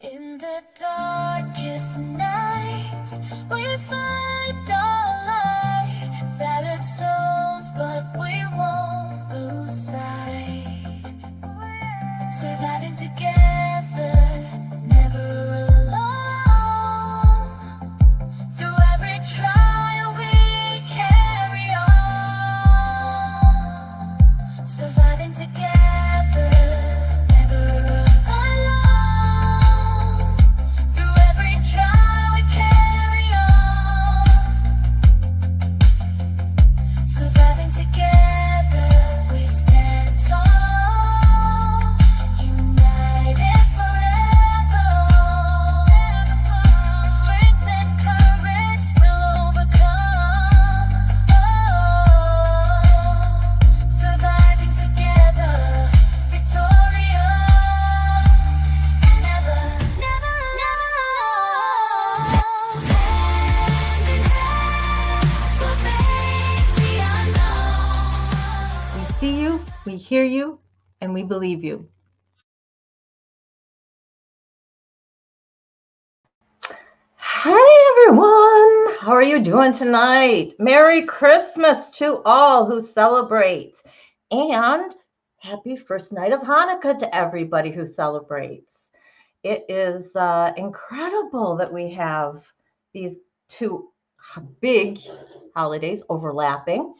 In the darkest nights, we find our light. Battered souls, but we won't lose sight. Surviving together, never alone. Through every trial, we carry on. Surviving together, never alone. Through every trial, we carry on. Surviving together, we stand tall. United forever. Strength and courage will overcome. Surviving together, victorious. And never, never alone. Hand in hand, we'll face the unknown. We see you, we hear you, and we believe you. Hi, everyone. How are you doing tonight? Merry Christmas to all who celebrate. And happy first night of Hanukkah to everybody who celebrates. It is incredible that we have these two big holidays overlapping.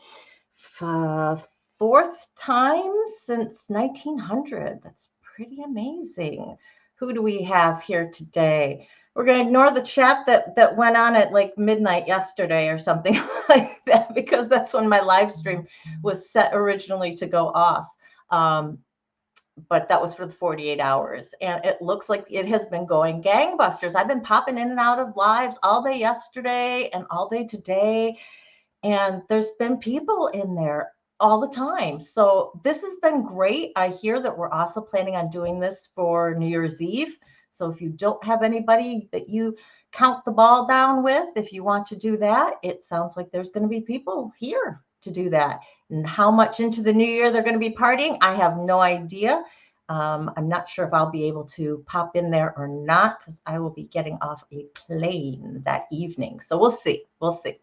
Fourth time since 1900. That's pretty amazing. Who do we have here today? We're going to ignore the chat that went on at like midnight yesterday or something like that, because that's when my live stream was set originally to go off. But that was for the 48 hours. And it looks like it has been going gangbusters. I've been popping in and out of lives all day yesterday and all day today. And there's been people in there all the time. So this has been great. I hear that we're also planning on doing this for New Year's Eve. So if you don't have anybody that you count the ball down with, if you want to do that, it sounds like there's going to be people here to do that. And how much into the new year they're going to be partying, I have no idea. I'm not sure if I'll be able to pop in there or not, because I will be getting off a plane that evening. So we'll see. We'll see.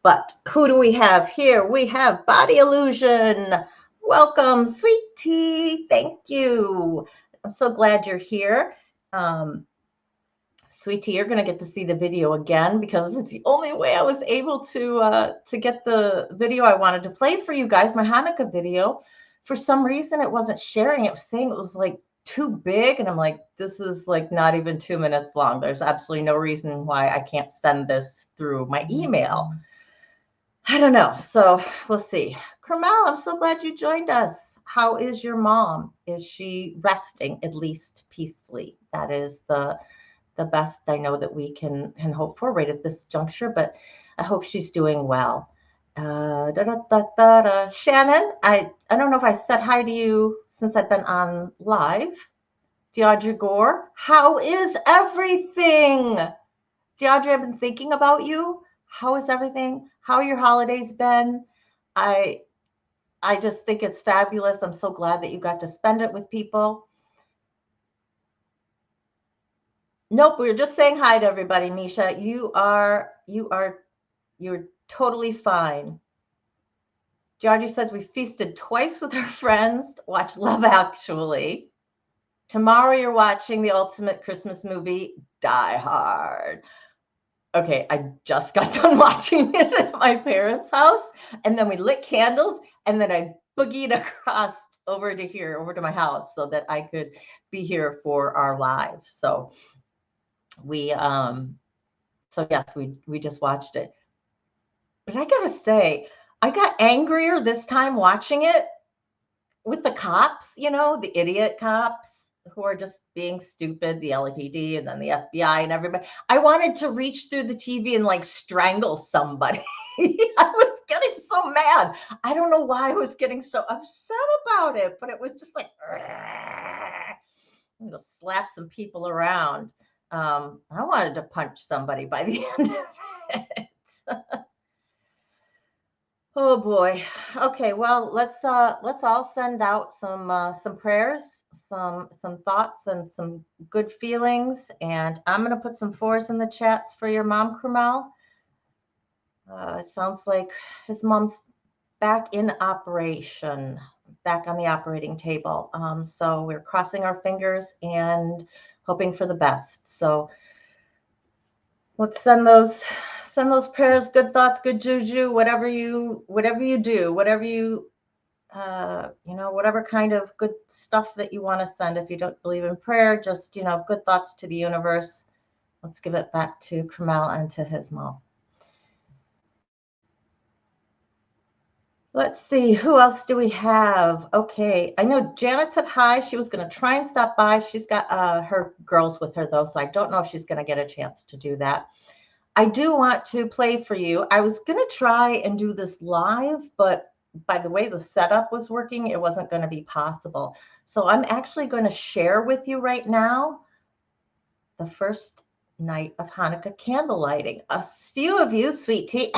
But who do we have here? We have Body Illusion. Welcome, Sweet Tea. Thank you. I'm so glad you're here. Sweet Tea, you're going to get to see the video again, because it's the only way I was able to get the video I wanted to play for you guys, my Hanukkah video. For some reason, it wasn't sharing. It was saying it was like too big. And I'm like, this is like not even 2 minutes long. There's absolutely no reason why I can't send this through my email. I don't know. So we'll see. Carmel, I'm so glad you joined us. How is your mom? Is she resting, at least peacefully? That is the best I know that we can hope for right at this juncture, but I hope she's doing well. Shannon, I don't know if I said hi to you since I've been on live. Deaudre Gore, how is everything? Deaudre, I've been thinking about you. How is everything? How are your holidays been? I just think it's fabulous. I'm so glad that you got to spend it with people. Nope, we were just saying hi to everybody, Misha. You're totally fine. Georgie says we feasted twice with our friends to watch Love Actually. Tomorrow you're watching the ultimate Christmas movie, Die Hard. Okay, I just got done watching it at my parents' house, and then we lit candles, and then I boogied across over to here, over to my house, so that I could be here for our live. So we yes, we just watched it. But I gotta say, I got angrier this time watching it with the cops, the idiot cops who are just being stupid, the LAPD and then the FBI and everybody. I wanted to reach through the TV and like strangle somebody. I was getting so mad. I don't know why I was getting so upset about it, but it was just like, I'm going to slap some people around. I wanted to punch somebody by the end of it. Oh boy. Okay, well, let's all send out some prayers some thoughts and some good feelings. And I'm going to put some fours in the chats for your mom, Krumel. It sounds like his mom's back in operation, back on the operating table. So we're crossing our fingers and hoping for the best. So let's send those prayers, good thoughts, good juju, whatever you do, whatever you whatever kind of good stuff that you want to send. If you don't believe in prayer, just good thoughts to the universe. Let's give it back to Krumel and to his mom. Let's see, who else do we have? Okay, I know Janet said hi. She was going to try and stop by. She's got her girls with her, though, so I don't know if she's going to get a chance to do that. I do want to play for you. I was going to try and do this live, but by the way the setup was working, it wasn't going to be possible. So I'm actually going to share with you right now the first night of Hanukkah candle lighting. A few of you, sweet tea,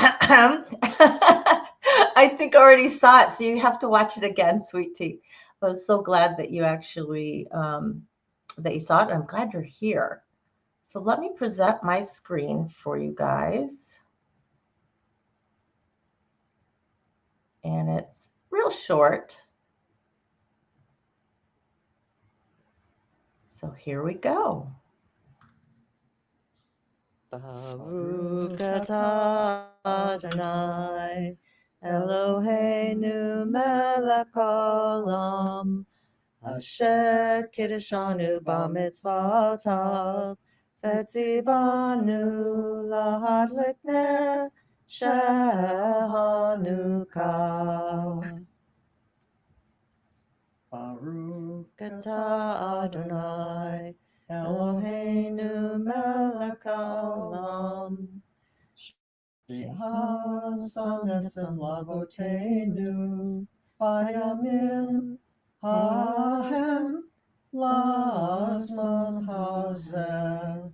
I think already saw it, so you have to watch it again, sweet tea. I was so glad that you actually that you saw it. I'm glad you're here. So let me present my screen for you guys. And it's real short. So here we go. Baruch atah Adonai Eloheinu melech haolam asher kiddushanu b'mitzvotav v'tzivanu lahadlik ner shel Hanukkah. Baruch atah Adonai Eloheinu melech haolam She'asanesem lavoteinu bayamim hahem lazman hazeh.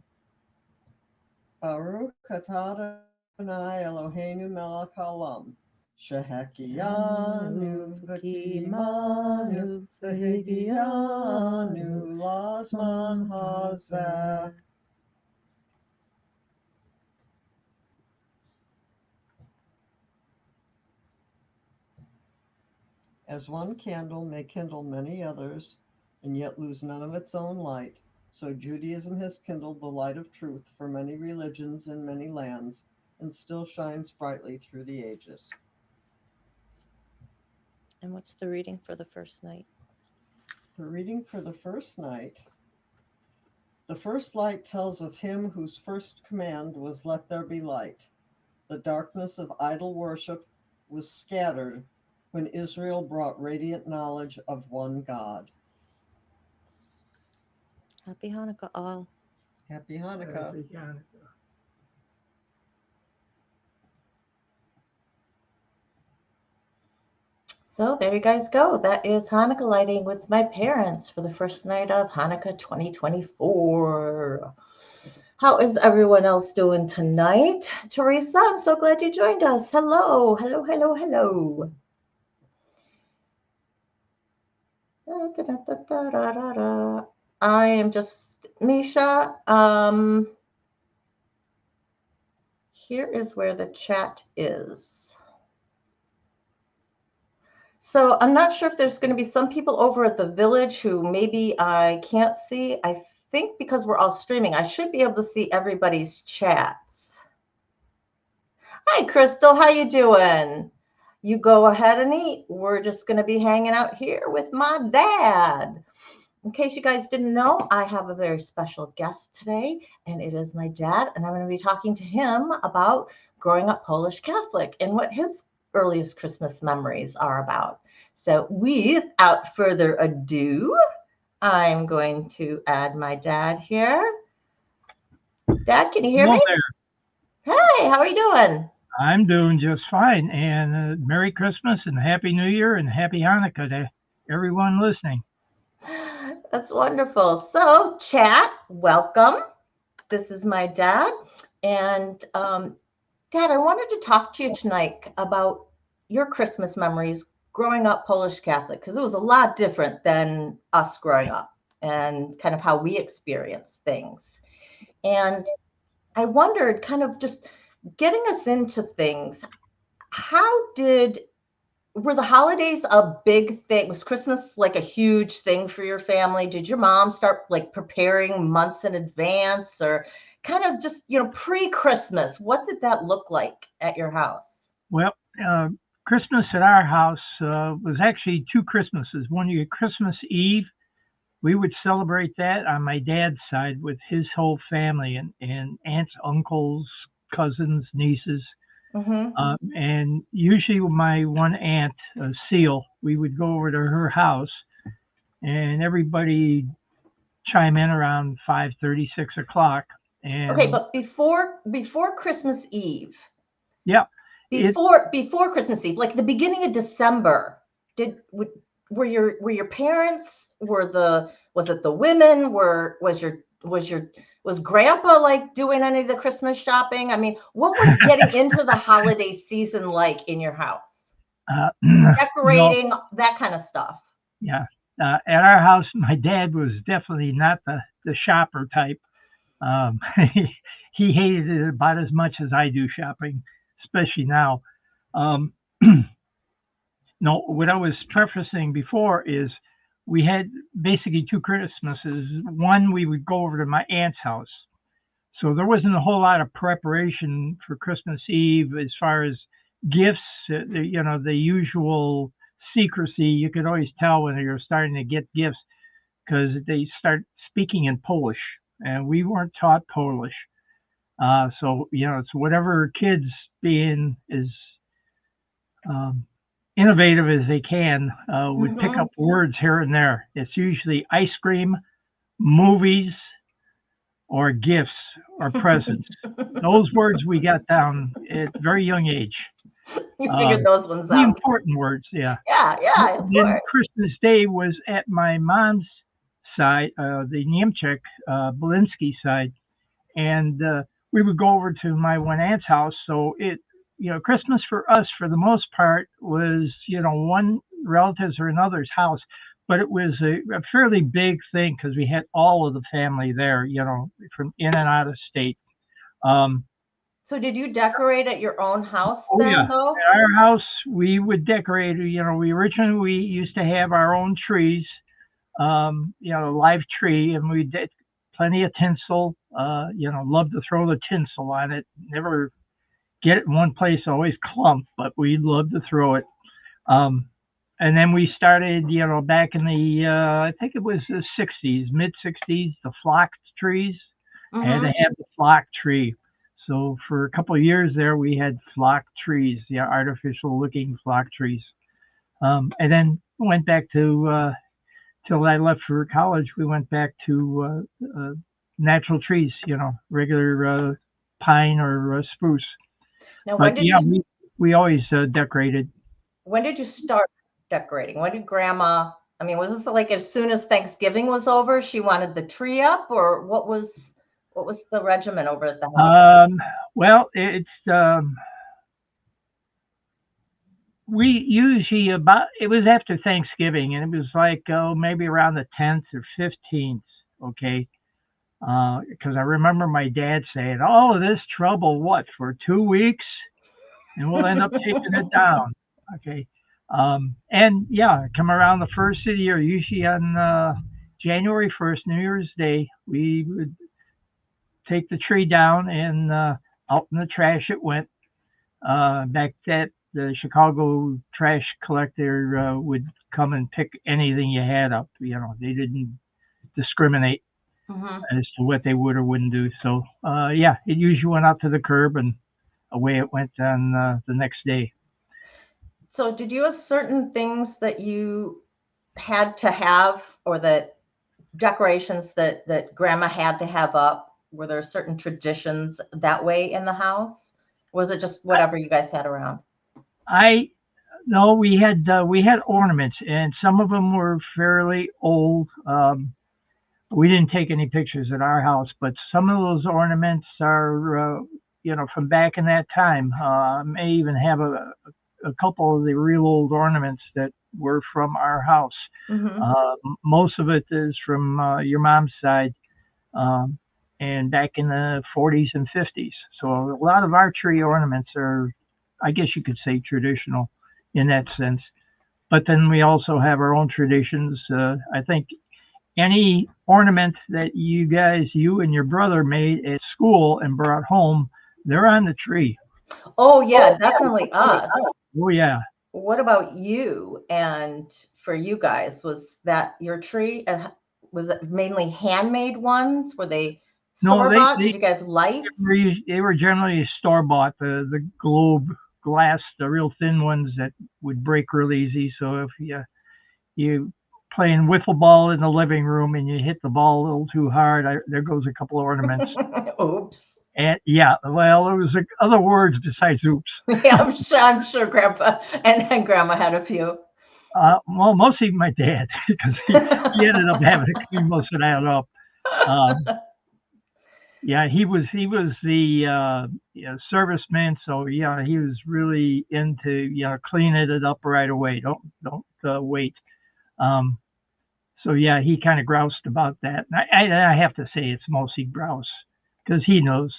Baruch atah Adonai Eloheinu melech haolam Shehekiyanu v'kimanu v'higiyanu lazman hazeh. As one candle may kindle many others and yet lose none of its own light, so Judaism has kindled the light of truth for many religions in many lands and still shines brightly through the ages. And what's the reading for the first night? The reading for the first night. The first light tells of him whose first command was, "Let there be light." The darkness of idol worship was scattered when Israel brought radiant knowledge of one God. Happy Hanukkah, all. Happy Hanukkah. Happy Hanukkah. So there you guys go. That is Hanukkah lighting with my parents for the first night of Hanukkah 2024. How is everyone else doing tonight? Teresa, I'm so glad you joined us. Hello, hello, hello, hello. I am just Misha. Here is where the chat is. So I'm not sure if there's going to be some people over at the village who maybe I can't see. I think because we're all streaming, I should be able to see everybody's chats. Hi, Crystal. How you doing? You go ahead and eat. We're just going to be hanging out here with my dad. In case you guys didn't know, I have a very special guest today, and it is my dad, and I'm going to be talking to him about growing up Polish Catholic and what his earliest Christmas memories are about. So without further ado, I'm going to add my dad here. Dad, can you hear me? There. Hey, how are you doing? I'm doing just fine. And Merry Christmas and Happy New Year and Happy Hanukkah to everyone listening. That's wonderful. So, chat, welcome. This is my dad. And Dad, I wanted to talk to you tonight about your Christmas memories growing up Polish Catholic, because it was a lot different than us growing up and kind of how we experience things. And I wondered, kind of just getting us into things, how did were the holidays a big thing? Was Christmas like a huge thing for your family? Did your mom start like preparing months in advance, or kind of just, pre-Christmas? What did that look like at your house? Well, uh, Christmas at our house was actually two Christmases. One year, Christmas Eve, we would celebrate that on my dad's side with his whole family and aunts, uncles, cousins, nieces. Mm-hmm. And usually with my one aunt, Seal, we would go over to her house and everybody chime in around 5:30, 6 o'clock. Okay, And but before Christmas Eve, yeah, it, before Christmas Eve, like the beginning of December, were your parents, was it the women, was grandpa like doing any of the Christmas shopping? I mean, what was getting into the holiday season like in your house? no, Decorating, that kind of stuff. yeah. At our house, my dad was definitely not the shopper type. Um, he hated it about as much as I do shopping, especially now. Um, no, what I was prefacing before is we had basically two Christmases. One, we would go over to my aunt's house. So there wasn't a whole lot of preparation for Christmas Eve as far as gifts, the usual secrecy. You could always tell when you're starting to get gifts because they start speaking in Polish, and we weren't taught Polish. So, it's whatever kids being as um, innovative as they can would pick Mm-hmm. up words here and there. It's usually ice cream, movies, or gifts or presents. Those words we got down at a very young age. You Uh, figured those ones the out. important words, yeah. Yeah, yeah, of Then course. Christmas Day was at my mom's side, the Niemczech Belinsky side, and we would go over to my one aunt's house. So Christmas for us, for the most part, was one relative's or another's house, but it was a fairly big thing because we had all of the family there, from in and out of state. Um, So did you decorate at your own house oh yeah, then, though? at our house we would decorate. We used to have our own trees, a live tree, and we did plenty of tinsel. Loved to throw the tinsel on it. Never get it in one place, always clump, but we loved to throw it. Um, and then we started, back in the, I think it was the 60s, mid 60s, the flock trees. Had to Mm-hmm. have the flock tree. So for a couple of years there, we had flock trees, artificial looking flock trees. And then went back to, till I left for college, we went back to natural trees, regular pine or spruce. Now, But yeah, we always decorated. when did you start decorating? When did Grandma? I mean, was this like as soon as Thanksgiving was over, she wanted the tree up, or what was the regimen over at the house? Well, we usually it was after Thanksgiving, and it was like maybe around the 10th or 15th. Okay, because I remember my dad saying, "All of this trouble, what, for 2 weeks, and we'll end up taking it down." Okay, and yeah, come around the first of the year, usually on January 1st, New Year's Day, we would take the tree down and out in the trash it went. Back that the Chicago trash collector would come and pick anything you had up. They didn't discriminate Hmm. as to what they would or wouldn't do. So yeah, it usually went out to the curb and away it went on the next day. So, did you have certain things that you had to have, or that decorations that Grandma had to have up? Were there certain traditions that way in the house? Was it just whatever you guys had around? I No, we had ornaments, and some of them were fairly old. We didn't take any pictures at our house, but some of those ornaments are from back in that time. May even have a couple of the real old ornaments that were from our house. Hmm. Most of it is from your mom's side, um, and back in the 40s and 50s. So a lot of our tree ornaments are, I guess you could say, traditional in that sense. But then we also have our own traditions. I think any ornament that you and your brother made at school and brought home, they're on the tree. Oh yeah, definitely us. Oh yeah. What about you? And for you guys, was that your tree? And was it mainly handmade ones? Were they No, store bought? Did you guys lights? they were generally store bought. The globe glass, the real thin ones that would break real easy. So if you playing wiffle ball in the living room and you hit the ball a little too hard, there goes a couple of ornaments. Oops. And yeah, well, there was other words besides oops. Yeah, I'm sure Grandpa and Grandma had a few. Well, mostly my dad, because he ended up having to clean most of that up. Um, yeah, he was the serviceman, so yeah, he was really into cleaning it up right away. Don't wait. Um, so yeah, he kind of groused about that. And I have to say it's mostly grouse because he knows,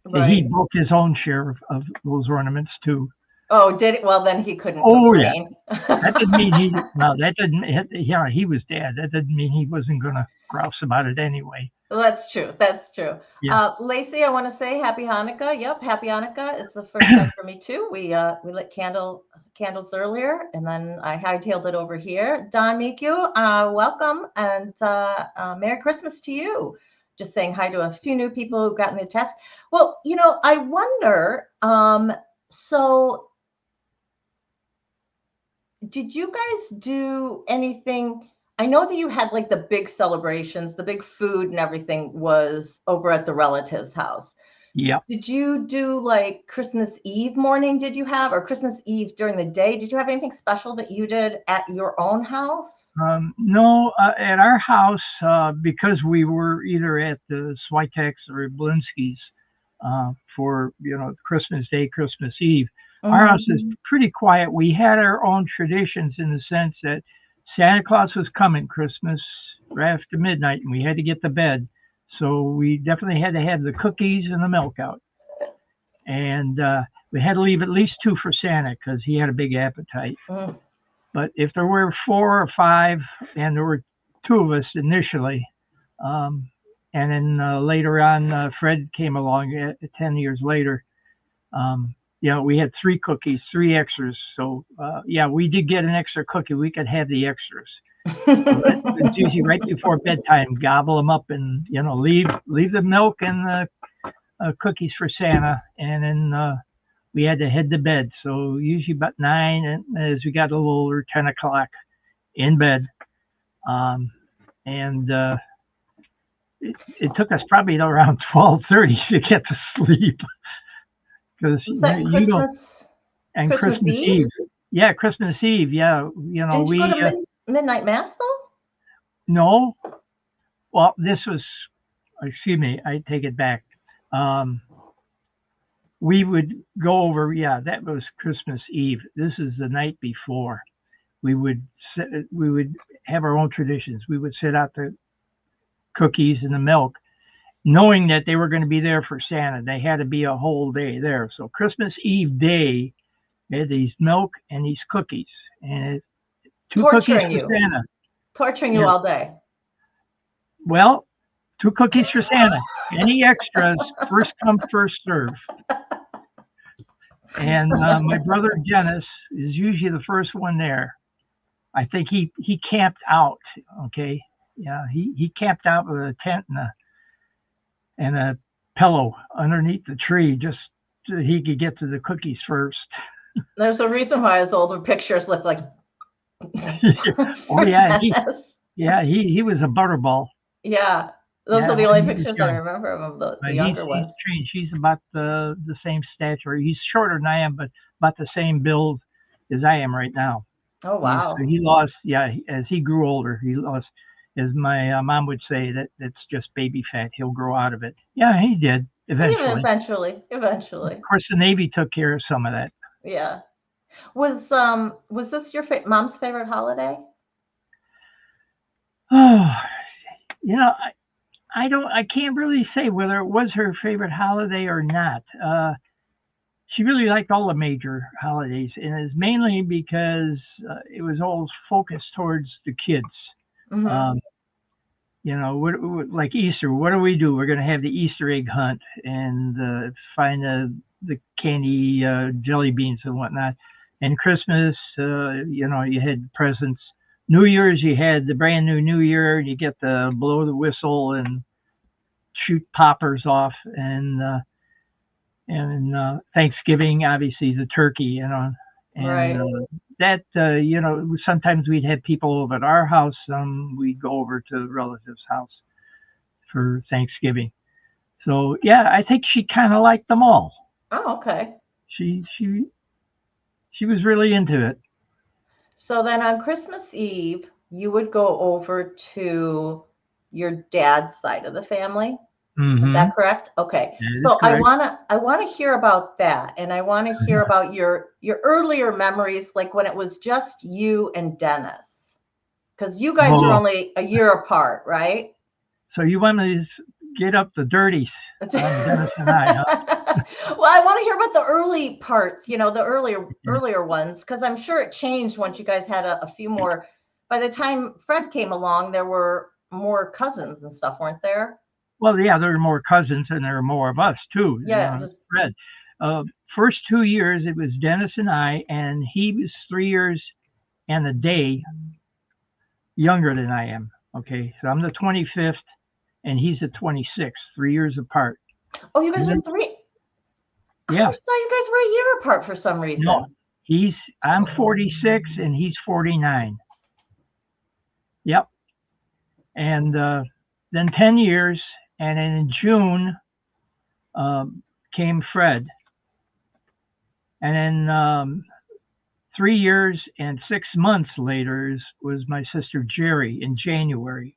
Right. he broke his own share of those ornaments too. Oh, did it? Well, then he couldn't Oh yeah. complain. That didn't mean that didn't, he was dad. That didn't mean he wasn't going to grouse about it anyway. That's true. That's true. Yeah. Lacey, I want to say happy Hanukkah. Yep, happy Hanukkah. It's the first time for me too. We lit candles earlier, and then I hightailed it over here. Don Miku, welcome, and Merry Christmas to you. Just saying hi to a few new people who got in the test. Well, I wonder. So, did you guys do anything? I know that you had like the big celebrations, the big food and everything was over at the relative's house. Yeah. Did you do like Christmas Eve morning? Did you have, or Christmas Eve during the day? Did you have anything special that you did at your own house? No, at our house, because we were either at the Switek's or Blinsky's for Christmas Day, Christmas Eve. Our house is pretty quiet. We had our own traditions in the sense that Santa Claus was coming Christmas right after midnight, and we had to get to bed. So we definitely had to have the cookies and the milk out. And we had to leave at least 2 for Santa because he had a big appetite. Mm. But if there were 4 or 5, and there were 2 of us initially, and then later on, Fred came along 10 years later. We had 3 cookies, 3 extras. So, we did get an extra cookie. We could have the extras. So it's usually right before bedtime, gobble them up and, leave the milk and the cookies for Santa. And then we had to head to bed. So usually about 9, and as we got a little older, 10 o'clock in bed. It took us probably around 12:30 to get to sleep. Because Christmas Christmas Eve. Yeah, Christmas Eve. Yeah, Didn't you go to midnight mass though? No. Well, this was. Excuse me. I take it back. We would go over. Yeah, that was Christmas Eve. This is the night before. We would have our own traditions. We would set out the cookies and the milk, knowing that they were going to be there for Santa. They had to be a whole day there. So Christmas Eve day, they had these milk and these cookies, and 2 Torturing cookies for Santa. Torturing you all day. Well, 2 cookies for Santa. Any extras, first come, first serve. And my brother Dennis is usually the first one there. I think he camped out. Okay, yeah, he camped out with a tent and a pillow underneath the tree just so he could get to the cookies first. There's a reason why his older pictures look like. Oh yeah, he was a butterball. Yeah, those are the only pictures I remember of him, the younger ones. He's about the same stature. He's shorter than I am, but about the same build as I am right now. Oh wow! So he lost. Yeah, as he grew older, he lost. As my mom would say, that's just baby fat. He'll grow out of it. Yeah, he did eventually. Eventually. Of course, the Navy took care of some of that. Yeah. Was this your mom's favorite holiday? Oh, you know, I can't really say whether it was her favorite holiday or not. She really liked all the major holidays, and it's mainly because it was all focused towards the kids. Mm-hmm. Um, like Easter, what do? We're going to have the Easter egg hunt and find the candy jelly beans and whatnot. And Christmas, you had presents. New Year's, you had the brand new New Year, and you get to blow the whistle and shoot poppers off. And Thanksgiving, obviously, the turkey, and Right. that, sometimes we'd have people over at our house. We'd go over to the relative's house for Thanksgiving. So yeah, I think she kind of liked them all. Oh, okay. She she she was really into it. So then on Christmas Eve, you would go over to your dad's side of the family. Is Mm-hmm. that correct? Okay. That is So I correct. wanna I wanna hear about that, and I want to hear about your earlier memories, like when it was just you and Dennis, because you guys are Oh, only a year apart, right? so you want to get up the dirties on Dennis and I, huh? Well, I want to hear about the early parts, the earlier Yeah. earlier ones, because I'm sure it changed once you guys had a few more. By the time Fred came along, there were more cousins and stuff, weren't there? Well, yeah, there are more cousins and there are more of us too. Yeah, just Fred. Uh, First 2 years it was Dennis and I, and he was 3 years and a day younger than I am. Okay, so I'm the 25th and he's the 26th, 3 years apart. oh, you guys And are then, three. I yeah, always thought you guys were a year apart for some no, reason. I'm 46 and he's 49. Yep, and then 10 years, and then in June came Fred, and then 3 years and 6 months later was my sister Jerry in January.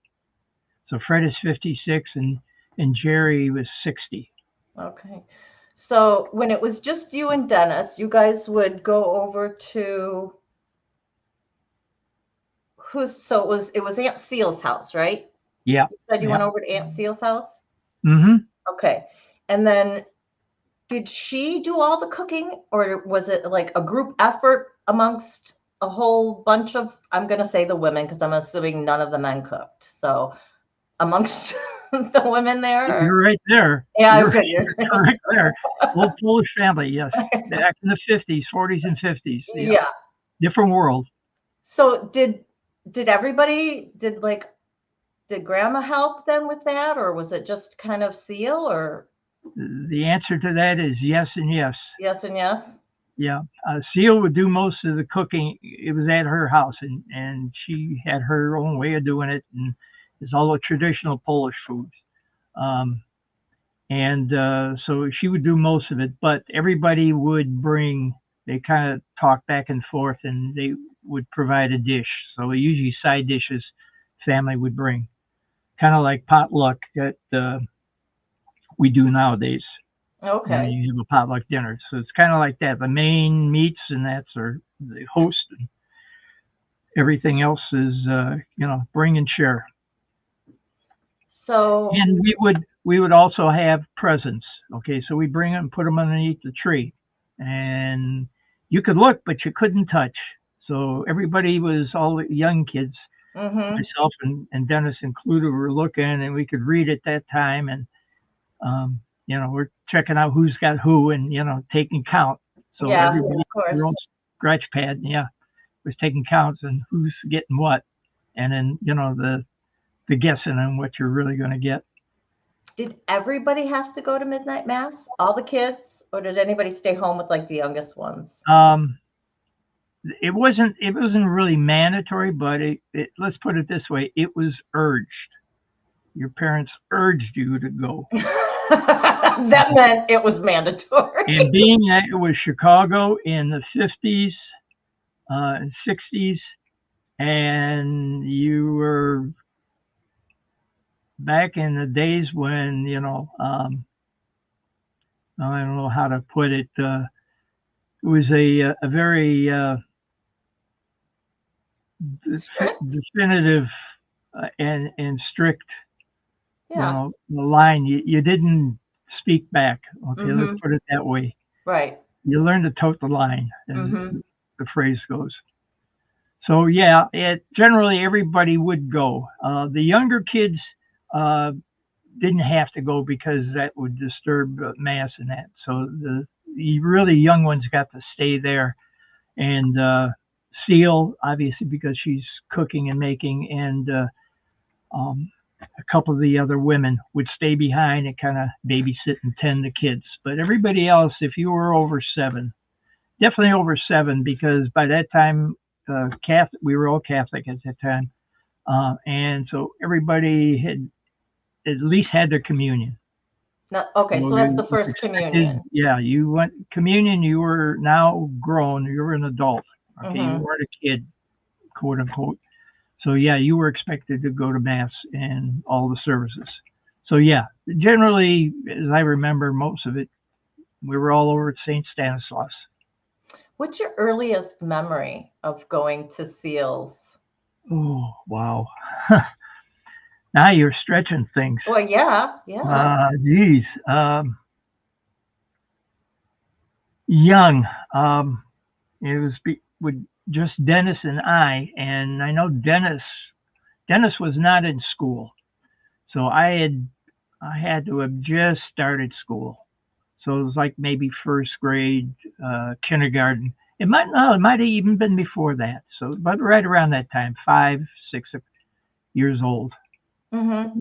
So Fred is 56 and Jerry was 60. Okay. So when it was just you and Dennis, you guys would go over to so it was Aunt Seal's house, right? Yeah, You said you yeah. went over to Aunt Seal's house? Mm-hmm. Okay. And then did she do all the cooking, or was it like a group effort amongst a whole bunch of, I'm going to say the women, because I'm assuming none of the men cooked. So amongst the women there? You're right there. Yeah, I You're figured. correct there. Old Polish family, yes. Back in the 50s, 40s, and 50s. Yeah, Yeah. different world. So did everybody did grandma help then with that, or was it just kind of Seal, or The answer to that is yes and yes. yes and yes? Yeah, Seal would do most of the cooking. It was at her house, and she had her own way of doing it, and it's all the traditional Polish foods. Um, and so she would do most of it, but everybody would bring. They kind of talk back and forth, and they would provide a dish. So usually side dishes, family would bring, kind of like potluck that we do nowadays. Okay. You have a potluck dinner, so it's kind of like that. The main meats and that's are the host, and everything else is bring and share. So And we would also have presents. Okay, so we bring them, put them underneath the tree, and you could look, but you couldn't touch. So everybody was all the young kids, mhm. myself and Dennis included, were looking, and we could read at that time, and we're checking out who's got who, and taking count. So Yeah, everybody of had their course. own scratch pad, yeah, was taking counts and who's getting what, and then the guessing on what you're really going to get. Did everybody have to go to midnight mass? All the kids, or did anybody stay home with like the youngest ones? Um, it wasn't really mandatory, but let's put it this way, it was urged. Your parents urged you to go. That meant it was mandatory. And being that it was Chicago in the 50s and 60s, and you were back in the days when, I don't know how to put it, it was a very Strict? definitive and strict, Yeah. the line. You didn't speak back. Okay, let's Mhm. put it that way. Right. You learn to tote the line, as Mhm. the phrase goes. So yeah, generally everybody would go. The younger kids didn't have to go because that would disturb mass and that. So the really young ones got to stay there and Seal, obviously, because she's cooking and making, and a couple of the other women would stay behind and kind of babysit and tend the kids. But everybody else, if you were over 7, definitely over 7, because by that time, Catholic, we were all Catholic at that time, and so everybody had at least had their communion. No, okay, so that's the first communion. Yeah, you went communion. You were now grown. You were an adult. Okay, you Mhm. weren't a kid, quote unquote. So yeah, you were expected to go to mass and all the services. So yeah, generally, as I remember, most of it, we were all over at St. Stanislaus. What's your earliest memory of going to Seals? Oh wow! Now you're stretching things. Well, yeah, yeah. Geez, young. It was with just Dennis and I know Dennis was not in school, so I had to have just started school. So it was like maybe first grade, kindergarten. It might have even been before that. So, but right around that time, 5, 6 years old. Mhm.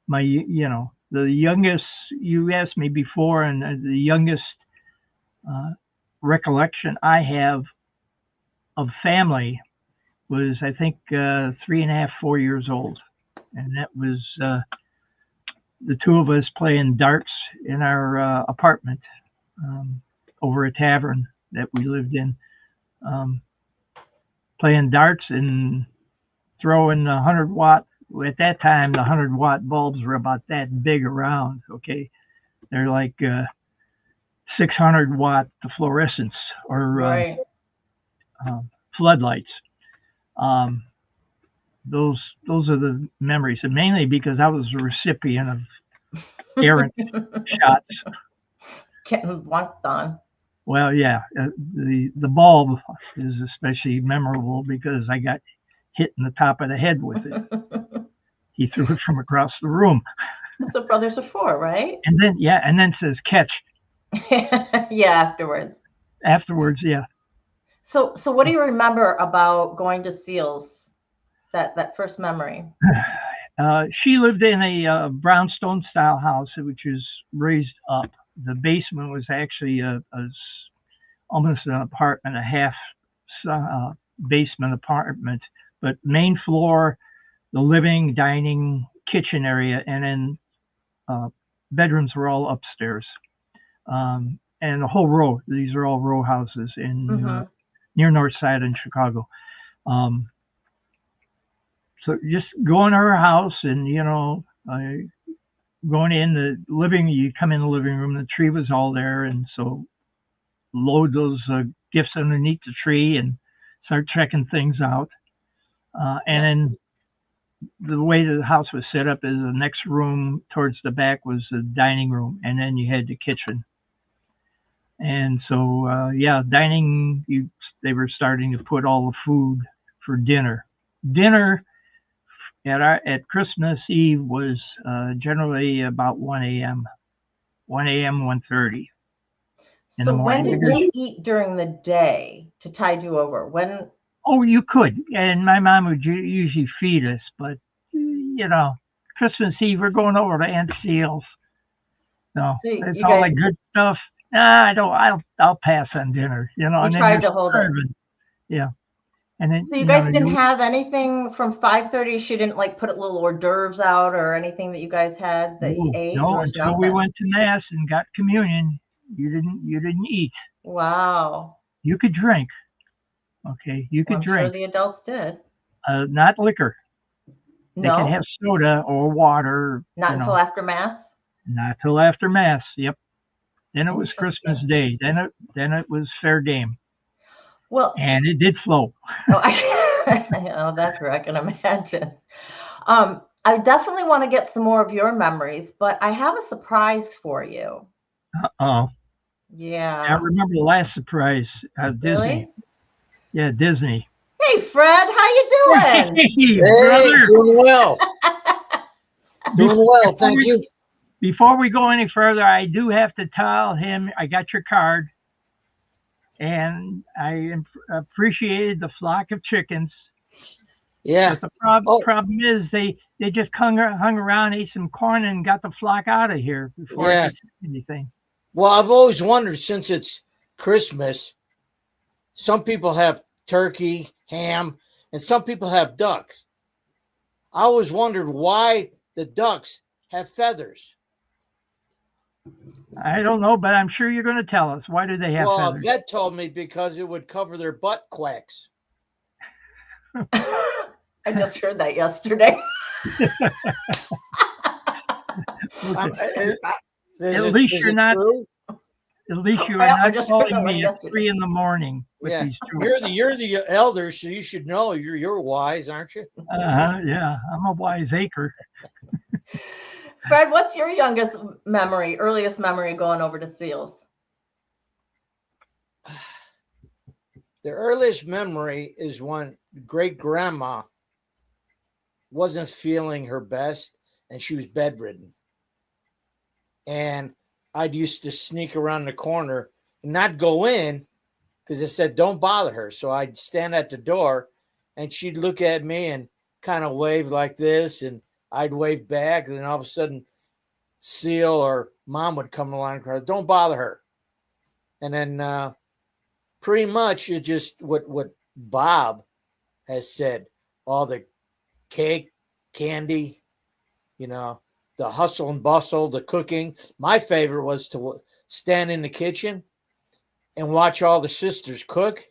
The youngest, you asked me before, and the youngest recollection I have of family was, I think, 3.5, 4 years old. And that was the two of us playing darts in our apartment over a tavern that we lived in, playing darts and throwing 100-watt. At that time, the 100-watt bulbs were about that big around. Okay, they're like 600-watt fluorescents or Right. floodlights. Um, those are the memories, and mainly because I was a recipient of errant shots. Getting blunked on. Well, yeah, the bulb is especially memorable because I got hit in the top of the head with it. He threw it from across the room, That's what brothers are for, right? and then says catch Yeah, afterwards. afterwards. Yeah, So what do you remember about going to Seals? That first memory. she lived in a brownstone style house, which is raised up. The basement was actually almost an apartment, a half basement apartment, but main floor, the living, dining, kitchen area, and then bedrooms were all upstairs. And a whole row. These are all row houses in Mhm. near North Side in Chicago. So just going to her house and going in the living, you come in the living room, the tree was all there, and so load those gifts underneath the tree and start checking things out. And then the way the house was set up is the next room towards the back was the dining room, and then you had the kitchen. And so, dining, they were starting to put all the food for dinner. Dinner at Christmas Eve was generally about 1 a.m., 1:30 in the So when morning. did you eat during the day to tide you over? When? Oh, you could. And my mom would usually feed us, but, Christmas Eve, we're going over to Aunt Seal's. No, So it's you all guys, that good stuff. Nah, I don't, I'll pass on dinner, you and then tried you're to hold it. starving. Yeah. And then, So you guys didn't have anything from 5:30? She didn't like put little hors d'oeuvres out or anything that you guys had that you ate? no, There was until we nothing. went to mass and got communion, you didn't eat. Wow. You could drink. Okay, you Well, could I'm sure drink. the adults did. Not liquor. They could No, have soda or water, not until after mass. not till after mass. Yep. Then it was Christmas Interesting. Day. Then it was fair game, Well, and it did flow. oh, oh, that's true. I can imagine. I definitely want to get some more of your memories, but I have a surprise for you. Oh, I Yeah. remember the last surprise, Disney. Really? Yeah, Disney. Hey, Fred, how you doing? Hey, Hey, brother. doing well. Doing well, Before thank we, you. before we go any further, I do have to tell him I got your card, and appreciated the flock of chickens. Yeah. But the Oh, problem is they just hung around, ate some corn, and got the flock out of here before I yeah. could say anything. Well, I've always wondered since it's Christmas, some people have turkey, ham, and some people have ducks. I always wondered why the ducks have feathers. I don't know, but I'm sure you're going to tell us. Why do they have Well, a feathers? vet told me because it would cover their butt quacks. I just heard that yesterday. At least you're not. True? At least you are Yeah, I not just heard that calling one me at yesterday. 3 a.m. with Yeah, these jokes. you're the elder, so you should know. You're wise, aren't you? Yeah, I'm a wiseacre. Fred, what's your earliest memory going over to Seals? The earliest memory is when great grandma wasn't feeling her best and she was bedridden. And I'd used to sneak around the corner and not go in because I said, don't bother her. So I'd stand at the door and she'd look at me and kind of wave like this. And I'd wave back. And then all of a sudden, Seal or mom would come along and cry, don't bother her. And then pretty much it just what Bob has said, all the cake, candy, the hustle and bustle, the cooking. My favorite was to stand in the kitchen and watch all the sisters cook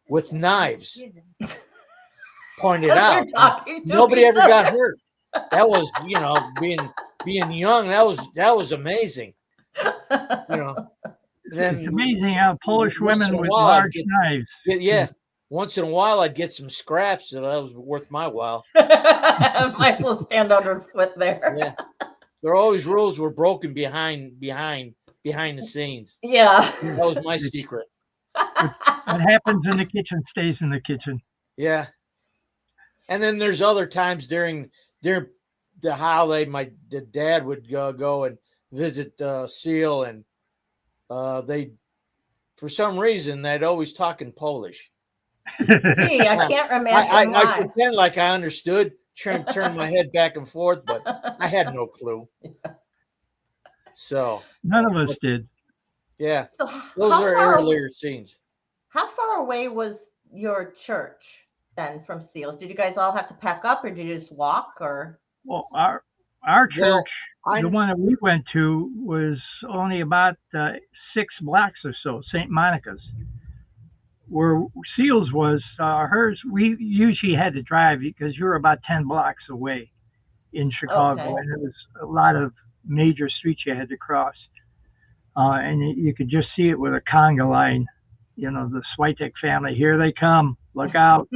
with knives pointed out. Nobody ever got hurt. That was, being young, that was amazing. And then It's amazing how Polish once in women a with while, large knives. Yeah. Once in a while, I'd get some scraps, so that was worth my while. Might as well stand underfoot there. Yeah, there always rules were broken behind the scenes. Yeah. That was my secret. What happens in the kitchen stays in the kitchen. Yeah, and then there's other times during the holiday, the dad would go and visit Seal, and they, for some reason, they'd always talk in Polish. Gee, I can't imagine I why. pretend like I understood, turn my head back and forth, but I had no clue. So None of us did. yeah, So those are earlier scenes. how far away was your church then from Seals? Did you guys all have to pack up, or did you just walk? Or Well, our church, Well, the one that we went to, was only about 6 blocks or so, St. Monica's. Where Seals was, hers, we usually had to drive because you were about 10 blocks away in Chicago. Okay. And there was a lot of major streets you had to cross. And you could just see it with a conga line, the Switek family, here they come, look out,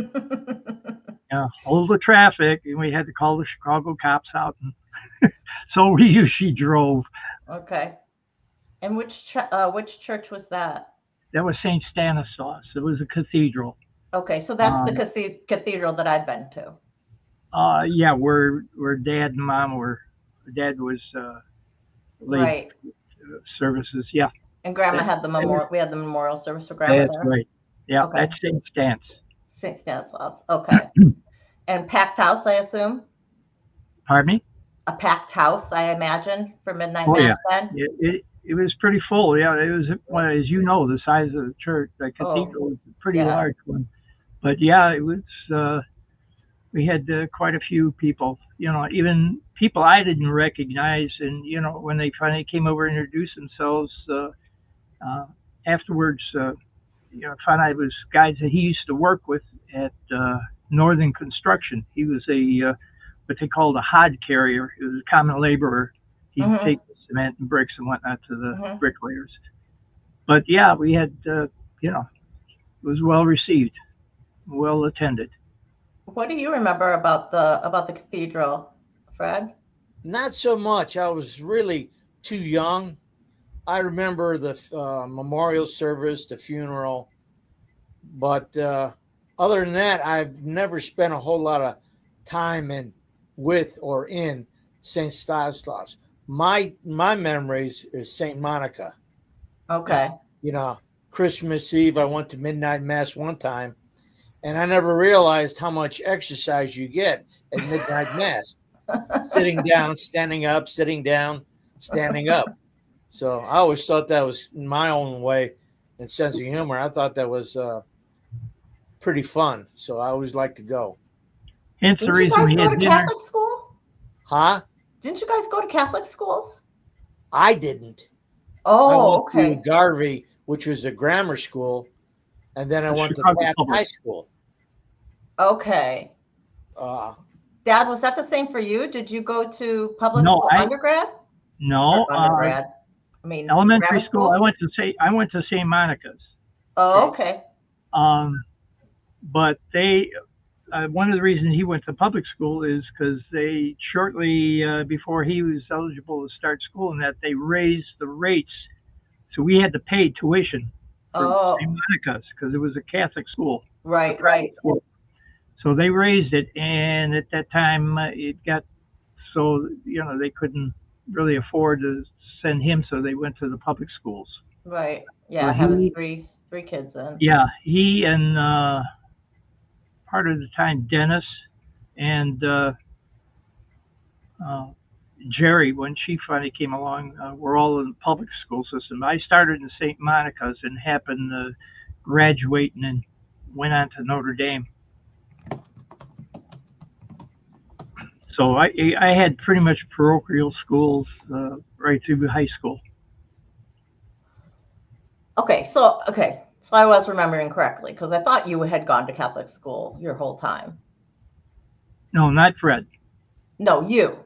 hold the traffic. And we had to call the Chicago cops out. And so we usually drove. okay. And which church was that? That was St. Stanislaus. It was a cathedral. Okay, so that's the cathedral that I've been to. Yeah, where Dad and Mom were. Dad was late Right. services. Yeah, And Grandma had the memorial. We had the memorial service for Grandma that's there. right. Yeah, Okay. that's St. Stans. St. Stanislaus. Okay. And packed house, I assume. Pardon me? A packed house, I imagine, for midnight Oh, mass. yeah. Then. It was pretty full. Yeah, it was, well, as you know, the size of the church, the cathedral was a pretty yeah. large one. But yeah, it was. We had quite a few people. Even people I didn't recognize, and when they finally came over and introduced themselves, afterwards, I found out it was guys that he used to work with at Northern Construction. He was what they called a hod carrier. He was a common laborer. He'd take cement and bricks and whatnot to the Mhm. bricklayers. But yeah, we had, you know, it was well received, well attended. What do you remember about the cathedral, Fred? Not so much. I was really too young. I remember the memorial service, the funeral, but other than that, I've never spent a whole lot of time in with or in St. Stanislaus. My memories is St. Monica. Okay. You know, Christmas Eve, I went to midnight mass one time, and I never realized how much exercise you get at midnight mass. Sitting down, standing up, sitting down, standing up. So I always thought that was my own way and sense of humor. I thought that was pretty fun. So I always like to go. Hence the Didn't you reason guys we go had to dinner. Catholic school? Huh? Didn't you guys go to Catholic schools? I didn't. I Oh, went to okay. Garvey, which was a grammar school, and then I went to Chicago Taft Public. High School. Okay. Uh, Dad, was that the same for you? Did you go to public No, school undergrad? No, Or undergrad. I mean, elementary grammar school. I went to St. Monica's. Oh, okay. But they, one of the reasons he went to public school is because they shortly before he was eligible to start school, and that they raised the rates, so we had to pay tuition for Oh, St. Monica's because it was a Catholic school. right, right. So they raised it, and at that time it got so they couldn't really afford to send him, so they went to the public schools. Right. Yeah, Well, having three kids in. Yeah, he and part of the time Dennis and Jerry, when she finally came along, were all in the public school system. I started in St. Monica's and happened to graduate and then went on to Notre Dame. So I had pretty much parochial schools right through high school. Okay, so I was remembering correctly because I thought you had gone to Catholic school your whole time. No, not Fred. No, you.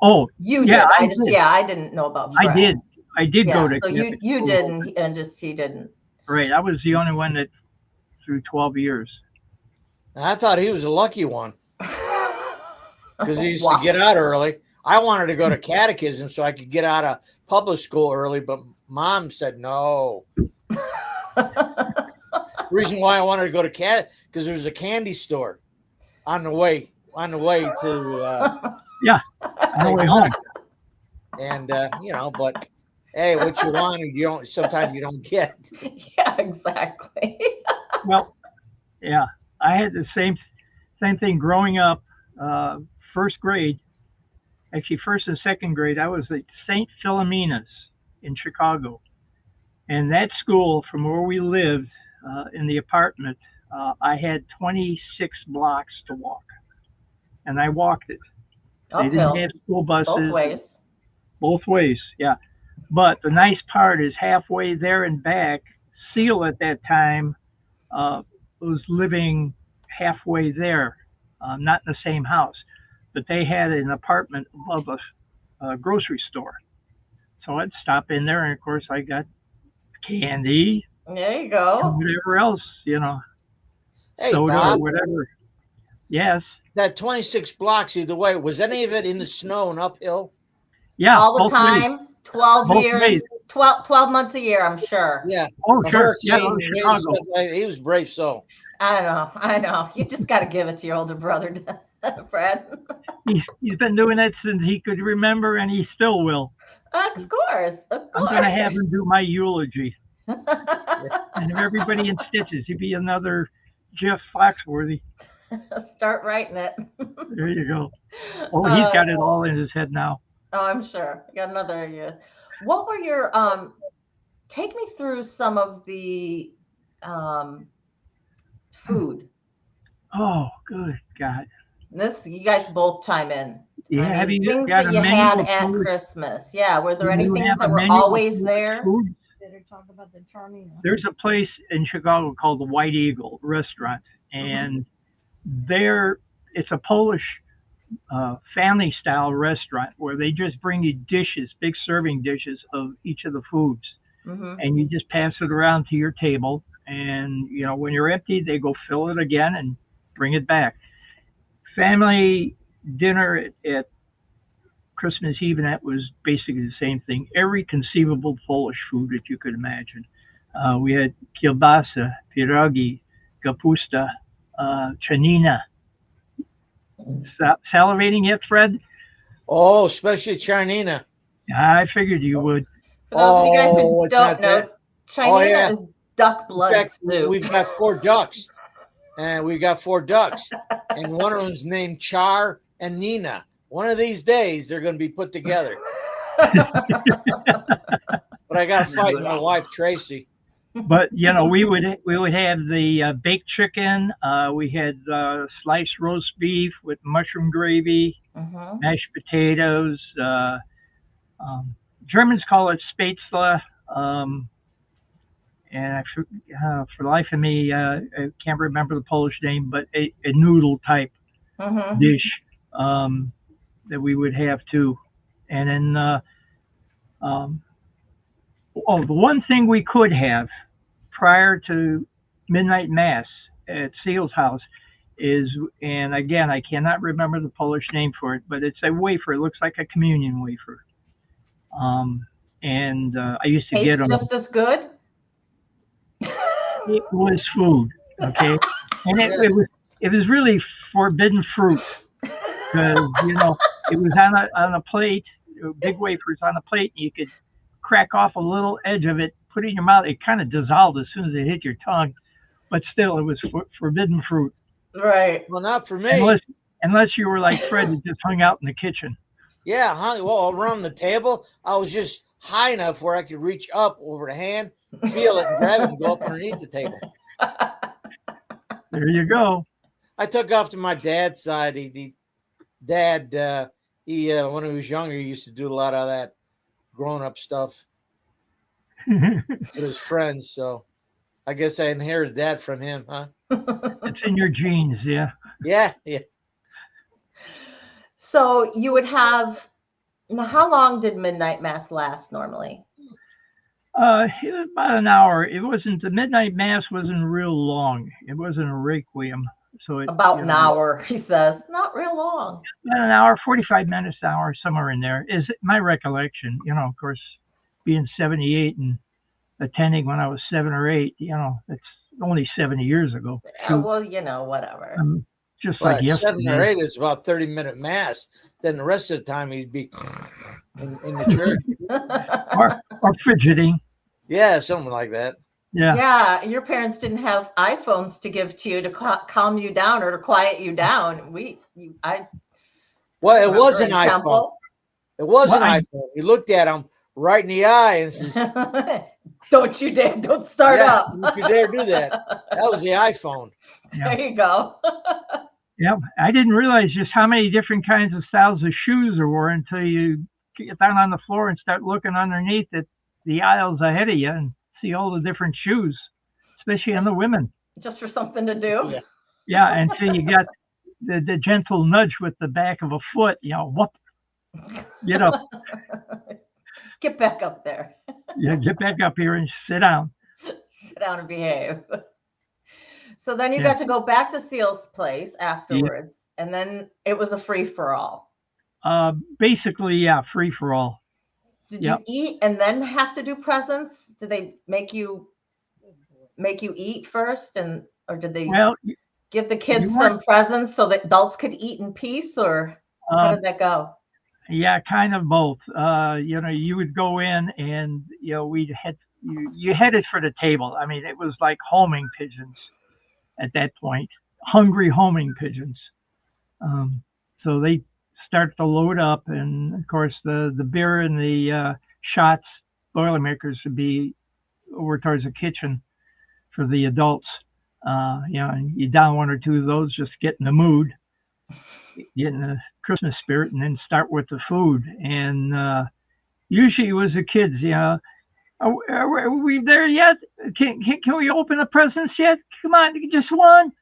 Oh, You yeah, did. I didn't know about Fred. I did Yeah, go to so Catholic you school. didn't, and just he didn't. Right, I was the only one that through 12 years. I thought he was a lucky one because he used Wow. to get out early. I wanted to go to catechism so I could get out of public school early, but Mom said no. Reason why I wanted to go to because there was a candy store on the way to Yeah, on the way home. and but hey, what you want, sometimes you don't get. Yeah, exactly. Well, yeah, I had the same thing growing up. First grade, actually first and second grade, I was at St. Philomena's in Chicago, and that school from where we lived in the apartment, I had 26 blocks to walk, and I walked it. They didn't Uphill, have school buses. both ways. Both ways, yeah. But the nice part is halfway there and back, Seal at that time was living halfway there, not in the same house, but they had an apartment above a grocery store. So I'd stop in there, and of course I got candy, There you go. and whatever else, Hey, soda Bob, or whatever. Yes. that 26 blocks either way, was any of it in the snow and uphill? Yeah. All the both ways. time, 12 Both years, ways. 12 months a year, I'm sure. Yeah. Oh, A sure. Yeah, hurricane, in wind, Chicago. stuff like- he was brave soul. I know. You just got to give it to your older brother, Fred. He's been doing that since he could remember, and he still will. Of course. I'm going to have him do my eulogy. And if everybody in stitches, he'd be another Jeff Foxworthy. Start writing it. There you go. Oh, he's got it all in his head now. Oh, I'm sure. I got another year. What were your take me through some of the food. Oh, good God. This you guys both chime in. Yeah, I have mean, you things got that a you menu had of at food? Christmas. Yeah, were there Do any you things have a that were menu of always there? food? Better talk about the charming. There's a place in Chicago called the White Eagle restaurant, and there it's a Polish family style restaurant where they just bring you dishes, big serving dishes of each of the foods, Hmm. and you just pass it around to your table. And when you're empty, they go fill it again and bring it back. Family dinner at Christmas Eve, and that was basically the same thing. Every conceivable Polish food that you could imagine. We had kielbasa, pierogi, kapusta, chanina. Salivating yet, Fred? Oh, especially Charnina. I figured you would. For those of you guys who it's don't not know, that. Chinese yeah. is duck In blood fact, soup. we've got 4 ducks, and and one of them's named Char and Nina. One of these days, they're going to be put together. But I got to fight my wife, Tracy. But we would have the baked chicken. We had sliced roast beef with mushroom gravy, Mhm. mashed potatoes. Germans call it spätzle, and for the life of me, I can't remember the Polish name, but a noodle type Mhm. dish that we would have too. And then, the one thing we could have prior to midnight mass at Seal's house is, and again, I cannot remember the Polish name for it, but it's a wafer. It looks like a communion wafer. And I used to get Tastes them. just as good. It was food, okay, and it was really forbidden fruit because it was on a plate, big wafers on a plate, and you could crack off a little edge of it, put it in your mouth. It kind of dissolved as soon as it hit your tongue, but still, it was forbidden fruit. Right. Well, not for me. Unless you were like Fred that just hung out in the kitchen. Yeah, well, around the table, I was just high enough where I could reach up over the hand, feel it, and grab it, and go up underneath the table. There you go. I took off to my dad's side. Dad, when he was younger, he used to do a lot of that grown-up stuff with his friends. So I guess I inherited that from him, huh? It's in your genes, yeah. Yeah. So you would have. Now, how long did midnight mass last normally? It was about an hour. The midnight mass wasn't real long. It wasn't a requiem. So About an hour, he says. Not real long. About an hour, 45 minutes, an hour, somewhere in there is my recollection. Of course, being 78 and attending when I was 7 or 8, that's only 70 years ago. Well, whatever. Just Well, like yesterday. 7 or 8 is about 30-minute mass. Then the rest of the time he'd be in the church. or fidgeting. Yeah, something like that. Yeah. Yeah, your parents didn't have iPhones to give to you to calm you down or to quiet you down. Well, it was an iPhone. It was an iPhone. He looked at him right in the eye and says, don't start up. Don't you dare do that. That was the iPhone. There you go. Yeah, I didn't realize just how many different kinds of styles of shoes there were until you get down on the floor and start looking underneath at the aisles ahead of you and see all the different shoes, especially on the women. Just for something to do. Yeah, until you got the gentle nudge with the back of a foot, whoop, Get back up there. Yeah, get back up here and sit down. Sit down and behave. So then you got to go back to Seal's place afterwards, and then it was a free-for-all. Basically, yeah, free-for-all. Did you eat and then have to do presents? Did they make you eat first, or did they give the kids some presents so that adults could eat in peace, or how did that go? Yeah, kind of both. You would go in and you headed for the table. I mean, it was like homing pigeons at that point, hungry homing pigeons. So they start to load up, and of course the beer and the shots, Boilermakers would be over towards the kitchen for the adults. And you down one or two of those, just get in the mood, get in the Christmas spirit, and then start with the food. And usually it was the kids, are we there yet? Can we open the presents yet? Come on,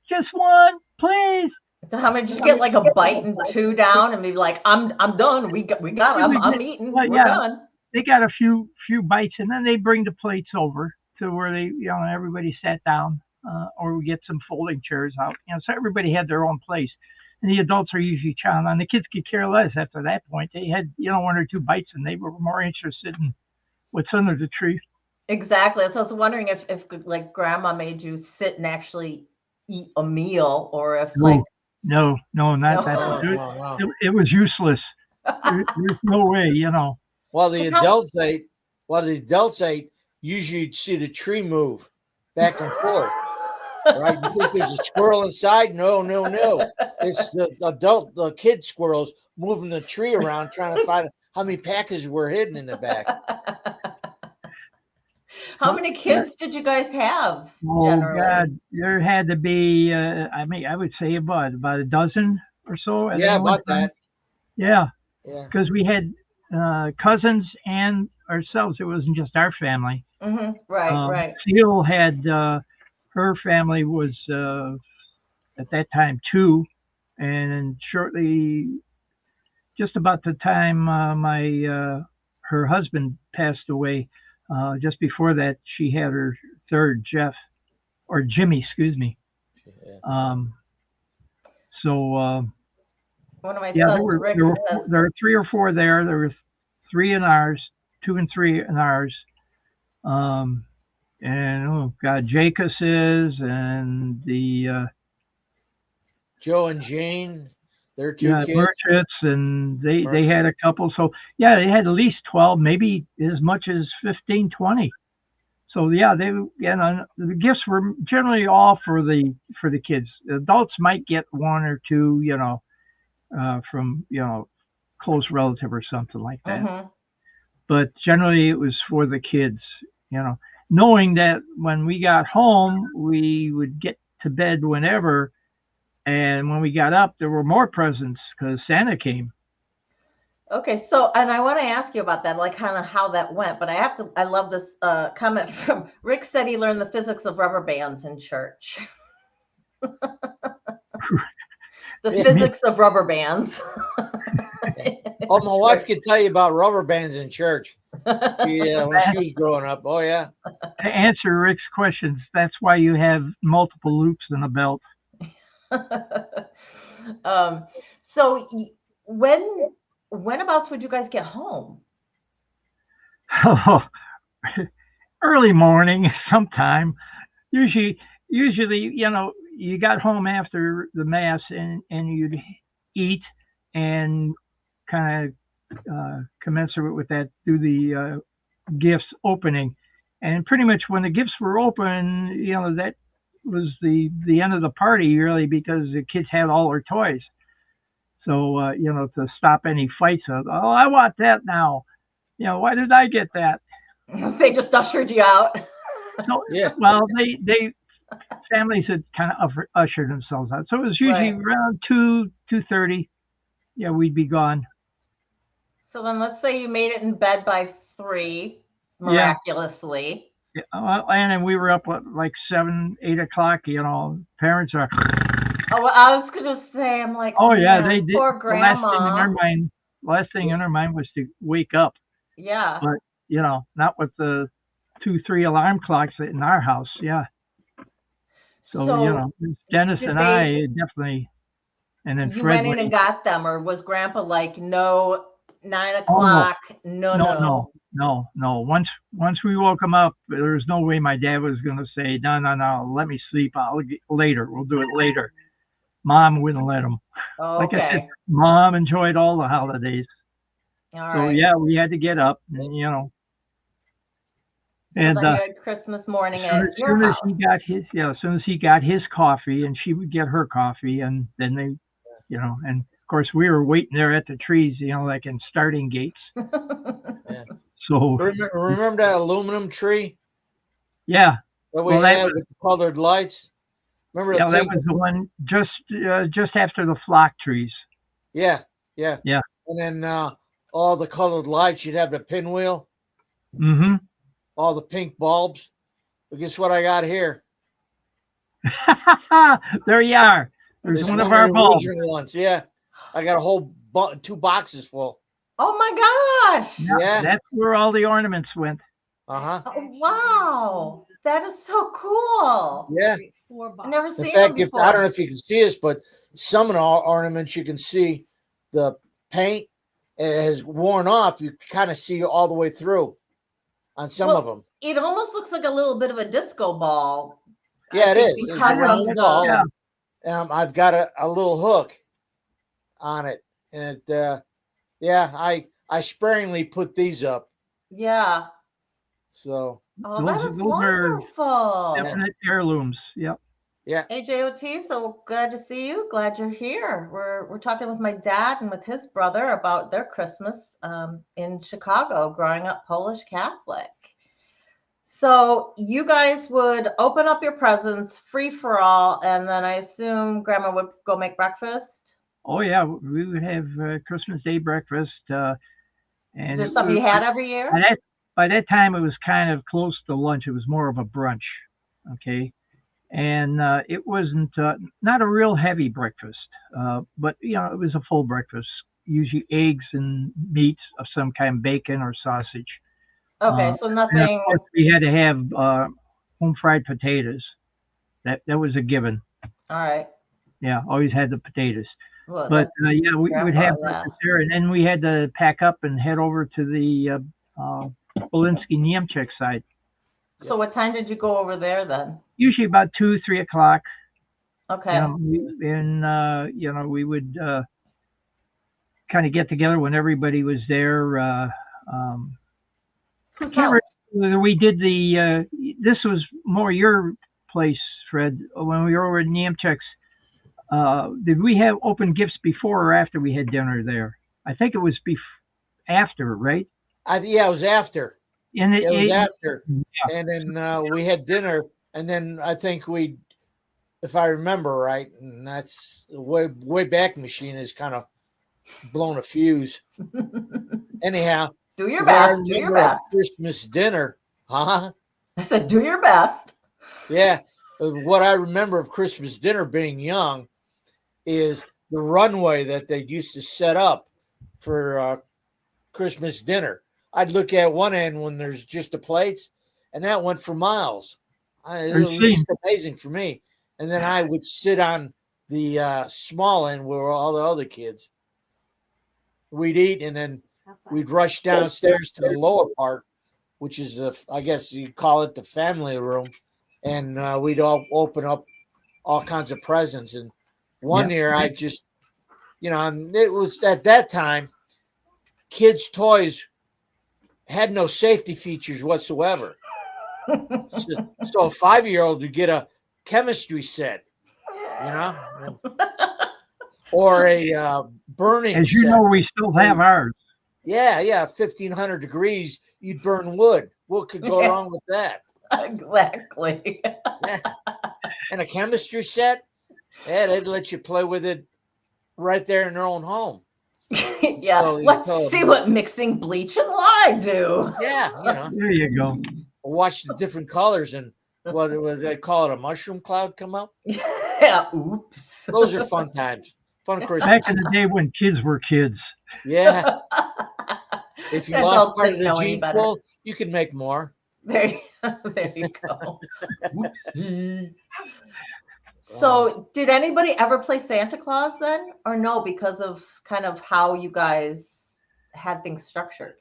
just one, please. So how many did you get? Like a bite and two down, and be like, I'm done. We got. Yeah, we I'm did. eating. Well, We're yeah, done. they got a few bites, and then they bring the plates over to where they, everybody sat down, or we get some folding chairs out. So everybody had their own place, and the adults are usually chowing on. The kids could care less after that point. They had, one or two bites, and they were more interested in what's under the tree. Exactly. So I was wondering if like grandma made you sit and actually eat a meal, or if like No, not that. Oh, no. wow. It was useless. There's no way, While the 'Cause how- adults ate, usually you'd see the tree move back and forth. Right? You think there's a squirrel inside? No. It's the kid squirrels moving the tree around, trying to find how many packages were hidden in the back. How many kids did you guys have Oh generally? God, there had to be. I would say about a dozen or so. At Yeah, any one about time. that. Yeah, Yeah. because we had cousins and ourselves. It wasn't just our family. Right. Seal had her family was at that time two, and shortly, just about the time her husband passed away, just before that, she had her third, Jeff or Jimmy, excuse me. Yeah. So One of my yeah, sons, Rick, says, there were three or four there. There were three in ours, 2 and 3 in ours. And oh God, Jacobs's and the Joe and Jane, their two kids. Merchants, and they had a couple. So yeah, they had at least 12, maybe as much as 15, 20. So yeah, the gifts were generally all for the kids. The adults might get one or two, from close relative or something like that. But generally it was for the kids, knowing that when we got home, we would get to bed whenever. And when we got up, there were more presents because Santa came. Okay, so, and I want to ask you about that, like kind of how that went, but I love this comment from Rick. Said he learned the physics of rubber bands in church. The physics of rubber bands. Oh, my wife could tell you about rubber bands in church. Yeah, when she was growing up. Oh, yeah. To answer Rick's questions, that's why you have multiple loops in a belt. So whenabouts would you guys get home? Oh, early morning, sometime. Usually, you got home after the mass and you'd eat and kind of commensurate with that, do the gifts opening. And pretty much when the gifts were open, that was the end of the party, really, because the kids had all their toys. So, to stop any fights of, oh, I want that now. Why did I get that? They just ushered you out. So, Yeah. well, they families had kind of ushered themselves out. So it was usually around 2:30. Yeah, we'd be gone. So then let's say you made it in bed by 3, miraculously. Yeah. And then we were up at like 7, 8 o'clock. Parents are. Oh, well, I was gonna say, I'm like, Oh yeah, man, they did. poor grandma. Last thing in her mind was to wake up. Yeah. But not with the 2, 3 alarm clocks in our house. Yeah. So Dennis and I definitely, and then you Fred went in and got them, or was Grandpa like, no, 9 o'clock? No. Once we woke him up, there was no way my dad was going to say, no, let me sleep. Later. We'll do it later. Mom wouldn't let him. Oh, Like okay. I said, Mom enjoyed all the holidays. All So right. yeah, we had to get up, and So and then you had Christmas morning as at your soon as house. as soon as he got his coffee, and she would get her coffee, and then they, and of course we were waiting there at the trees, like in starting gates. Yeah. So Remember that aluminum tree yeah, that we had with the colored lights? Remember that was the one just after the flock trees. Yeah. Yeah. And then all the colored lights, you'd have the pinwheel, Mm-hmm. all the pink bulbs. But guess what I got here? There you are. There's It's one of our the bulbs. original ones. Yeah, I got a whole 2 boxes full. Oh my gosh. Yeah. That's where all the ornaments went. Uh huh. Oh, wow. That is so cool. Yeah. 4 I never boxes. In seen fact, them if I don't know before. if you can see this, but some of the ornaments you can see the paint has worn off. You kind of see all the way through on some Well, of them. It almost looks like a little bit of a disco ball. I Yeah, it think is. It's a because of round ball. Yeah. And, I've got a little hook on it, and it. Yeah, I sparingly put these up. Yeah. So Oh, that Those is are wonderful. definite heirlooms. Yep. yeah, AJOT, so glad to see you. Glad you're here. We're talking with my dad and with his brother about their Christmas in Chicago, growing up Polish Catholic. So you guys would open up your presents, free for all, and then I assume Grandma would go make breakfast. Oh yeah, we would have Christmas Day breakfast. And Is there something you had every year? by that time it was kind of close to lunch. It was more of a brunch. Okay. And it wasn't not a real heavy breakfast, but it was a full breakfast. Usually eggs and meats of some kind, bacon or sausage. Okay, so And of nothing. course, we had to have home fried potatoes. That was a given. All right. Yeah, always had the potatoes. Well, But yeah, we would Grandpa, have yeah. breakfast there, and then we had to pack up and head over to the Bolinsky Niemczech side. so what time did you go over there then? Usually about 2, 3 o'clock. Okay. We would kind of get together when everybody was there. Whose Can't house? remember. We did this was more your place, Fred, when we were over at Niemczech's. Did we have open gifts before or after we had dinner there? I think it was after, right? it was after. And It was after, yeah. and then we had dinner, and then I think if I remember right, and that's the way back machine has kind of blown a fuse. Anyhow, Do your what I best. Do your remember of best. Christmas dinner, huh? I said, do your best. Yeah, what I remember of Christmas dinner being young is the runway that they used to set up for Christmas dinner. I'd look at one end when there's just the plates, and that went for miles. It was just amazing for me. And then I would sit on the small end where all the other kids. We'd eat, and then we'd rush downstairs to the lower part, which is I guess you call it the family room, and we'd all open up all kinds of presents. And one year I just, and it was at that time, kids' toys had no safety features whatsoever. So a 5-year-old would get a chemistry set, or a burning as you set. know, we still have ours. Yeah, 1,500 degrees, you'd burn wood. What could go wrong with that? Exactly. And a chemistry set, they'd let you play with it right there in their own home. Yeah. So Let's see what mixing bleach and lye do. Yeah, There you go. watch the different colors and what they call it, a mushroom cloud come up. Yeah. Oops. Those are fun times. Fun Christmas. Back in the day when kids were kids. Yeah. If you Adults lost part of didn't the know any gene better. pool, you can make more. There you go. Whoopsie. So, did anybody ever play Santa Claus then, or no? Because of kind of how you guys had things structured.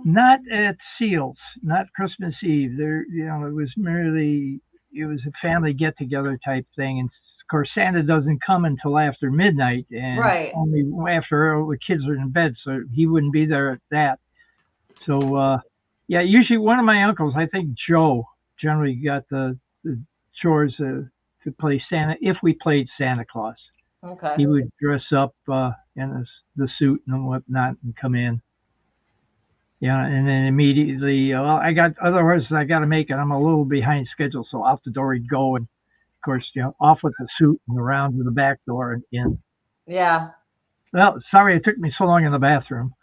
Not at Seals, not Christmas Eve. There, it was a family get together type thing, and of course Santa doesn't come until after midnight, and Right. only after all the kids are in bed, so he wouldn't be there at that. So, usually one of my uncles, I think Joe, generally got the chores to play Santa. If we played Santa Claus, Okay. he would dress up in the suit and whatnot and come in. Yeah, and then immediately, otherwise I got to make it. I'm a little behind schedule, so out the door he'd go, and of course, off with the suit and around to the back door and in. Yeah. Well, sorry it took me so long in the bathroom.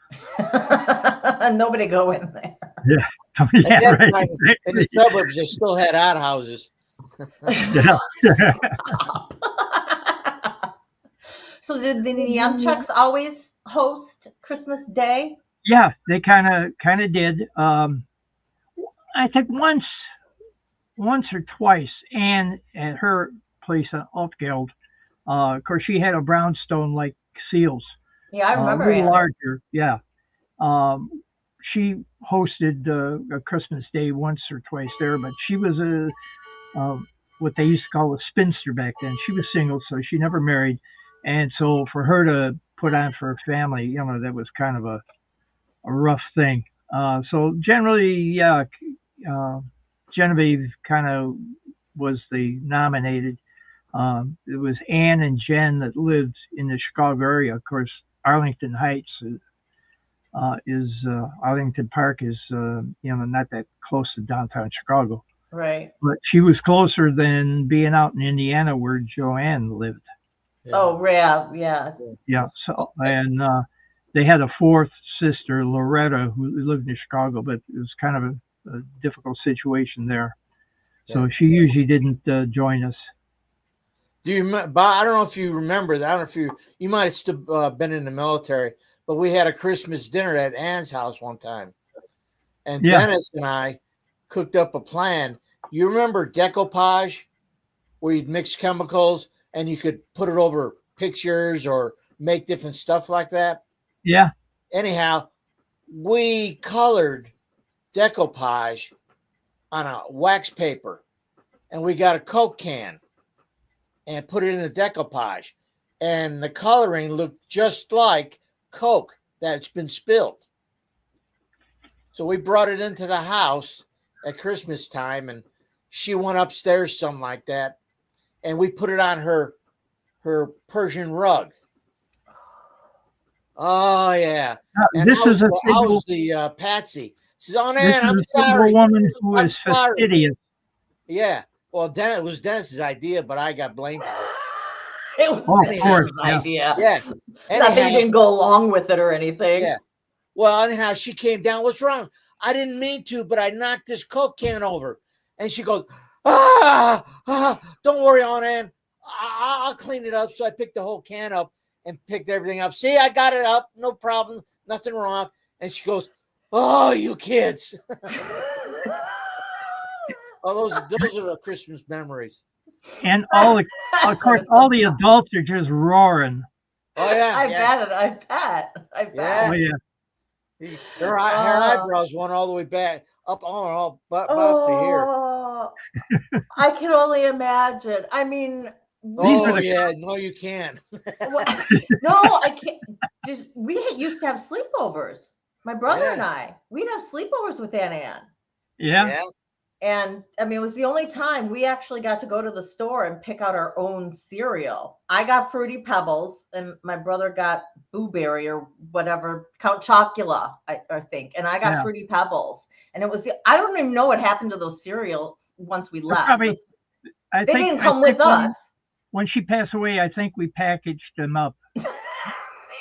Nobody go in there. Yeah, At yeah, that right. time, in the suburbs, they still had outhouses. Yeah. So did the Niemchucks always host Christmas Day? Yeah, they kind of did. I think once or twice, and at her place at Altgeld, of course, she had a brownstone like seals, Yeah, I a remember little Anna's. larger. Yeah, she hosted a Christmas Day once or twice there, but she was what they used to call a spinster back then. She was single, so she never married, and so for her to put on for a family, that was kind of a rough thing. So generally, yeah, uh, Genevieve kind of was the nominated. It was Ann and Jen that lived in the Chicago area. Of course, Arlington Heights Arlington Park is not that close to downtown Chicago, Right. but she was closer than being out in Indiana where Joanne lived. Yeah. Oh, yeah, yeah. Yeah. So and they had a fourth sister, Loretta, who lived in Chicago, but it was kind of a difficult situation there. So Yeah. she usually didn't join us. Do you remember? I don't know if you remember that. I don't know if you might have still been in the military, but we had a Christmas dinner at Ann's house one time, and Yeah. Dennis and I cooked up a plan. You remember decoupage, where you'd mix chemicals and you could put it over pictures or make different stuff like that? Yeah. Anyhow, we colored decoupage on a wax paper, and we got a Coke can and put it in a decoupage, and the coloring looked just like Coke that's been spilled. So we brought it into the house at Christmas time, and she went upstairs, something like that, and we put it on her Persian rug. Oh yeah, and This is a I single. was the Patsy. She says, "Oh This man, is I'm a single sorry." woman who I'm is sorry. fastidious. Yeah, well, it was Dennis's idea, but I got blamed for it. It was Oh, of Dennis's course, yeah. idea. Yeah. Not that you Anyhow, didn't go along with it or anything. yeah. Well, anyhow, she came down. What's wrong? I didn't mean to, but I knocked this Coke can over. And she goes, don't worry, Aunt Ann. I'll clean it up. So I picked the whole can up and picked everything up. See, I got it up. No problem. Nothing wrong. And she goes, oh, you kids. Oh, those are the Christmas memories. And of course, all the adults are just roaring. Oh, yeah. I yeah. bet. Yeah. Oh, yeah. Her eyebrows went all the way back up but up to here. Oh, I can only imagine. I mean, Oh yeah, no, you can't. no, I can't. We used to have sleepovers. My brother and I, we'd have sleepovers with Aunt Ann. Yeah. And I mean, it was the only time we actually got to go to the store and pick out our own cereal. I got Fruity Pebbles, and my brother got Boo Berry or whatever, Count Chocula, I think. And I got Fruity Pebbles. And it was, I don't even know what happened to those cereals once we left. They didn't come with us. When she passed away, I think we packaged them up. They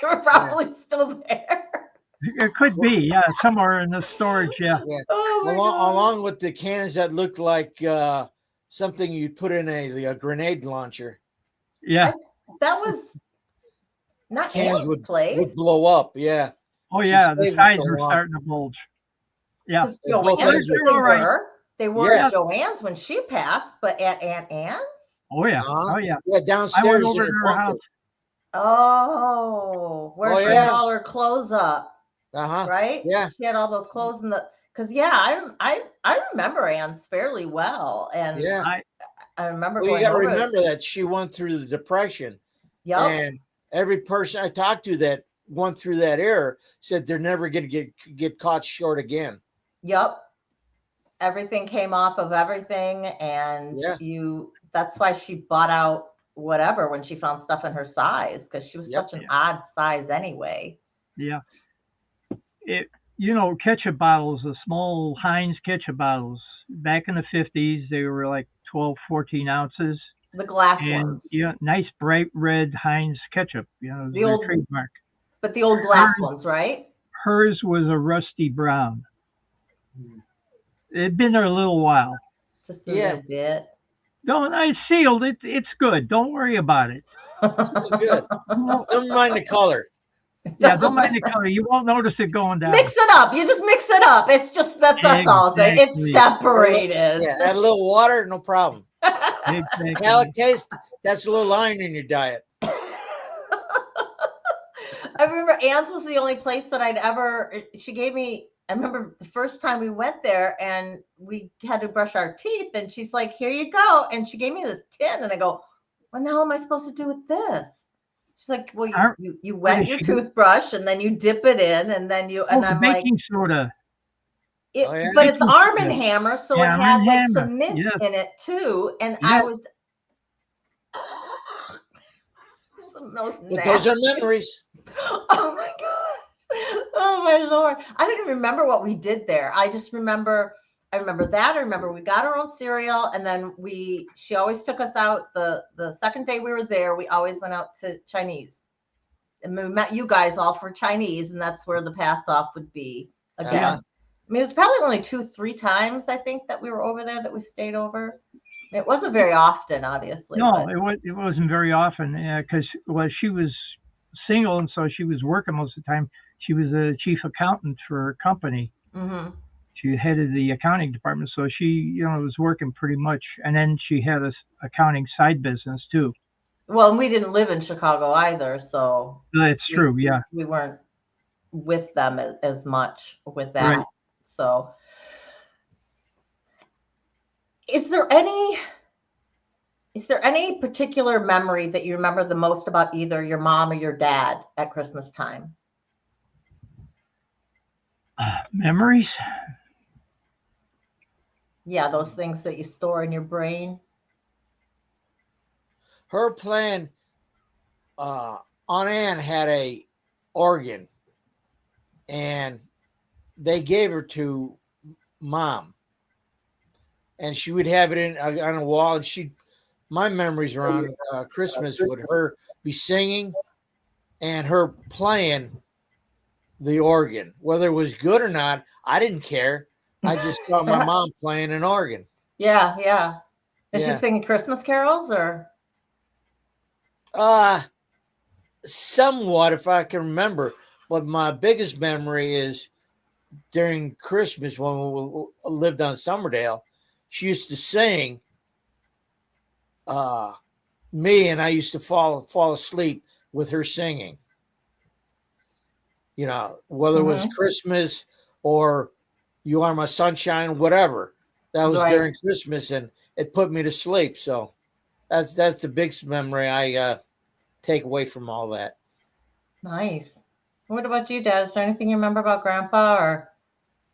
were probably still there. It could be, yeah, somewhere in the storage, yeah. Oh along with the cans that looked like something you'd put in a grenade launcher. Yeah. That was not cans would blow up, yeah. Oh yeah, the sides were starting to bulge. Yeah. They were at Joanne's when she passed, but at Aunt Ann's? Oh yeah. Oh yeah. Yeah, downstairs. I went over to her house. Oh, where she had all her clothes up. Right? Yeah. She had all those clothes in because I remember Ann's fairly well. And I remember you gotta remember that she went through the Depression. Yep. And every person I talked to that went through that era said they're never gonna get caught short again. Yep. Everything came off of everything, and that's why she bought out whatever when she found stuff in her size, because she was such an odd size anyway. Yeah. Ketchup bottles, the small Heinz ketchup bottles, back in the 50s, they were like 12, 14 ounces. The glass ones. Yeah, nice bright red Heinz ketchup. The old trademark. But the old glass ones, right? Hers was a rusty brown. It'd been there a little while. Just a little bit. No, I sealed it. It's good. Don't worry about it. Still good. Never mind the color. Yeah, don't mind the color. You won't notice it going down. Mix it up. You just mix it up. It's just that's all. It's Exactly. separated. Yeah, add a little water, no problem. Exactly. Metallic taste, that's a little iron in your diet. I remember Ann's was the only place that I'd ever, she gave me, I remember the first time we went there and we had to brush our teeth and she's like, here you go. And she gave me this tin and I go, what the hell am I supposed to do with this? She's like, well, you wet your toothbrush and then you dip it in and then you, and I'm like, baking soda. But it's Arm & Hammer, so Yeah, it had like Arm & some Hammer, mint yes. in it too. And Yeah. I was, But those are memories. Oh my God. Oh my Lord. I don't even remember what we did there. I just remember, I remember that. I remember we got our own cereal and then she always took us out the second day we were there. We always went out to Chinese and we met you guys all for Chinese. And that's where the pass off would be again. I mean, it was probably only 2-3 times, I think, that we were over there that we stayed over. It wasn't very often, obviously. No, but it wasn't very often because she was single and so she was working most of the time. She was a chief accountant for a company. Mm-hmm. She headed the accounting department, so she, was working pretty much. And then she had a accounting side business too. Well, and we didn't live in Chicago either, so That's true. Yeah. we weren't with them as much with that. Right. So, is there any particular memory that you remember the most about either your mom or your dad at Christmas time? Memories? Yeah, those things that you store in your brain. Her playing, Aunt Ann had a organ, and they gave her to Mom, and she would have it on a wall. And my memories around Christmas would her be singing, and her playing the organ. Whether it was good or not, I didn't care. I just saw my mom playing an organ. Yeah, yeah. Is she Yeah. singing Christmas carols or? Somewhat, if I can remember. But my biggest memory is during Christmas when we lived on Summerdale. She used to sing. Me and I used to fall asleep with her singing. Whether it was Christmas or You Are My Sunshine, whatever. That was Right. during Christmas, and it put me to sleep. So that's the biggest memory I take away from all that. Nice. What about you, Dad? Is there anything you remember about Grandpa or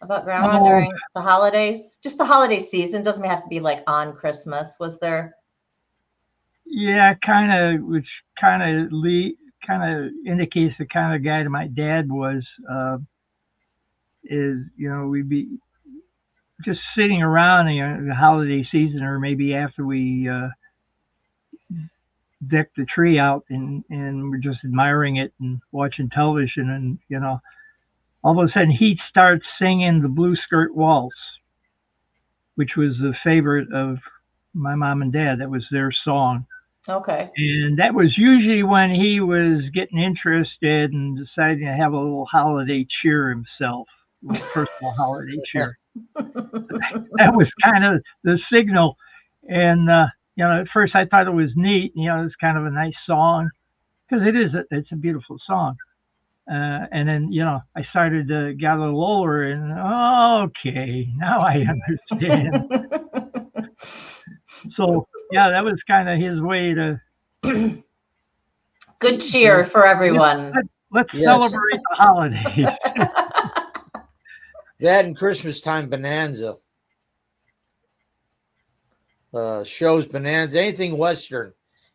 about Grandma Oh. during the holidays? Just the holiday season. Doesn't have to be like on Christmas. Was there? Yeah, which kind of indicates the kind of guy that my dad was. We'd be just sitting around the holiday season, or maybe after we decked the tree out, and we're just admiring it and watching television, and all of a sudden he'd start singing the Blue Skirt Waltz, which was the favorite of my mom and dad. That was their song. Okay. And that was usually when he was getting interested and deciding to have a little holiday cheer himself, a little personal holiday cheer. That was kind of the signal. And, at first I thought it was neat. It's kind of a nice song because it's a beautiful song. And then, I started to get a little older and, okay, now I understand. So, yeah, that was kind of his way to Good cheer for everyone. let's Yes. celebrate the holidays. That and Christmas time Bonanza. Shows Bonanza, anything Western,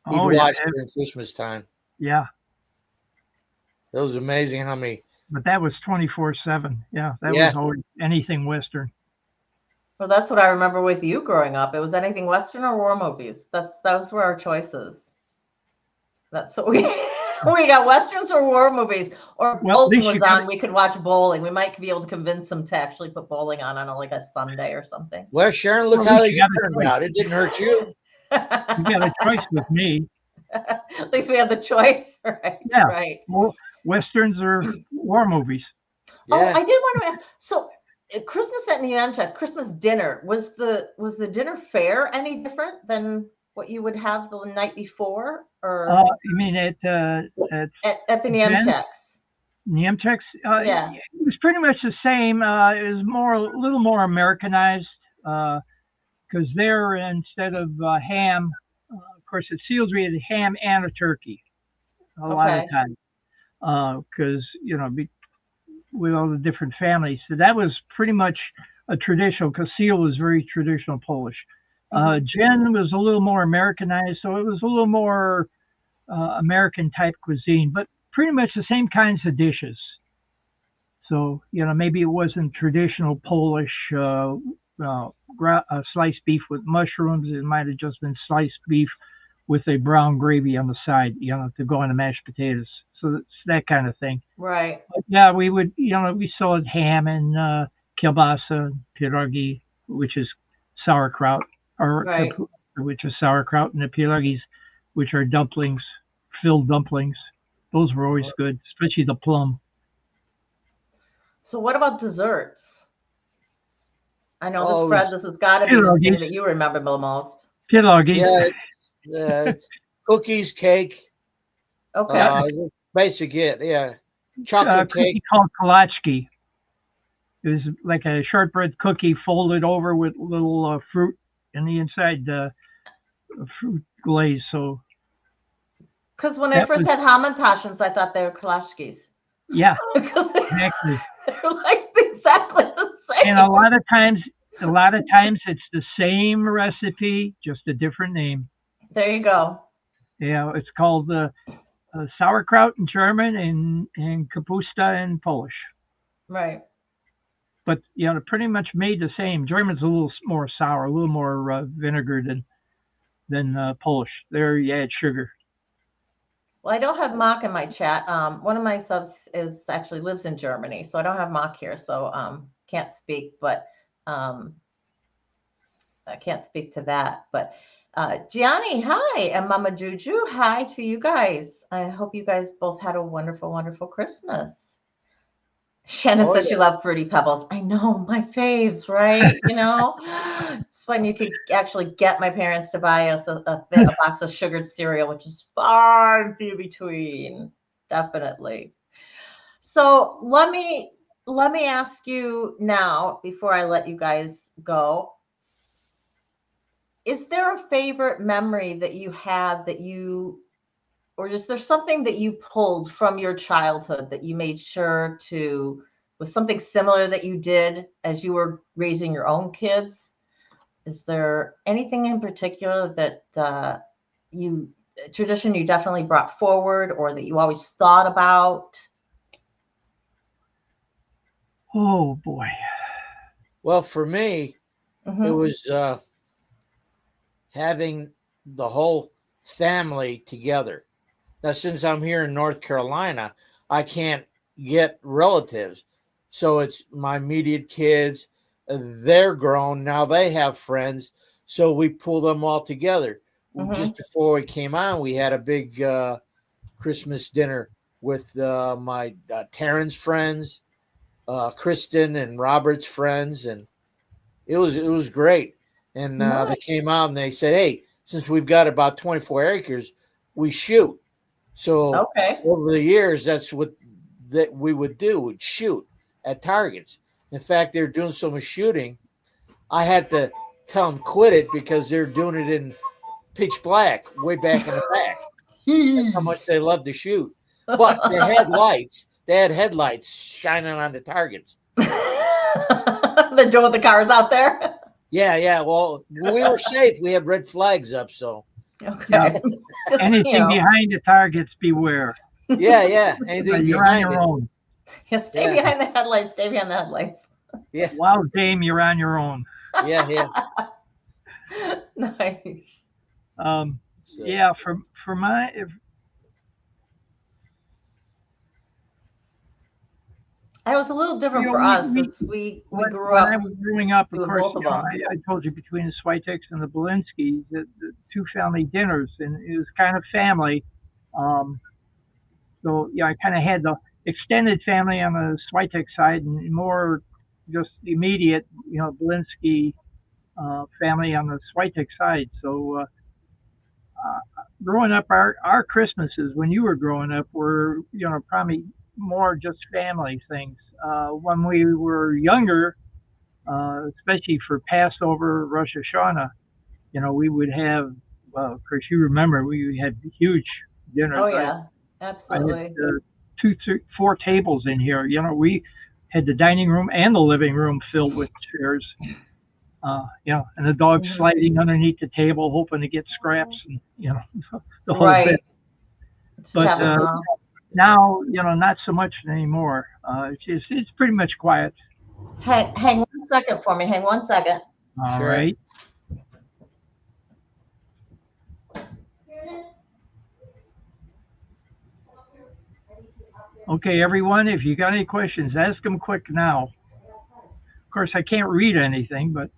he'd watch during Christmas time. Yeah, It was amazing how many. but that was 24/7. Yeah, that Yeah. was always anything Western. Well, that's what I remember with you growing up. It was anything Western or war movies. Those were our choices. That's what we got, Westerns or war movies. Or Well, at bowling least was you got- on. We could watch bowling. We might be able to convince them to actually put bowling on like a Sunday or something. Well, Sharon, look Well, how you you got a turned choice. out. It didn't hurt you. You got a choice with me. At least we have the choice, right? Yeah. Right. Well, Westerns are war movies. Oh, Yeah. I did want to ask. So, Christmas at New Amtrak, Christmas dinner was the dinner fare any different than what you would have the night before, or You mean at at the Jen's? Niemczechs? Niemczechs? Yeah. It was pretty much the same. It was a little more Americanized because there, instead of ham, of course, at Seals we had ham and a turkey a lot of Okay. times because with all the different families. So that was pretty much a traditional, because Seal was very traditional Polish. Jen was a little more Americanized, so it was a little more American type cuisine, but pretty much the same kinds of dishes. So, maybe it wasn't traditional Polish sliced beef with mushrooms. It might have just been sliced beef with a brown gravy on the side, to go on the mashed potatoes. So it's that kind of thing. Right. But yeah, we would, we sold ham and kielbasa, pierogi, which is sauerkraut, or Right. which is sauerkraut, and the pierogis, which are dumplings, filled dumplings. Those were always good, especially the plum. So, what about desserts? I know Oh, this, it Fred. was- This has got to be the Pierogies. thing that you remember the most. Pierogi. Yeah, it's cookies, cake. Okay. Basic it. Yeah, chocolate Cookie cake. called kolachki. It was like a shortbread cookie folded over with little fruit in the inside, fruit glaze. So Because when I that first was- had Hamantaschens, I thought they were kalashkis. yeah, Because exactly. they're like exactly the same. And a lot of times it's the same recipe, just a different name. There you go. It's called sauerkraut in German and kapusta in Polish. Right. But they're pretty much made the same. German's a little more sour, a little more vinegar than Polish. There you add sugar. Well, I don't have Mock in my chat. One of my subs actually lives in Germany, so I don't have Mock here, so can't speak. But I can't speak to that. But Gianni, hi, and Mama Juju, hi to you guys. I hope you guys both had a wonderful, wonderful Christmas. Shannon says she loved Fruity Pebbles. I know, my faves, right? It's when you could actually get my parents to buy us a box of sugared cereal, which is far and few between, definitely. So let me ask you now, before I let you guys go, is there a favorite memory that you have or is there something that you pulled from your childhood that you made sure was something similar that you did as you were raising your own kids? Is there anything in particular that tradition you definitely brought forward or that you always thought about? Oh boy. Well, for me, Mhm. it was having the whole family together. Now, since I'm here in North Carolina, I can't get relatives. So it's my immediate kids. They're grown. Now they have friends. So we pull them all together. Just before we came on, we had a big Christmas dinner with my Taryn's friends, Kristen and Robert's friends. And it was great. And they Nice. came out and they said, hey, since we've got about 24 acres, we shoot. So Okay. over the years, that's what that we would do, would shoot at targets. In fact, they're doing so much shooting, I had to tell them quit it because they're doing it in pitch black, way back in the back. That's how much they love to shoot. But they had lights. They had headlights shining on the targets. They're doing the cars out there. Yeah. Well, we were safe. We had red flags up, so. Okay. Yeah. Just, Anything behind the targets, beware. Yeah. Anything You're on your own. Stay behind the headlights. Stay behind the headlights. Yeah. Wild game, you're on your own. Yeah. Nice. So. Yeah, for my It was a little different You for know, us since we grew when I up was growing up, of doing course, both of them. I told you between the Switeks and the Belinskis, the two family dinners, and it was kind of family. Um, so yeah, I kind of had the extended family on the Switek side and more just immediate, Belinsky family on the Switek side. So growing up, our Christmases when you were growing up were, probably more just family things. When we were younger, especially for Passover, Rosh Hashanah, we would have, well, of course, you remember, we had huge dinners. Oh yeah, I had absolutely. two, three, four tables in here. We had the dining room and the living room filled with chairs. And the dog Mhm. sliding underneath the table, hoping to get scraps, and the whole bit. Right. Just But have it now. now, not so much anymore. It's pretty much quiet. Hang 1 second for me. Hang 1 second. All Sure. right. Okay, everyone, if you got any questions, ask them quick now. Of course, I can't read anything, but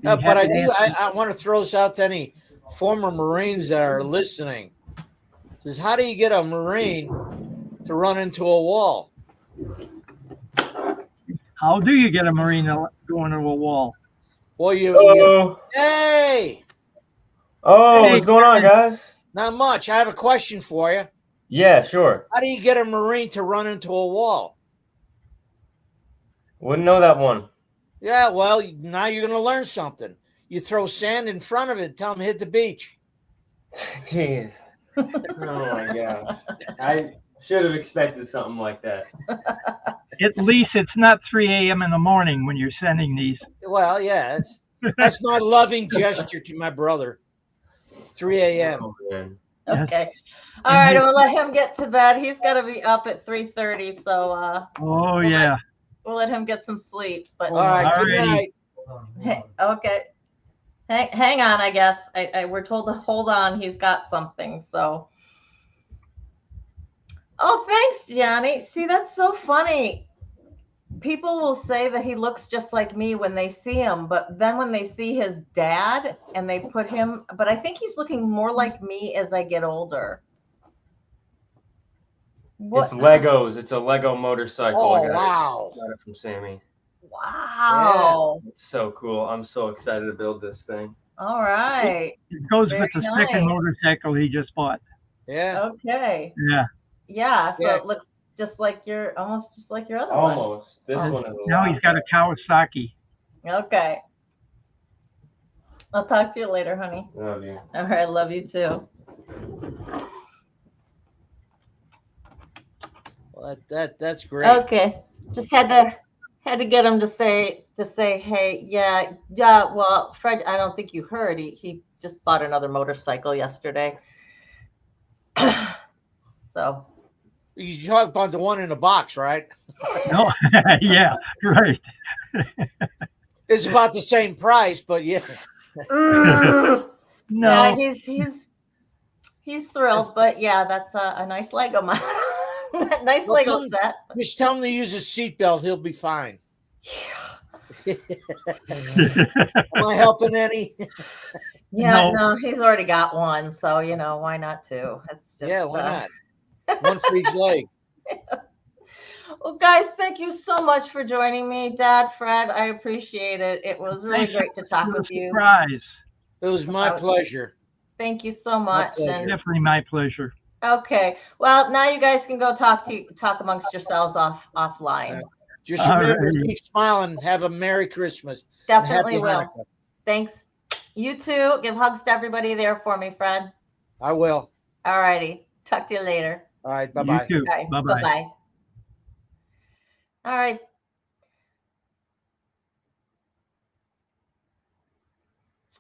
be But I happy to do. answer. I want to throw this out to any former Marines that are listening. Says, how do you get a Marine to run into a wall? How do you get a Marine to go into a wall? Well, Hello. hey, Oh, Hey, what's going on, guys? not much. I have a question for you. Yeah, sure. How do you get a Marine to run into a wall? Wouldn't know that one. Yeah, well, now you're going to learn something. You throw sand in front of it, tell them hit the beach. Jeez. Oh my gosh. I should have expected something like that. At least it's not 3 a.m. in the morning when you're sending these. Well, yeah, that's my loving gesture to my brother. 3 a.m. Oh, man. Okay. All right, we'll let him get to bed. He's got to be up at 3:30, so Oh, yeah. we'll let him get some sleep. But All right, All good righty. night. okay. Hang on, I guess. We're told to hold on. He's got something. So. Oh, thanks, Johnny. See, that's so funny. People will say that he looks just like me when they see him, but then when they see his dad and they put him, but I think he's looking more like me as I get older. It's Legos. It's a Lego motorcycle. Oh, I wow. got it from Sammy. Wow. It's so cool. I'm so excited to build this thing. All right. It goes Very with the nice. second motorcycle he just bought. Yeah. Okay. Yeah. Yeah. So Yeah. it looks almost just like your other one. Almost. This one is a Now lot. he's got a Kawasaki. Okay. I'll talk to you later, honey. Love you. All right. Love you too. Well, that's great. Okay. Just had to get him to say, hey, yeah. Well, Fred, I don't think you heard. He just bought another motorcycle yesterday. So. You talk about the one in the box, right? No. Yeah, right. It's about the same price, but yeah. No. Yeah, he's thrilled, but yeah, that's a nice Lego model. Nice Well, Lego set. Just tell him to use his seatbelt. He'll be fine. Yeah. Am I helping any? Yeah, No. no, he's already got one, so why not two? It's just, Yeah, why not? One for each leg. Well, guys, thank you so much for joining me, Dad, Fred. I appreciate it. It was really Thank you great to talk for the with you. surprise. It was my pleasure. Thank you so much. pleasure. And Definitely my pleasure. okay, well, now you guys can go talk amongst yourselves offline. Just All remember, right. keep smiling. Have a Merry Christmas. and Definitely Happy will. Hanukkah. Thanks. You too. Give hugs to everybody there for me, Fred. I will. All righty. Talk to you later. All right. Bye-bye. You too. All right. Bye-bye. Bye-bye. All right.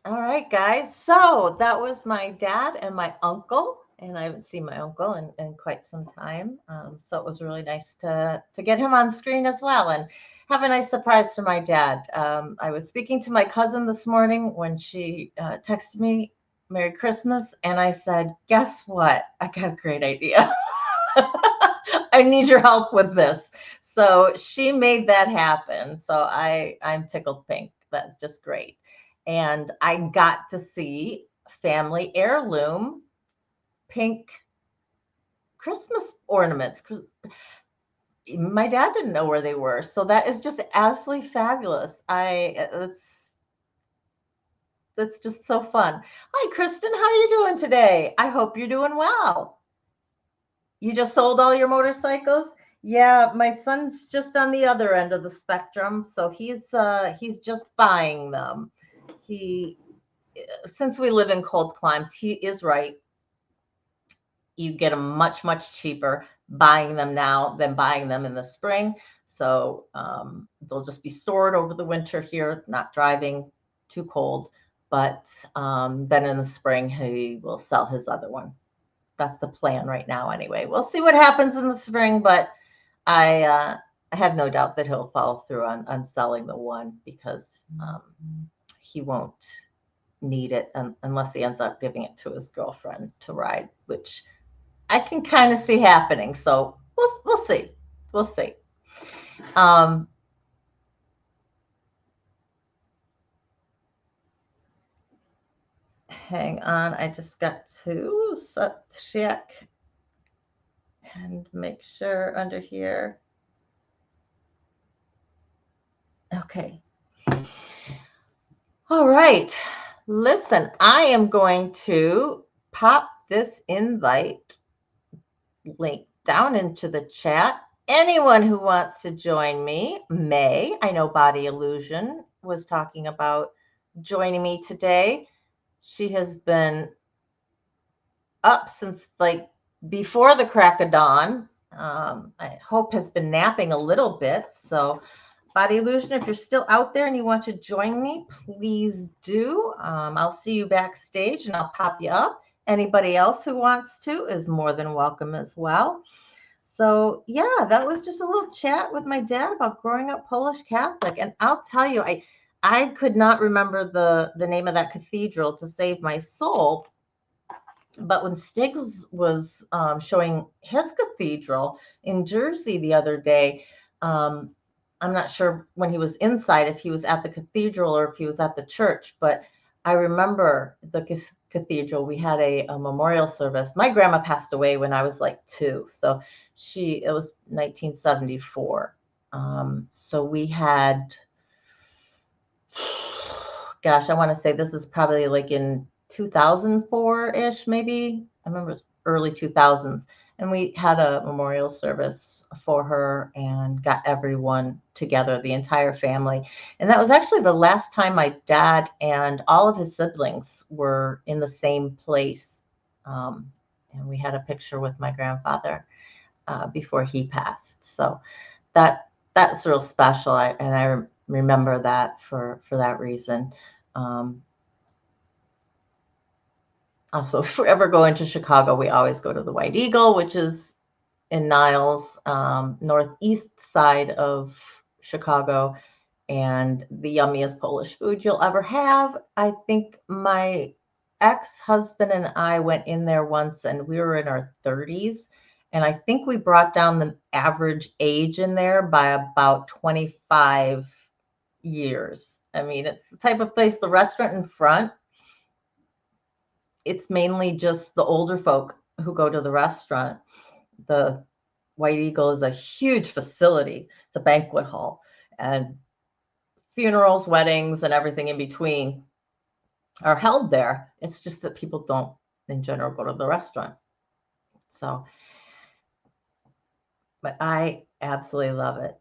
All right, guys. So that was my dad and my uncle, and I haven't seen my uncle in quite some time. So it was really nice to get him on screen as well and have a nice surprise for my dad. I was speaking to my cousin this morning when she texted me Merry Christmas, and I said, guess what? I got a great idea. I need your help with this. So she made that happen. So I'm tickled pink. That's just great. And I got to see family heirloom pink Christmas ornaments. My dad didn't know where they were, so that is just absolutely fabulous. That's just so fun. Hi, Kristen. How are you doing today? I hope you're doing well. You just sold all your motorcycles? Yeah, my son's just on the other end of the spectrum, so he's just buying them. Since we live in cold climes, he is right. You get them much cheaper buying them now than buying them in the spring. So they'll just be stored over the winter here, not driving, too cold. But then in the spring, he will sell his other one. That's the plan right now anyway. We'll see what happens in the spring, but I have no doubt that he'll follow through on selling the one because he won't need it unless he ends up giving it to his girlfriend to ride, which I can kind of see happening. So we'll see. We'll see. Hang on. I just got to check and make sure under here. Okay. All right. Listen, I am going to pop this invite link down into the chat. Anyone who wants to join me may. I know Body Illusion was talking about joining me today. She has been up since like before the crack of dawn. I hope has been napping a little bit. So Body Illusion, if you're still out there and you want to join me, please do. I'll see you backstage and I'll pop you up. Anybody else who wants to is more than welcome as well. So yeah, that was just a little chat with my dad about growing up Polish Catholic. And I'll tell you, I could not remember the name of that cathedral to save my soul. But when Stiggs was showing his cathedral in Jersey the other day, I'm not sure when he was inside, if he was at the cathedral or if he was at the church, but I remember the cathedral. We had a memorial service. My grandma passed away when I was like 2. So it was 1974. So we had, gosh, I want to say this is probably like in 2004-ish, maybe. I remember it was early 2000s. And we had a memorial service for her and got everyone together, the entire family. And that was actually the last time my dad and all of his siblings were in the same place. And we had a picture with my grandfather before he passed. So that's real special. I remember that for that reason. Also, if we're ever going to Chicago, we always go to the White Eagle, which is in Niles, northeast side of Chicago, and the yummiest Polish food you'll ever have. I think my ex-husband and I went in there once, and we were in our 30s, and I think we brought down the average age in there by about 25 years. I mean, it's the type of place, the restaurant in front, it's mainly just the older folk who go to the restaurant. The White Eagle is a huge facility. It's a banquet hall, and funerals, weddings, and everything in between are held there. It's just that people don't, in general, go to the restaurant. So, but I absolutely love it.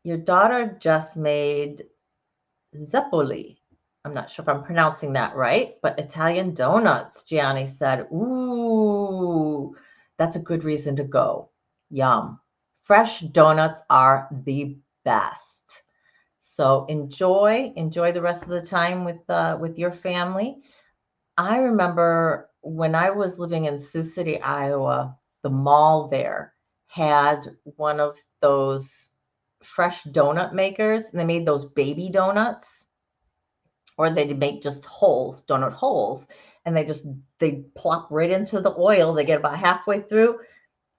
Your daughter just made zeppoli. I'm not sure if I'm pronouncing that right, but Italian donuts, Gianni said. Ooh, that's a good reason to go. Yum. Fresh donuts are the best. So enjoy the rest of the time with your family. I remember when I was living in Sioux City, Iowa, the mall there had one of those fresh donut makers, and they made those baby donuts. Or they make just donut holes, and they plop right into the oil. They get about halfway through.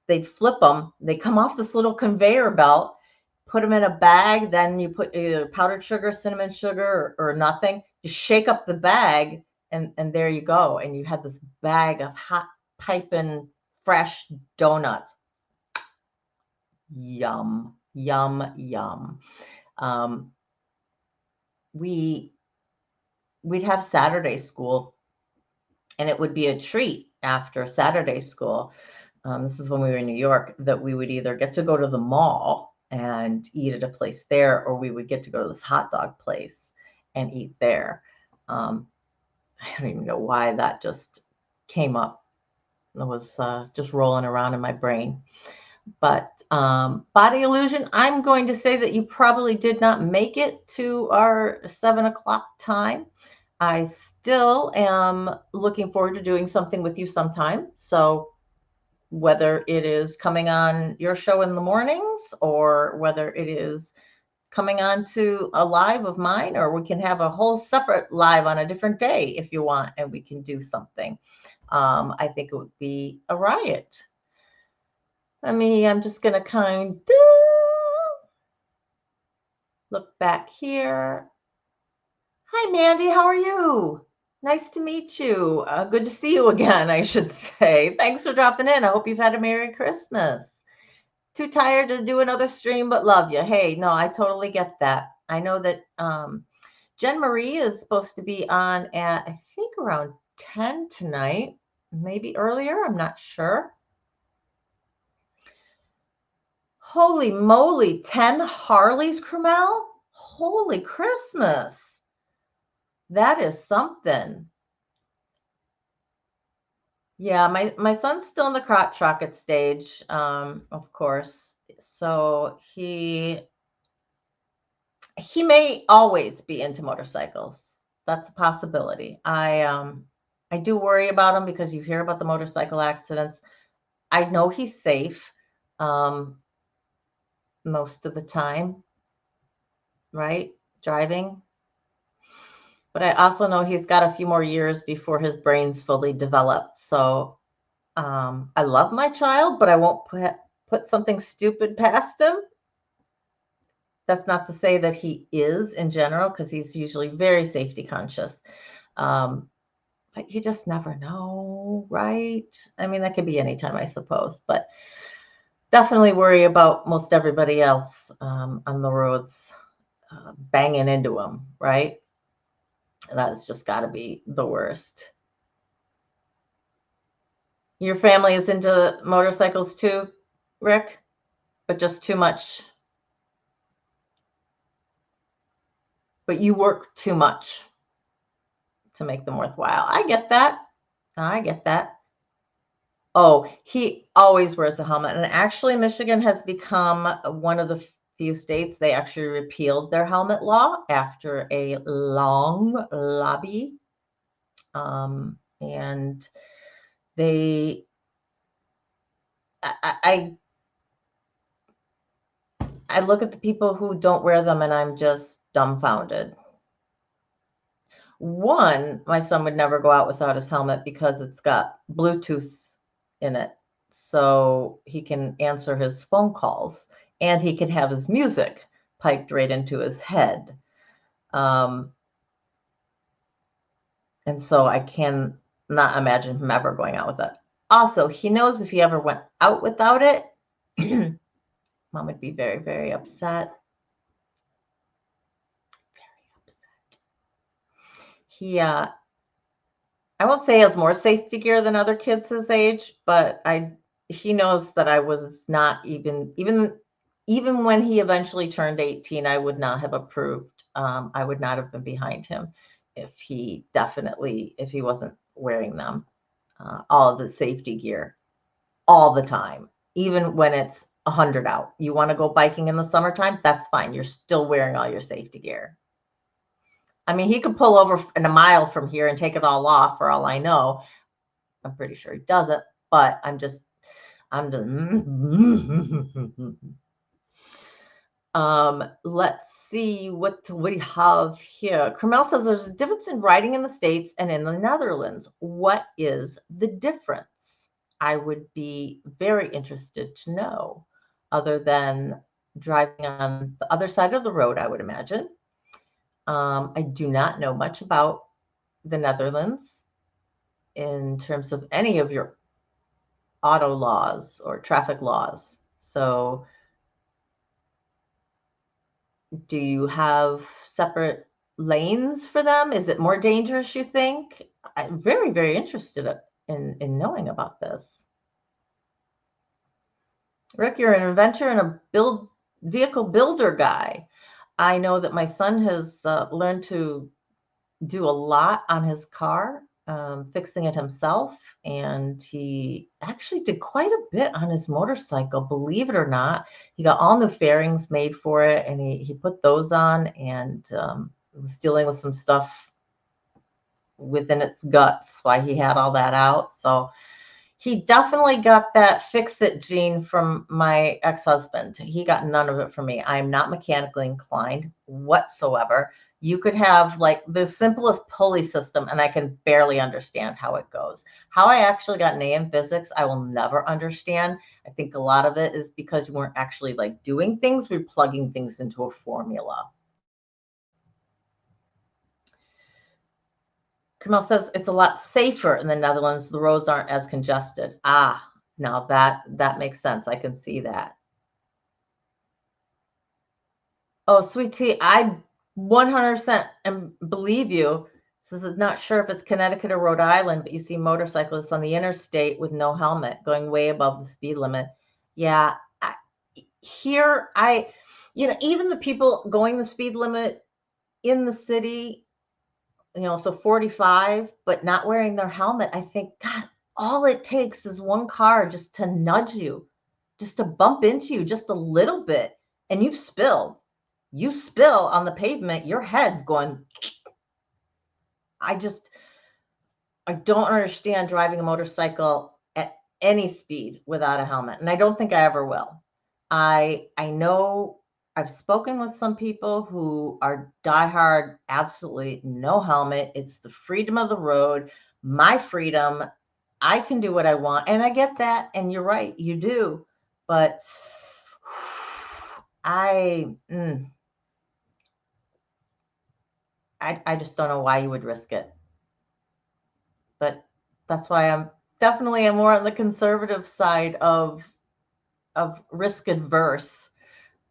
they'd flip them. They come off this little conveyor belt, put them in a bag. Then you put either powdered sugar, cinnamon sugar, or nothing. You shake up the bag, and there you go. And you had this bag of hot, piping, fresh donuts. Yum, yum, yum. We'd have Saturday school, and it would be a treat after Saturday school. This is when we were in New York, that we would either get to go to the mall and eat at a place there, or we would get to go to this hot dog place and eat there. I don't even know why that just came up. It was just rolling around in my brain. But Body Illusion, I'm going to say that you probably did not make it to our 7 o'clock time. I still am looking forward to doing something with you sometime. So whether it is coming on your show in the mornings, or whether it is coming on to a live of mine, or we can have a whole separate live on a different day if you want, and we can do something. I think it would be a riot. I'm just going to kind of look back here. Hi, Mandy. How are you? Nice to meet you. Good to see you again, I should say. Thanks for dropping in. I hope you've had a Merry Christmas. Too tired to do another stream, but love you. Hey, no, I totally get that. I know that Jen Marie is supposed to be on at, I think, around 10 tonight, maybe earlier. I'm not sure. Holy moly, 10 Harleys, Krumel? Holy Christmas. That is something. Yeah, my son's still in the crotch rocket stage, of course. So he may always be into motorcycles. That's a possibility. I do worry about him because you hear about the motorcycle accidents. I know he's safe most of the time, right? Driving. But I also know he's got a few more years before his brain's fully developed. So I love my child, but I won't put something stupid past him. That's not to say that he is in general, because he's usually very safety conscious. But you just never know, right? That could be anytime, I suppose. But definitely worry about most everybody else on the roads banging into him, right? That's just got to be the worst. Your family is into motorcycles too, Rick, but just too much. But you work too much to make them worthwhile. I get that. I get that. Oh, he always wears a helmet. And actually, Michigan has become one of the few states, they actually repealed their helmet law after a long lobby. And they, I look at the people who don't wear them, and I'm just dumbfounded. One, my son would never go out without his helmet because it's got Bluetooth in it. So he can answer his phone calls, and he can have his music piped right into his head. And so I can not imagine him ever going out with it. Also, he knows if he ever went out without it, Mom would be very, very upset. Very upset. He, I won't say he has more safety gear than other kids his age, but he knows that I was not even when he eventually turned 18, I would not have approved. I would not have been behind him if he wasn't wearing them, all of the safety gear, all the time, even when it's 100 out. You want to go biking in the summertime? That's fine. You're still wearing all your safety gear. He could pull over in a mile from here and take it all off for all I know. I'm pretty sure he doesn't, but I'm just let's see what we have here. Carmel says there's a difference in riding in the States and in the Netherlands. What is the difference? I would be very interested to know, other than driving on the other side of the road, I would imagine. I do not know much about the Netherlands in terms of any of your auto laws or traffic laws. So, do you have separate lanes for them? Is it more dangerous, you think? I'm very, very interested in knowing about this. Rick, you're an inventor and a vehicle builder guy. I know that my son has learned to do a lot on his car, fixing it himself. And he actually did quite a bit on his motorcycle, believe it or not. He got all new fairings made for it, and he put those on, and was dealing with some stuff within its guts why he had all that out. So he definitely got that fix-it gene from my ex-husband. He got none of it from me. I am not mechanically inclined whatsoever. You could have like the simplest pulley system, and I can barely understand how it goes. How I actually got an A in physics, I will never understand. I think a lot of it is because you weren't actually like doing things. We're plugging things into a formula. Kamal says it's a lot safer in the Netherlands. The roads aren't as congested. Ah, now that makes sense. I can see that. Oh, sweet tea, I 100% believe you. Says it's not sure if it's Connecticut or Rhode Island, but you see motorcyclists on the interstate with no helmet going way above the speed limit. Yeah, here even the people going the speed limit in the city, so 45, but not wearing their helmet. I think, God, all it takes is one car just to nudge you, just to bump into you just a little bit, and you've spilled. You spill on the pavement, your head's going. I don't understand driving a motorcycle at any speed without a helmet, and I don't think I ever will. I know I've spoken with some people who are diehard, absolutely no helmet. It's the freedom of the road, my freedom. I can do what I want, and I get that. And you're right, you do. But I just don't know why you would risk it. But that's why I'm definitely more on the conservative side of risk adverse.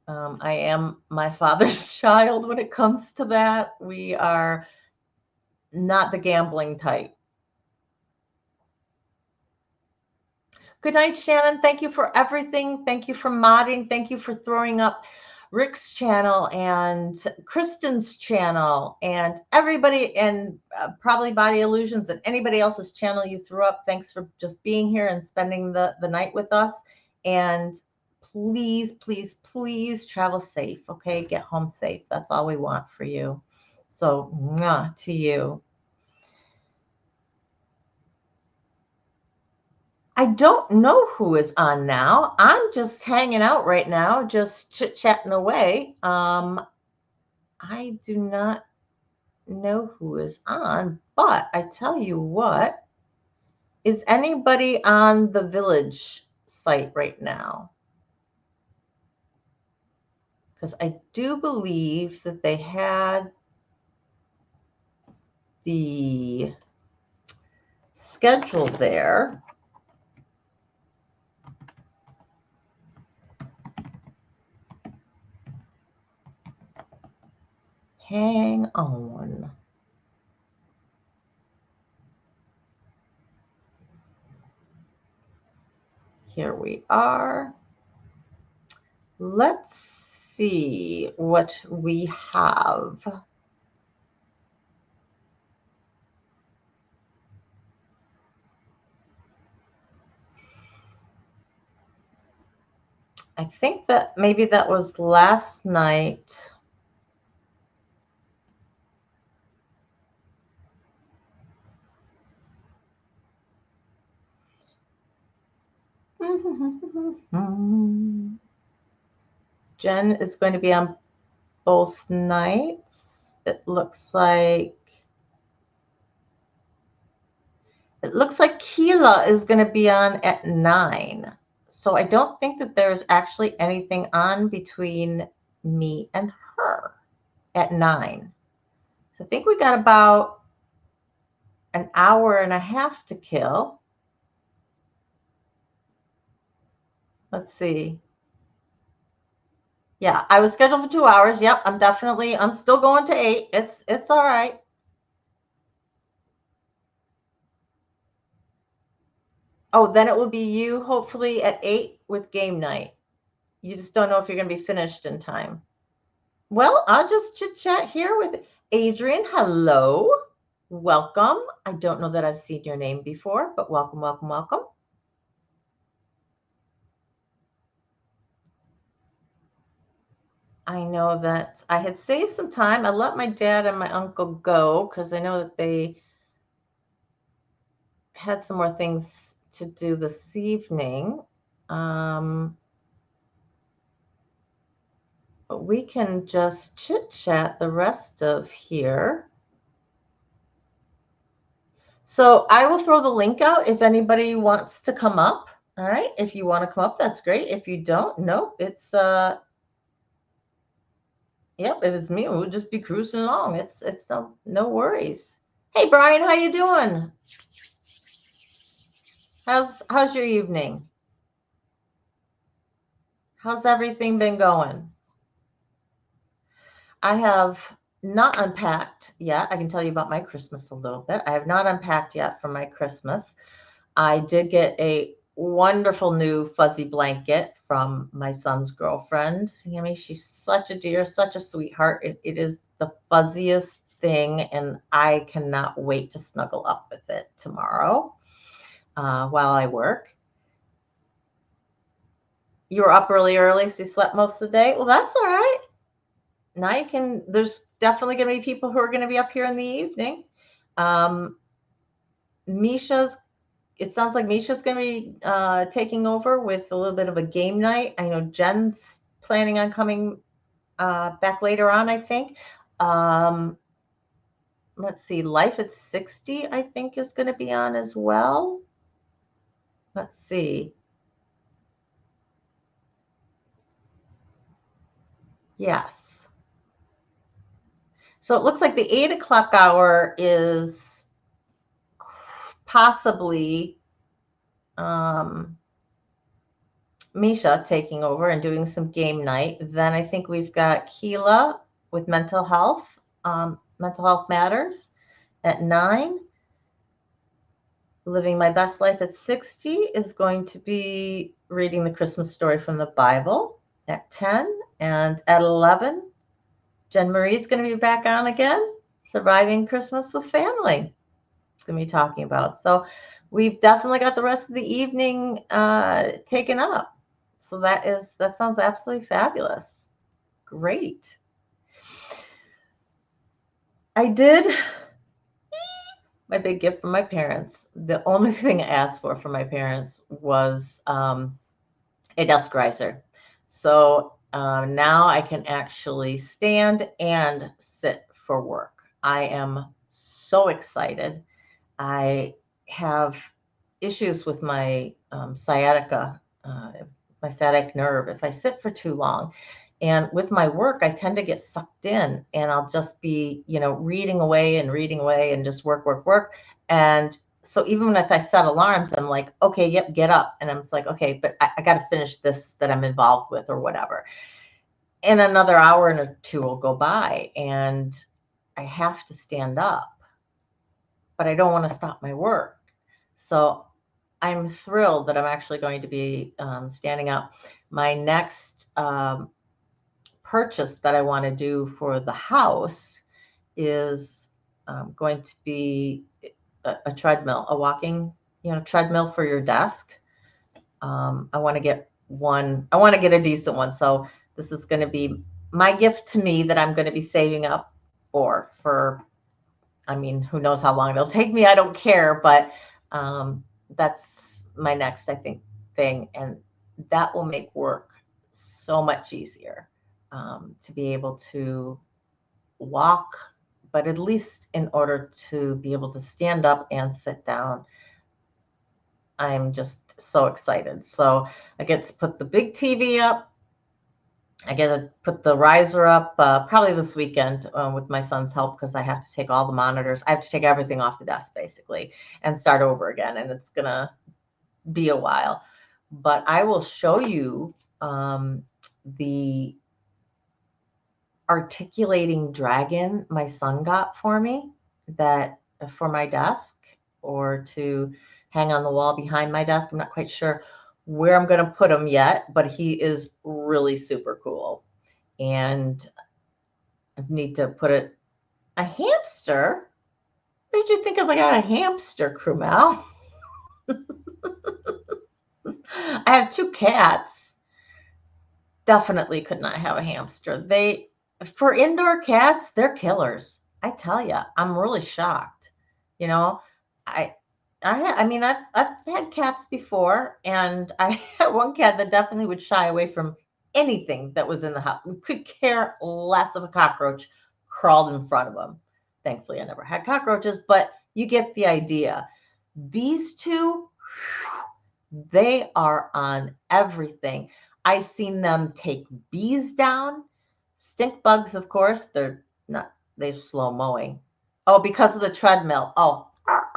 I am my father's child when it comes to that. We are not the gambling type. Good night, Shannon. Thank you for everything. Thank you for modding. Thank you for throwing up Rick's channel and Kristen's channel and everybody, and probably Body Illusions and anybody else's channel you threw up. Thanks for just being here and spending the night with us. And please, please, please travel safe. Okay, get home safe. That's all we want for you. So, mwah, to you. I don't know who is on now. I'm just hanging out right now, just chit-chatting away. I do not know who is on, but I tell you what, is anybody on the Village site right now? Because I do believe that they had the schedule there. Hang on. Here we are. Let's see what we have. I think that maybe that was last night. Jen is going to be on both nights. It looks like It looks like Keela is going to be on at 9. So I don't think that there's actually anything on between me and her at 9. So I think we got about an hour and a half to kill. Let's see. Yeah, I was scheduled for 2 hours. Yep, I'm still going to 8. It's all right. Oh, then it will be you hopefully at 8 with game night. You just don't know if you're going to be finished in time. Well, I'll just chit chat here with Adrian. Hello. Welcome. I don't know that I've seen your name before, but welcome, welcome, welcome. I know that I had saved some time. I let my dad and my uncle go because I know that they had some more things to do this evening. But we can just chit chat the rest of here. So I will throw the link out if anybody wants to come up. All right. If you want to come up, that's great. If you don't, nope. It's yep, if it's me, we'll just be cruising along. It's no worries. Hey Brian, how you doing? How's your evening? How's everything been going? I have not unpacked yet. I can tell you about my Christmas a little bit. I have not unpacked yet for my Christmas. I did get a wonderful new fuzzy blanket from my son's girlfriend. Sammy, she's such a dear, such a sweetheart. It is the fuzziest thing, and I cannot wait to snuggle up with it tomorrow while I work. You were up really early, so you slept most of the day. Well, that's all right. Now you can, there's definitely going to be people who are going to be up here in the evening. It sounds like Misha's going to be taking over with a little bit of a game night. I know Jen's planning on coming back later on, I think. Let's see, Life at 60, I think, is going to be on as well. Let's see. Yes. So it looks like the 8 o'clock hour is possibly Misha taking over and doing some game night. Then I think we've got Keela with mental health matters at 9. Living My Best Life at 60 is going to be reading the Christmas story from the Bible at 10. And at 11, Jen Marie's going to be back on again, Surviving Christmas with Family. It's going to be talking about. So we've definitely got the rest of the evening taken up. So that sounds absolutely fabulous. Great. I did my big gift from my parents. The only thing I asked for from my parents was a desk riser. So now I can actually stand and sit for work. I am so excited. I have issues with my sciatica, my sciatic nerve, if I sit for too long. And with my work, I tend to get sucked in, and I'll just be, reading away and just work. And so even if I set alarms, I'm like, okay, yep, get up. And I'm just like, okay, but I got to finish this that I'm involved with or whatever. And another hour or two will go by, and I have to stand up, but I don't want to stop my work. So I'm thrilled that I'm actually going to be standing up. My next purchase that I want to do for the house is going to be a treadmill, a walking, treadmill for your desk. I want to get one. I want to get a decent one. So this is going to be my gift to me that I'm going to be saving up for. I mean, who knows how long it'll take me? I don't care, but that's my next, I think, thing, and that will make work so much easier. To be able to walk, but at least in order to be able to stand up and sit down, I'm just so excited. So I get to put the big TV up. I get to put the riser up probably this weekend with my son's help, because I have to take all the monitors. I have to take everything off the desk basically and start over again. And it's going to be a while. But I will show you the articulating dragon my son got for me, that for my desk, or to hang on the wall behind my desk. I'm not quite sure where I'm going to put him yet, but he is really super cool. And I need to put it. A hamster? What did you think if I got a hamster, Krumel? I have 2 cats. Definitely could not have a hamster. For indoor cats, they're killers. I tell you, I'm really shocked. You know, I mean, I've had cats before, and I had one cat that definitely would shy away from anything that was in the house. We could care less if a cockroach crawled in front of him. Thankfully, I never had cockroaches, but you get the idea. These 2, they are on everything. I've seen them take bees down, stink bugs, of course. They're slow mowing. Oh, because of the treadmill. Oh, I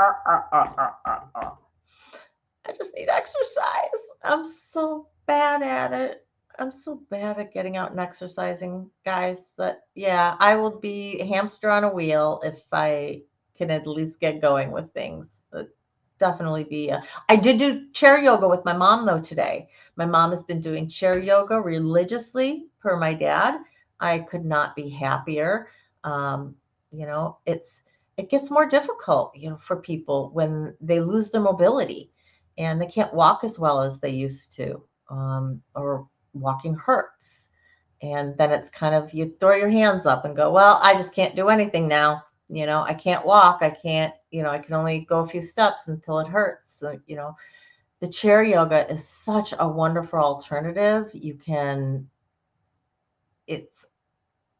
just need exercise. I'm so bad at it. I'm so bad at getting out and exercising, guys, that, yeah, I will be a hamster on a wheel if I can at least get going with things. Definitely be. I did do chair yoga with my mom, though, today. My mom has been doing chair yoga religiously per my dad. I could not be happier. You know, it gets more difficult, you know, for people when they lose their mobility and they can't walk as well as they used to, or walking hurts. And then it's kind of, you throw your hands up and go, well, I just can't do anything now. You know, I can't walk. I can't, you know, I can only go a few steps until it hurts. So, you know, the chair yoga is such a wonderful alternative. It's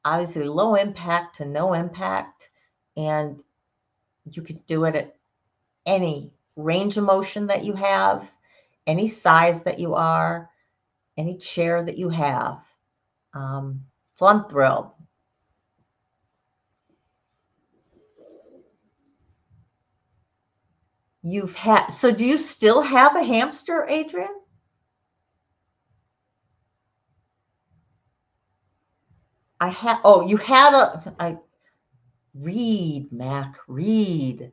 obviously low impact to no impact, and you could do it at any range of motion that you have, any size that you are, any chair that you have. So I'm thrilled. So do you still have a hamster, Adrian? Read, Mac, read.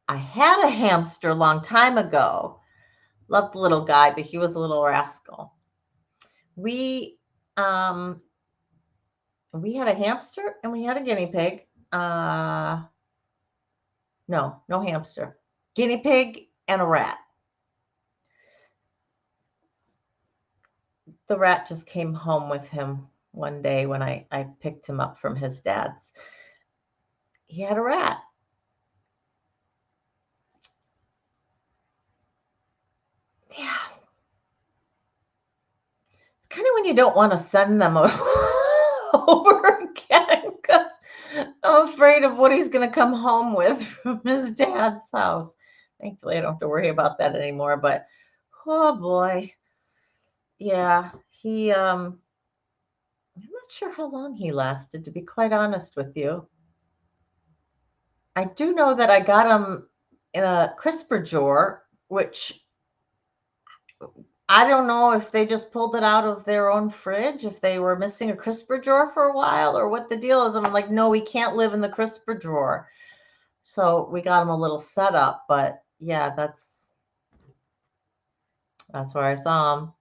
I had a hamster a long time ago. Loved the little guy, but he was a little rascal. We had a hamster and we had a guinea pig. No hamster. Guinea pig and a rat. The rat just came home with him one day when I picked him up from his dad's. He had a rat. Yeah. It's kind of when you don't want to send them over again, because I'm afraid of what he's going to come home with from his dad's house. Thankfully, I don't have to worry about that anymore, but oh boy. Yeah, I'm not sure how long he lasted, to be quite honest with you. I do know that I got him in a crisper drawer, which I don't know if they just pulled it out of their own fridge, if they were missing a crisper drawer for a while, or what the deal is. I'm like, no, we can't live in the crisper drawer. So we got him a little setup, but yeah, that's where I saw him.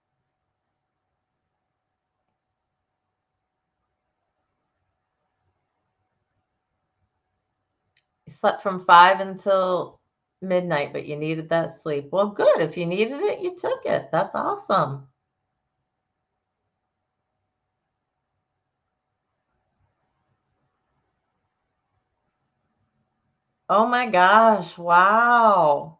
You slept from 5 until midnight, but you needed that sleep. Well, good. If you needed it, you took it. That's awesome. Oh my gosh. Wow.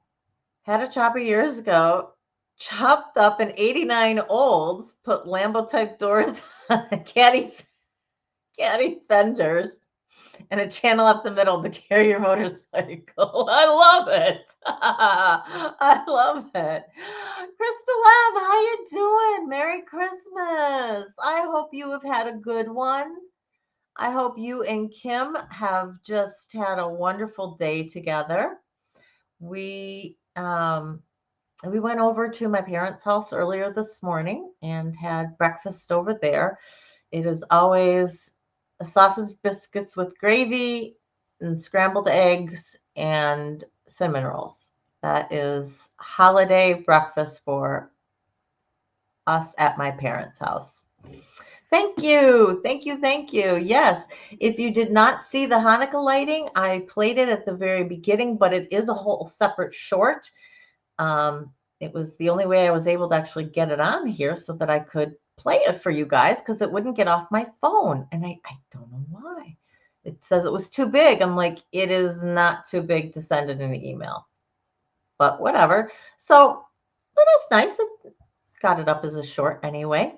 Had a chopper years ago, chopped up an 89 Olds, put Lambo type doors on caddy fenders, and a channel up the middle to carry your motorcycle. I love it. I love it. Crystal Lab, how you doing? Merry Christmas. I hope you have had a good one. I hope you and Kim have just had a wonderful day together. We went over to my parents' house earlier this morning and had breakfast over there. It is always sausage biscuits with gravy and scrambled eggs and cinnamon rolls. That is holiday breakfast for us at my parents' house. Thank you. Thank you. Thank you. Yes. If you did not see the Hanukkah lighting, I played it at the very beginning, but it is a whole separate short. It was the only way I was able to actually get it on here so that I could play it for you guys because it wouldn't get off my phone. And I don't know why. It says it was too big. I'm like, it is not too big to send it in an email. But whatever. So it is nice. It got it up as a short anyway.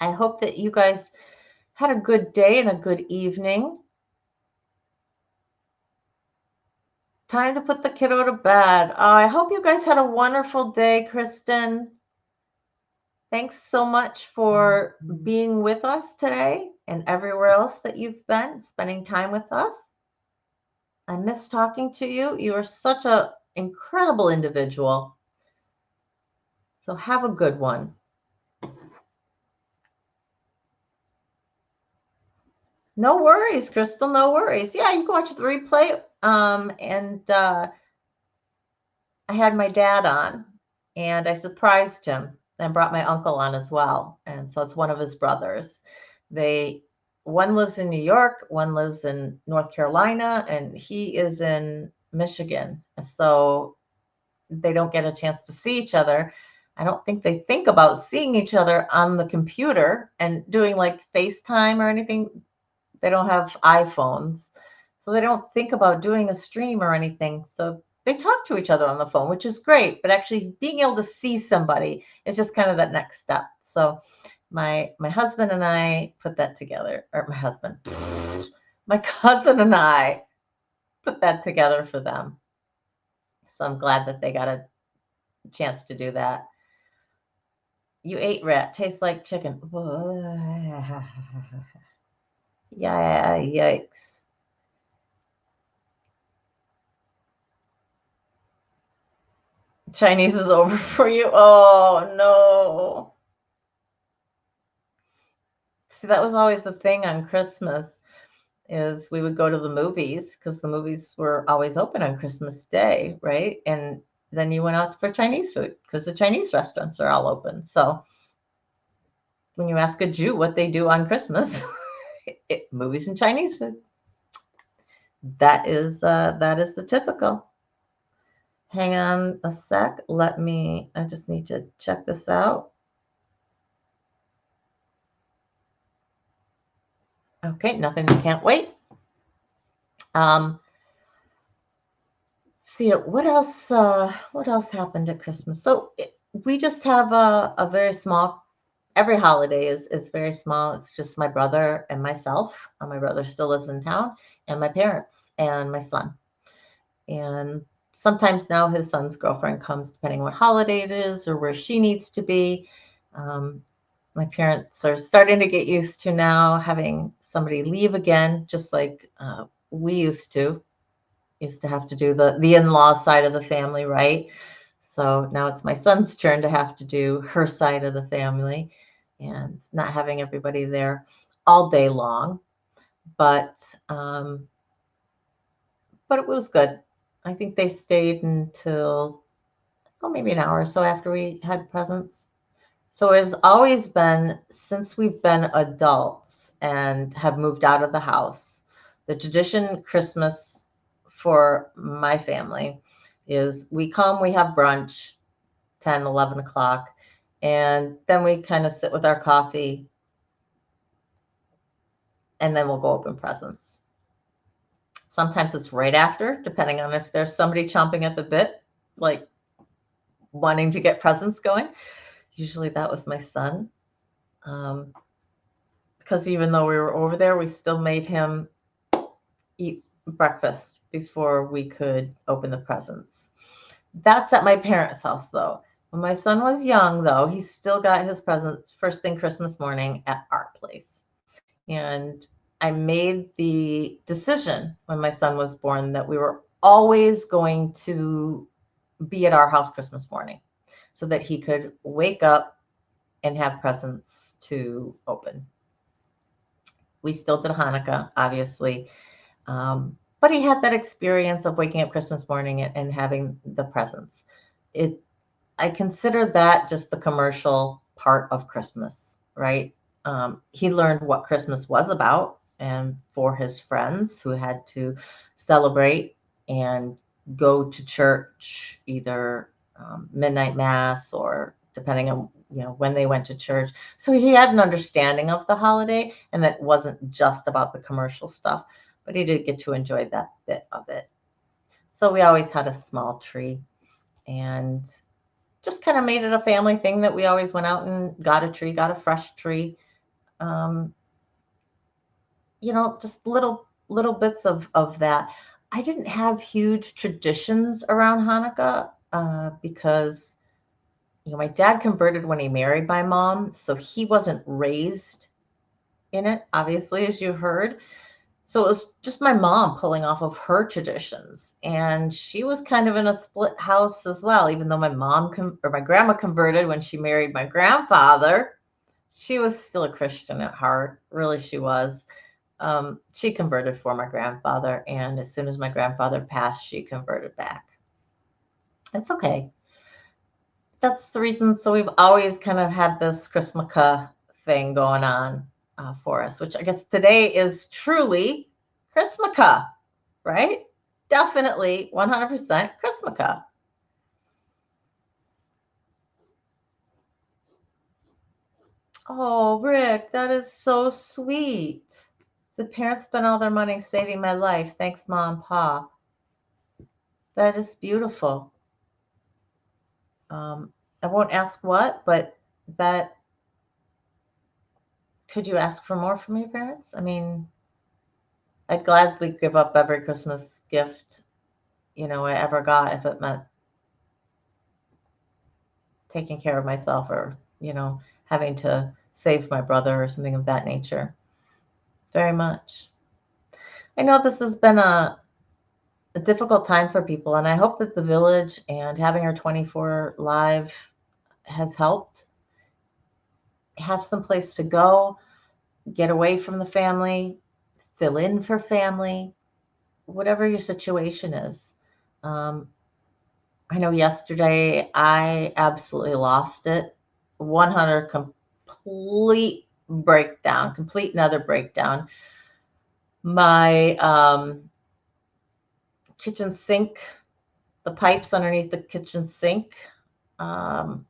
I hope that you guys had a good day and a good evening. Time to put the kiddo to bed. I hope you guys had a wonderful day, Kristen. Thanks so much for being with us today and everywhere else that you've been, spending time with us. I miss talking to you. You are such an incredible individual. So have a good one. No worries, Crystal. No worries. Yeah, you can watch the replay. I had my dad on, and I surprised him and brought my uncle on as well. And so it's one of his brothers. One lives in New York, one lives in North Carolina, and he is in Michigan. So they don't get a chance to see each other. I don't think they think about seeing each other on the computer and doing like FaceTime or anything. They don't have iPhones, so they don't think about doing a stream or anything. So they talk to each other on the phone, which is great. But actually being able to see somebody is just kind of that next step. So my husband and I put that together, or my cousin and I put that together for them. So I'm glad that they got a chance to do that. You ate rat, tastes like chicken. Yeah, yikes. Chinese is over for you. Oh, no. See, that was always the thing on Christmas is we would go to the movies because the movies were always open on Christmas Day, right? And then you went out for Chinese food because the Chinese restaurants are all open. So when you ask a Jew what they do on Christmas, movies and Chinese food. That is the typical. Hang on a sec. I just need to check this out. Okay, nothing, can't wait. See what else happened at Christmas? So we just have a very small, every holiday is very small. It's just my brother and myself. My brother still lives in town, and my parents and my son. And sometimes now his son's girlfriend comes, depending on what holiday it is or where she needs to be. My parents are starting to get used to now having somebody leave again, just like we used to have to do the in-law side of the family, right? So now it's my son's turn to have to do her side of the family and not having everybody there all day long. But it was good. I think they stayed until maybe an hour or so after we had presents. So it has always been, since we've been adults and have moved out of the house, the tradition Christmas for my family is we come, we have brunch, 10, 11 o'clock, and then we kind of sit with our coffee, and then we'll go open presents. Sometimes it's right after, depending on if there's somebody chomping at the bit, like wanting to get presents going. Usually that was my son. Because even though we were over there, we still made him eat breakfast before we could open the presents. That's at my parents' house, though. When my son was young, though, he still got his presents first thing Christmas morning at our place. And I made the decision when my son was born that we were always going to be at our house Christmas morning so that he could wake up and have presents to open. We still did Hanukkah, obviously. But he had that experience of waking up Christmas morning and having the presents. I consider that just the commercial part of Christmas, right? He learned what Christmas was about, and for his friends who had to celebrate and go to church, either midnight mass or depending on when they went to church. So he had an understanding of the holiday, and that wasn't just about the commercial stuff, but he did get to enjoy that bit of it. So we always had a small tree, and just kind of made it a family thing that we always went out and got a tree, got a fresh tree. Just little bits of that. I didn't have huge traditions around Hanukkah because my dad converted when he married my mom, so he wasn't raised in it, obviously, as you heard. So it was just my mom pulling off of her traditions. And she was kind of in a split house as well, even though my grandma converted when she married my grandfather. She was still a Christian at heart. Really, she was. She converted for my grandfather. And as soon as my grandfather passed, she converted back. It's okay. That's the reason. So we've always kind of had this Christmas thing going on for us, which I guess today is truly Christmas, right? Definitely 100% Christmas. Oh, Rick, that is so sweet. The parents spent all their money saving my life. Thanks, Mom and Pa. That is beautiful. I won't ask what, but that, could you ask for more from your parents? I mean, I'd gladly give up every Christmas gift, I ever got if it meant taking care of myself or, having to save my brother or something of that nature. Very much. I know this has been a difficult time for people, and I hope that the village and having our 24 live has helped. Have some place to go, get away from the family, fill in for family, whatever your situation is. I know yesterday I absolutely lost it. 100 complete another breakdown. My kitchen sink, the pipes underneath the kitchen sink, well,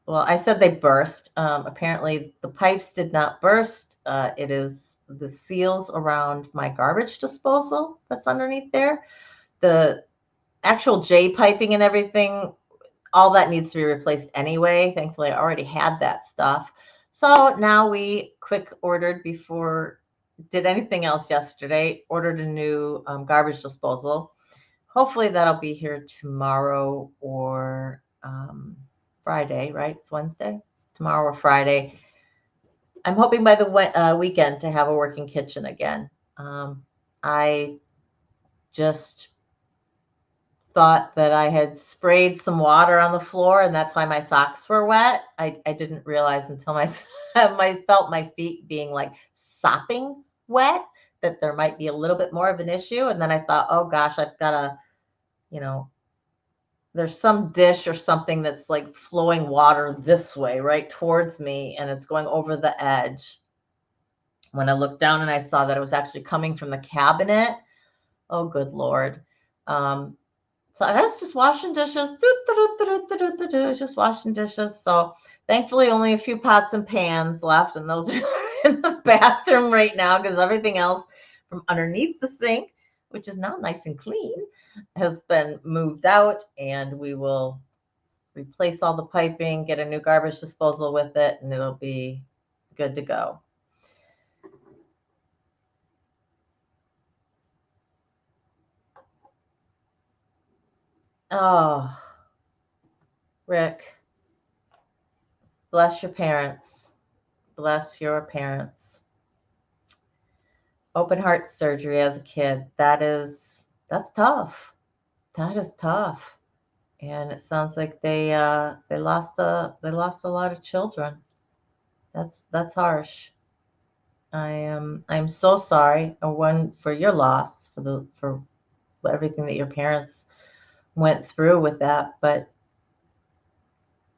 I said they burst. Apparently the pipes did not burst. It is the seals around my garbage disposal that's underneath there. The actual J piping and everything, all that needs to be replaced anyway. Thankfully, I already had that stuff. So now we quick ordered before did anything else yesterday, ordered a new garbage disposal. Hopefully that'll be here tomorrow or Friday, right? It's Wednesday, tomorrow or Friday. I'm hoping by the weekend to have a working kitchen again. I just thought that I had sprayed some water on the floor and that's why my socks were wet. I didn't realize until I felt my feet being like sopping wet that there might be a little bit more of an issue. And then I thought, oh gosh, I've got to, there's some dish or something that's like flowing water this way, right towards me, and it's going over the edge. When I looked down and I saw that it was actually coming from the cabinet. Oh, good Lord. So I was just washing dishes, just washing dishes. So thankfully only a few pots and pans left, and those are in the bathroom right now because everything else from underneath the sink, which is now nice and clean, has been moved out, and we will replace all the piping, get a new garbage disposal with it, and it'll be good to go. Oh, Rick, bless your parents. Bless your parents. Open heart surgery as a kid. That's tough. That is tough. And it sounds like they lost a lot of children. That's harsh. I'm so sorry, one for your loss, for everything that your parents went through with that, but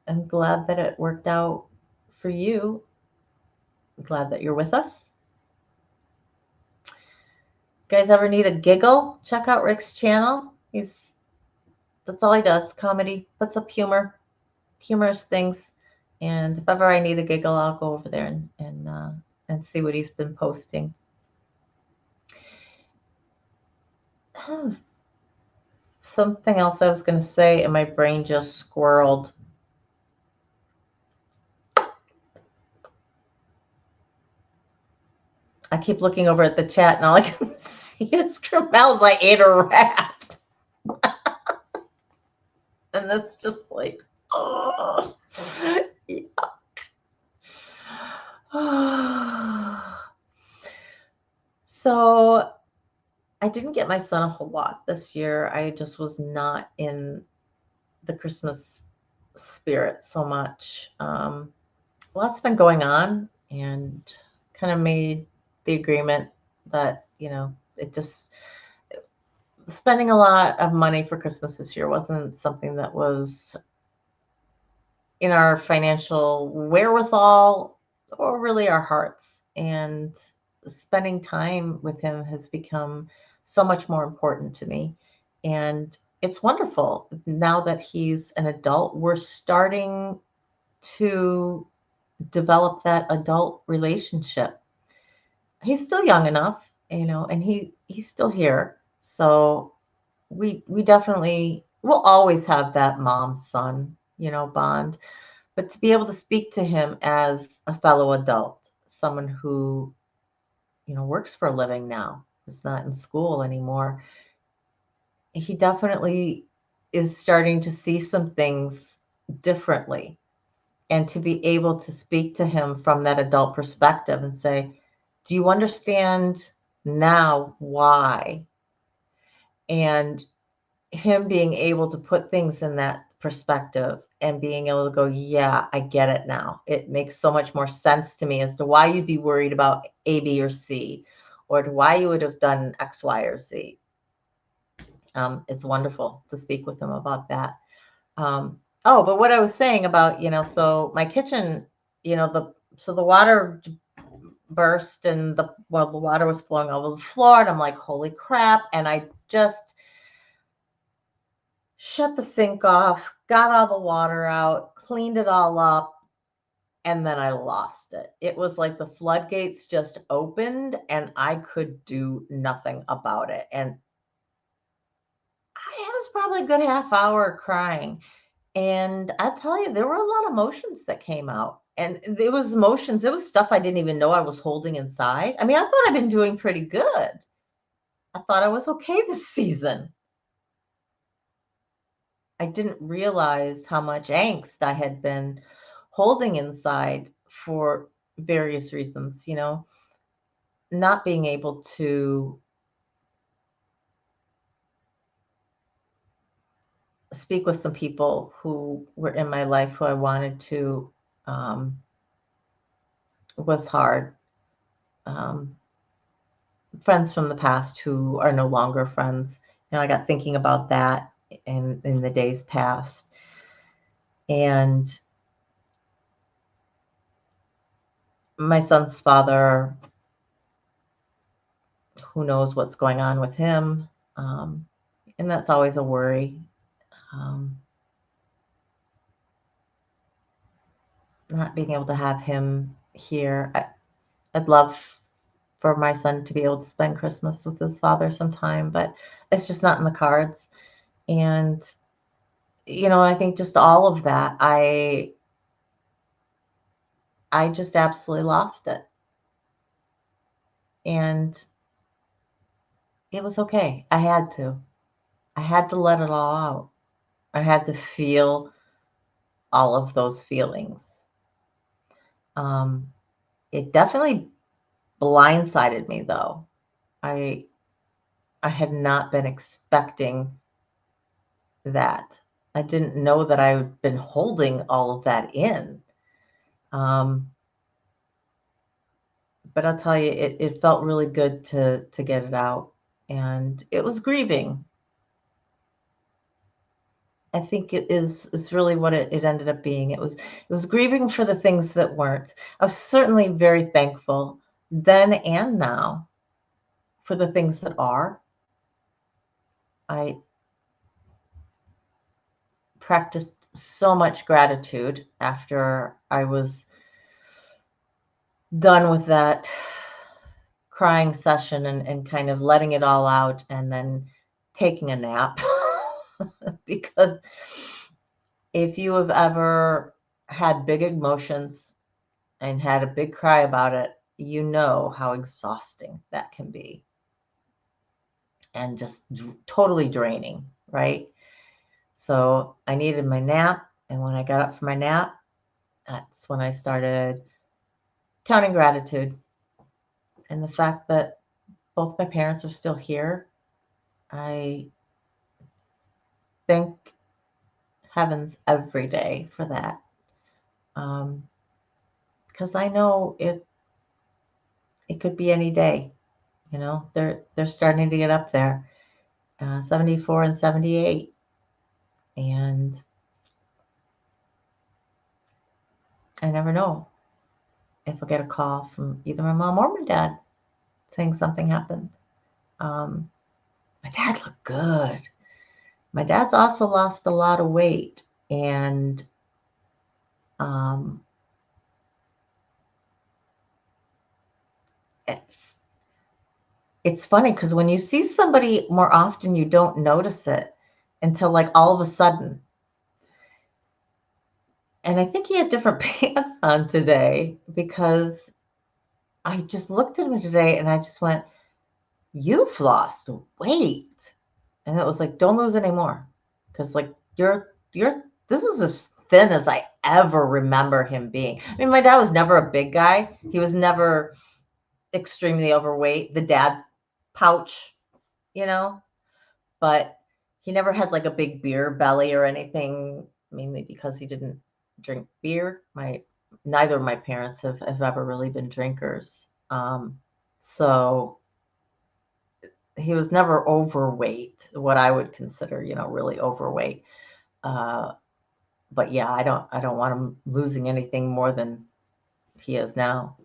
I'm glad that it worked out for you. I'm glad that you're with us. You guys ever need a giggle? Check out Rick's channel. That's all he does, comedy, puts up humorous things. And if ever I need a giggle, I'll go over there and see what he's been posting. Something else I was going to say, and my brain just squirreled. I keep looking over at the chat, and all I can see is Kramel's I ate a rat. And that's just like, oh, yuck. So I didn't get my son a whole lot this year. I just was not in the Christmas spirit so much. Lots been going on, and kind of made the agreement that, it just spending a lot of money for Christmas this year wasn't something that was in our financial wherewithal or really our hearts. And spending time with him has become so much more important to me. And it's wonderful now that he's an adult. We're starting to develop that adult relationship. He's still young enough, and he's still here. So we definitely will always have that mom son, bond. But to be able to speak to him as a fellow adult, someone who, works for a living now, is not in school anymore, he definitely is starting to see some things differently. And to be able to speak to him from that adult perspective and say, do you understand now why? And him being able to put things in that perspective and being able to go, yeah, I get it now. It makes so much more sense to me as to why you'd be worried about A, B, or C, or to why you would have done X, Y, or Z. It's wonderful to speak with him about that. But what I was saying about, so my kitchen, the water burst, and the water was flowing over the floor, and I'm like, holy crap. And I just shut the sink off, got all the water out, cleaned it all up, and then I lost it. It was like the floodgates just opened and I could do nothing about it. And I was probably a good half hour crying. And I tell you, there were a lot of emotions that came out. And it was emotions, it was stuff I didn't even know I was holding inside. I mean, I thought I'd been doing pretty good. I thought I was okay this season. I didn't realize how much angst I had been holding inside for various reasons, not being able to speak with some people who were in my life who I wanted to, was hard. Friends from the past who are no longer friends. I got thinking about that in the days past. And my son's father, who knows what's going on with him. And that's always a worry. Not being able to have him here. I'd love for my son to be able to spend Christmas with his father sometime, but it's just not in the cards. And, I think just all of that, I just absolutely lost it. And it was okay. I had to let it all out. I had to feel all of those feelings. It definitely blindsided me, though. I had not been expecting that. I didn't know that I'd been holding all of that in. But I'll tell you, it felt really good to get it out. And it was grieving. I think is really what it ended up being. It was grieving for the things that weren't. I was certainly very thankful then and now for the things that are. I practiced so much gratitude after I was done with that crying session and kind of letting it all out and then taking a nap. Because if you have ever had big emotions and had a big cry about it, you know how exhausting that can be and just totally draining, right? So I needed my nap. And when I got up for my nap, that's when I started counting gratitude. And the fact that both my parents are still here, I thank heavens every day for that. Because I know it could be any day. You know, they're starting to get up there, 74 and 78. And I never know if I'll get a call from either my mom or my dad saying something happened. My dad looked good. My dad's also lost a lot of weight. And it's funny because when you see somebody more often, you don't notice it until like all of a sudden. And I think he had different pants on today because I just looked at him today and I just went, "You've lost weight." And it was like, "Don't lose any more." Because like you're this is as thin as I ever remember him being. I mean, my dad was never a big guy. He was never extremely overweight. The dad pouch, you know, but he never had like a big beer belly or anything, mainly because he didn't drink beer. Neither of my parents have ever really been drinkers. So he was never overweight, what I would consider, really overweight. But yeah, I don't want him losing anything more than he is now.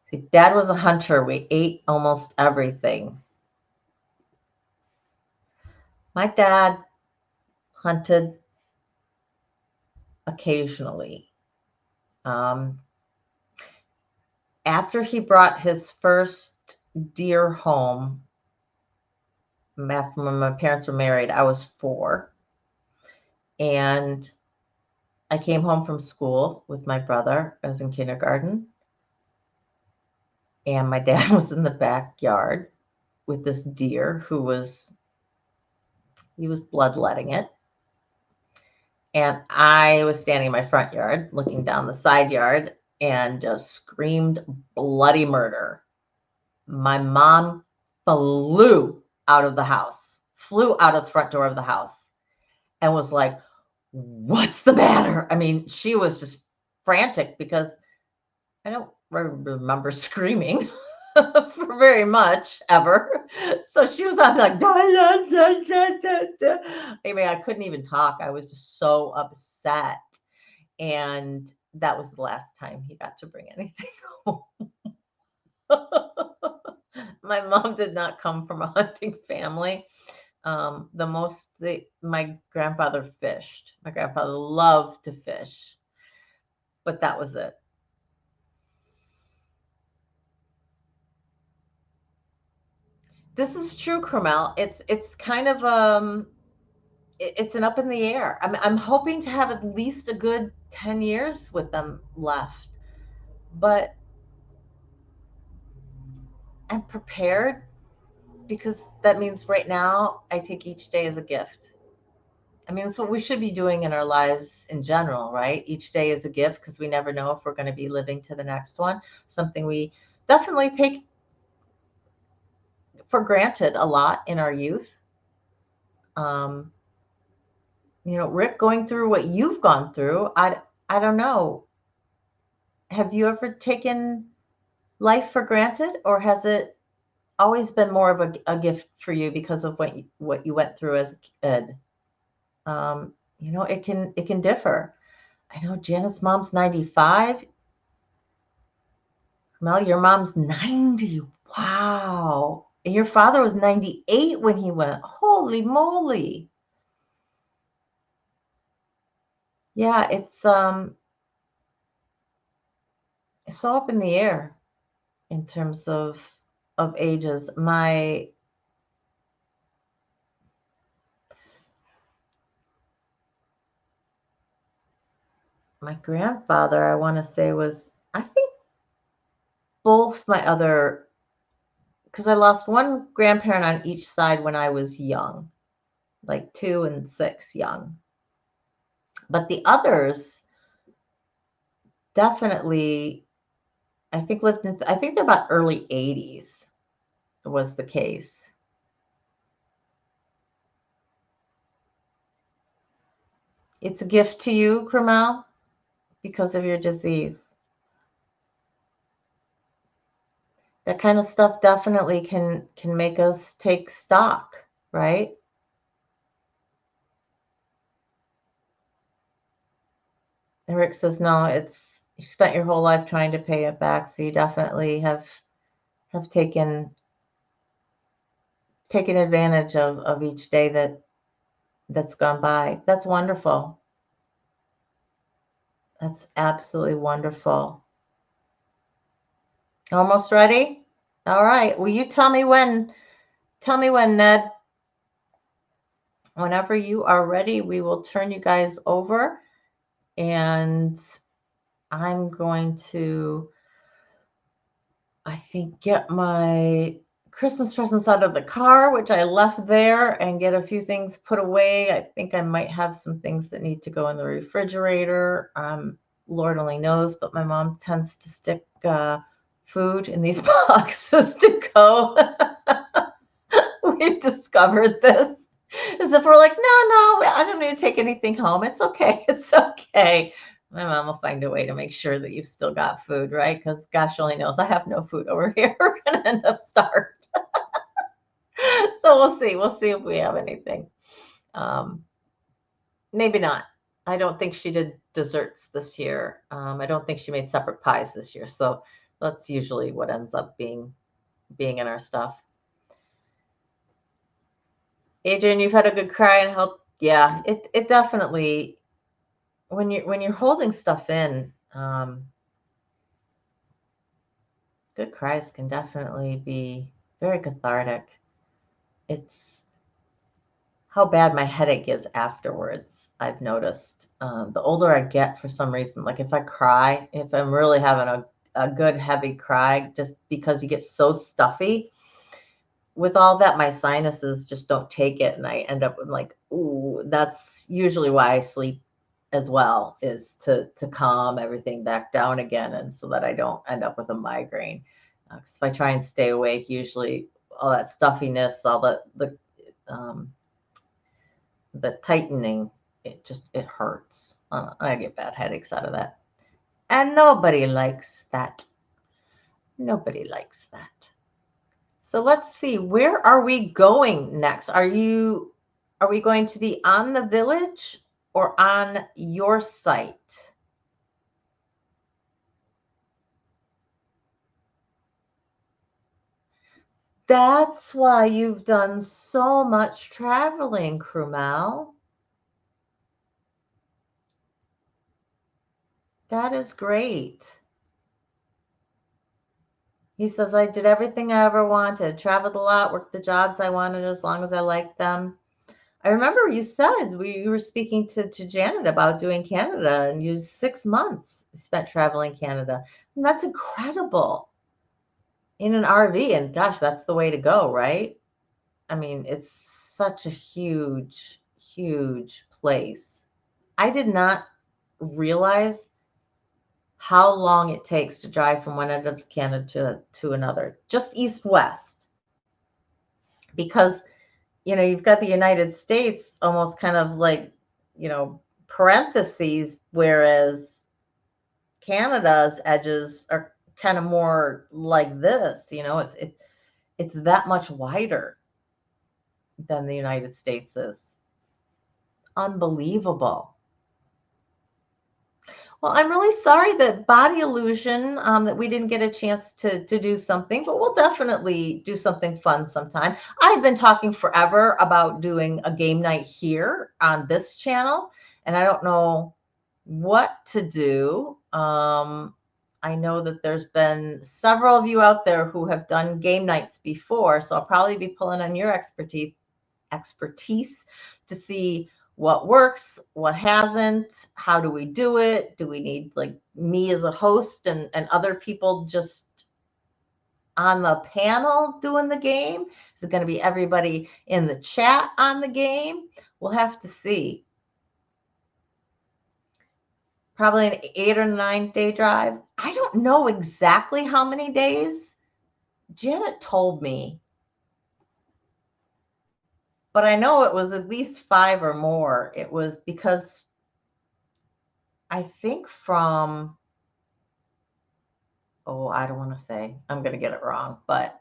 See, Dad was a hunter. We ate almost everything. My dad hunted occasionally. After he brought his first deer home, after when my parents were married, I was 4. And I came home from school with my brother. I was in kindergarten. And my dad was in the backyard with this deer he was bloodletting it. And I was standing in my front yard looking down the side yard and just screamed bloody murder. My mom flew out of the house, flew out of the front door of the house and was like, "What's the matter?" I mean, she was just frantic because I don't remember screaming for very much ever. So she was on like, da, da, da, da, da, da. I mean, I couldn't even talk. I was just so upset. And that was the last time he got to bring anything home. My mom did not come from a hunting family. My grandfather fished. My grandfather loved to fish, but that was it. This is true, Carmel. It's kind of it's an up in the air. I'm hoping to have at least a good 10 years with them left, but I'm prepared because that means right now I take each day as a gift. I mean, that's what we should be doing in our lives in general, right? Each day is a gift because we never know if we're going to be living to the next one. Something we definitely take for granted a lot in our youth. Um, Rick, going through what you've gone through, I don't know. Have you ever taken life for granted, or has it always been more of a gift for you because of what you went through as a kid? It can differ. I know Janet's mom's 95. Mel, your mom's 90. Wow. And your father was 98 when he went. Holy moly. Yeah, it's so up in the air in terms of ages. My grandfather, I want to say, was, I think, both my other, because I lost one grandparent on each side when I was young, like 2 and 6 young. But the others definitely, I think I think they're about early 80s was the case. It's a gift to you, Kramal, because of your disease. That kind of stuff definitely can make us take stock, right? And Rick says, no, you spent your whole life trying to pay it back, so you definitely have taken advantage of each day that's gone by. That's wonderful. That's absolutely wonderful. Almost ready? All right. Will you tell me when, Ned? Whenever you are ready, we will turn you guys over, and I'm going to, I think, get my Christmas presents out of the car, which I left there, and get a few things put away. I think I might have some things that need to go in the refrigerator. Lord only knows, but my mom tends to stick food in these boxes to go. We've discovered this. As if we're like, no, I don't need to take anything home. It's okay. It's okay. My mom will find a way to make sure that you've still got food, right? Because gosh only knows I have no food over here. We're going to end up starved. So we'll see. We'll see if we have anything. Maybe not. I don't think she did desserts this year. I don't think she made separate pies this year. So that's usually what ends up being in our stuff. Adrian, you've had a good cry and help. Yeah, it definitely, when you're holding stuff in, good cries can definitely be very cathartic. It's how bad my headache is afterwards. I've noticed the older I get, for some reason, like if I cry, if I'm really having a good heavy cry, just because you get so stuffy with all that, my sinuses just don't take it, and I end up with like, ooh, that's usually why I sleep as well, is to calm everything back down again, and so that I don't end up with a migraine. Because if I try and stay awake, usually all that stuffiness, all the tightening, it hurts. I get bad headaches out of that, and nobody likes that. Nobody likes that. So let's see, where are we going next? Are we going to be on the village or on your site? That's why you've done so much traveling, Krumel. That is great. He says, I did everything I ever wanted, traveled a lot, worked the jobs I wanted as long as I liked them. I remember you said you were speaking to Janet about doing Canada, and you 6 months spent traveling Canada. And that's incredible in an RV. And gosh, that's the way to go, right? I mean, it's such a huge, huge place. I did not realize how long it takes to drive from one end of Canada to another, just east-west. Because, you've got the United States almost kind of like, parentheses, whereas Canada's edges are kind of more like this, it's that much wider than the United States is. Unbelievable. Well, I'm really sorry that Body Illusion, that we didn't get a chance to do something, but we'll definitely do something fun sometime. I've been talking forever about doing a game night here on this channel, and I don't know what to do. I know that there's been several of you out there who have done game nights before, so I'll probably be pulling on your expertise to see what works, what hasn't, how do we do it? Do we need like me as a host and other people just on the panel doing the game? Is it going to be everybody in the chat on the game? We'll have to see. Probably an 8 or 9 day drive. I don't know exactly how many days. Janet told me, but I know it was at least 5 or more. It was because I think from, I don't want to say, I'm going to get it wrong, but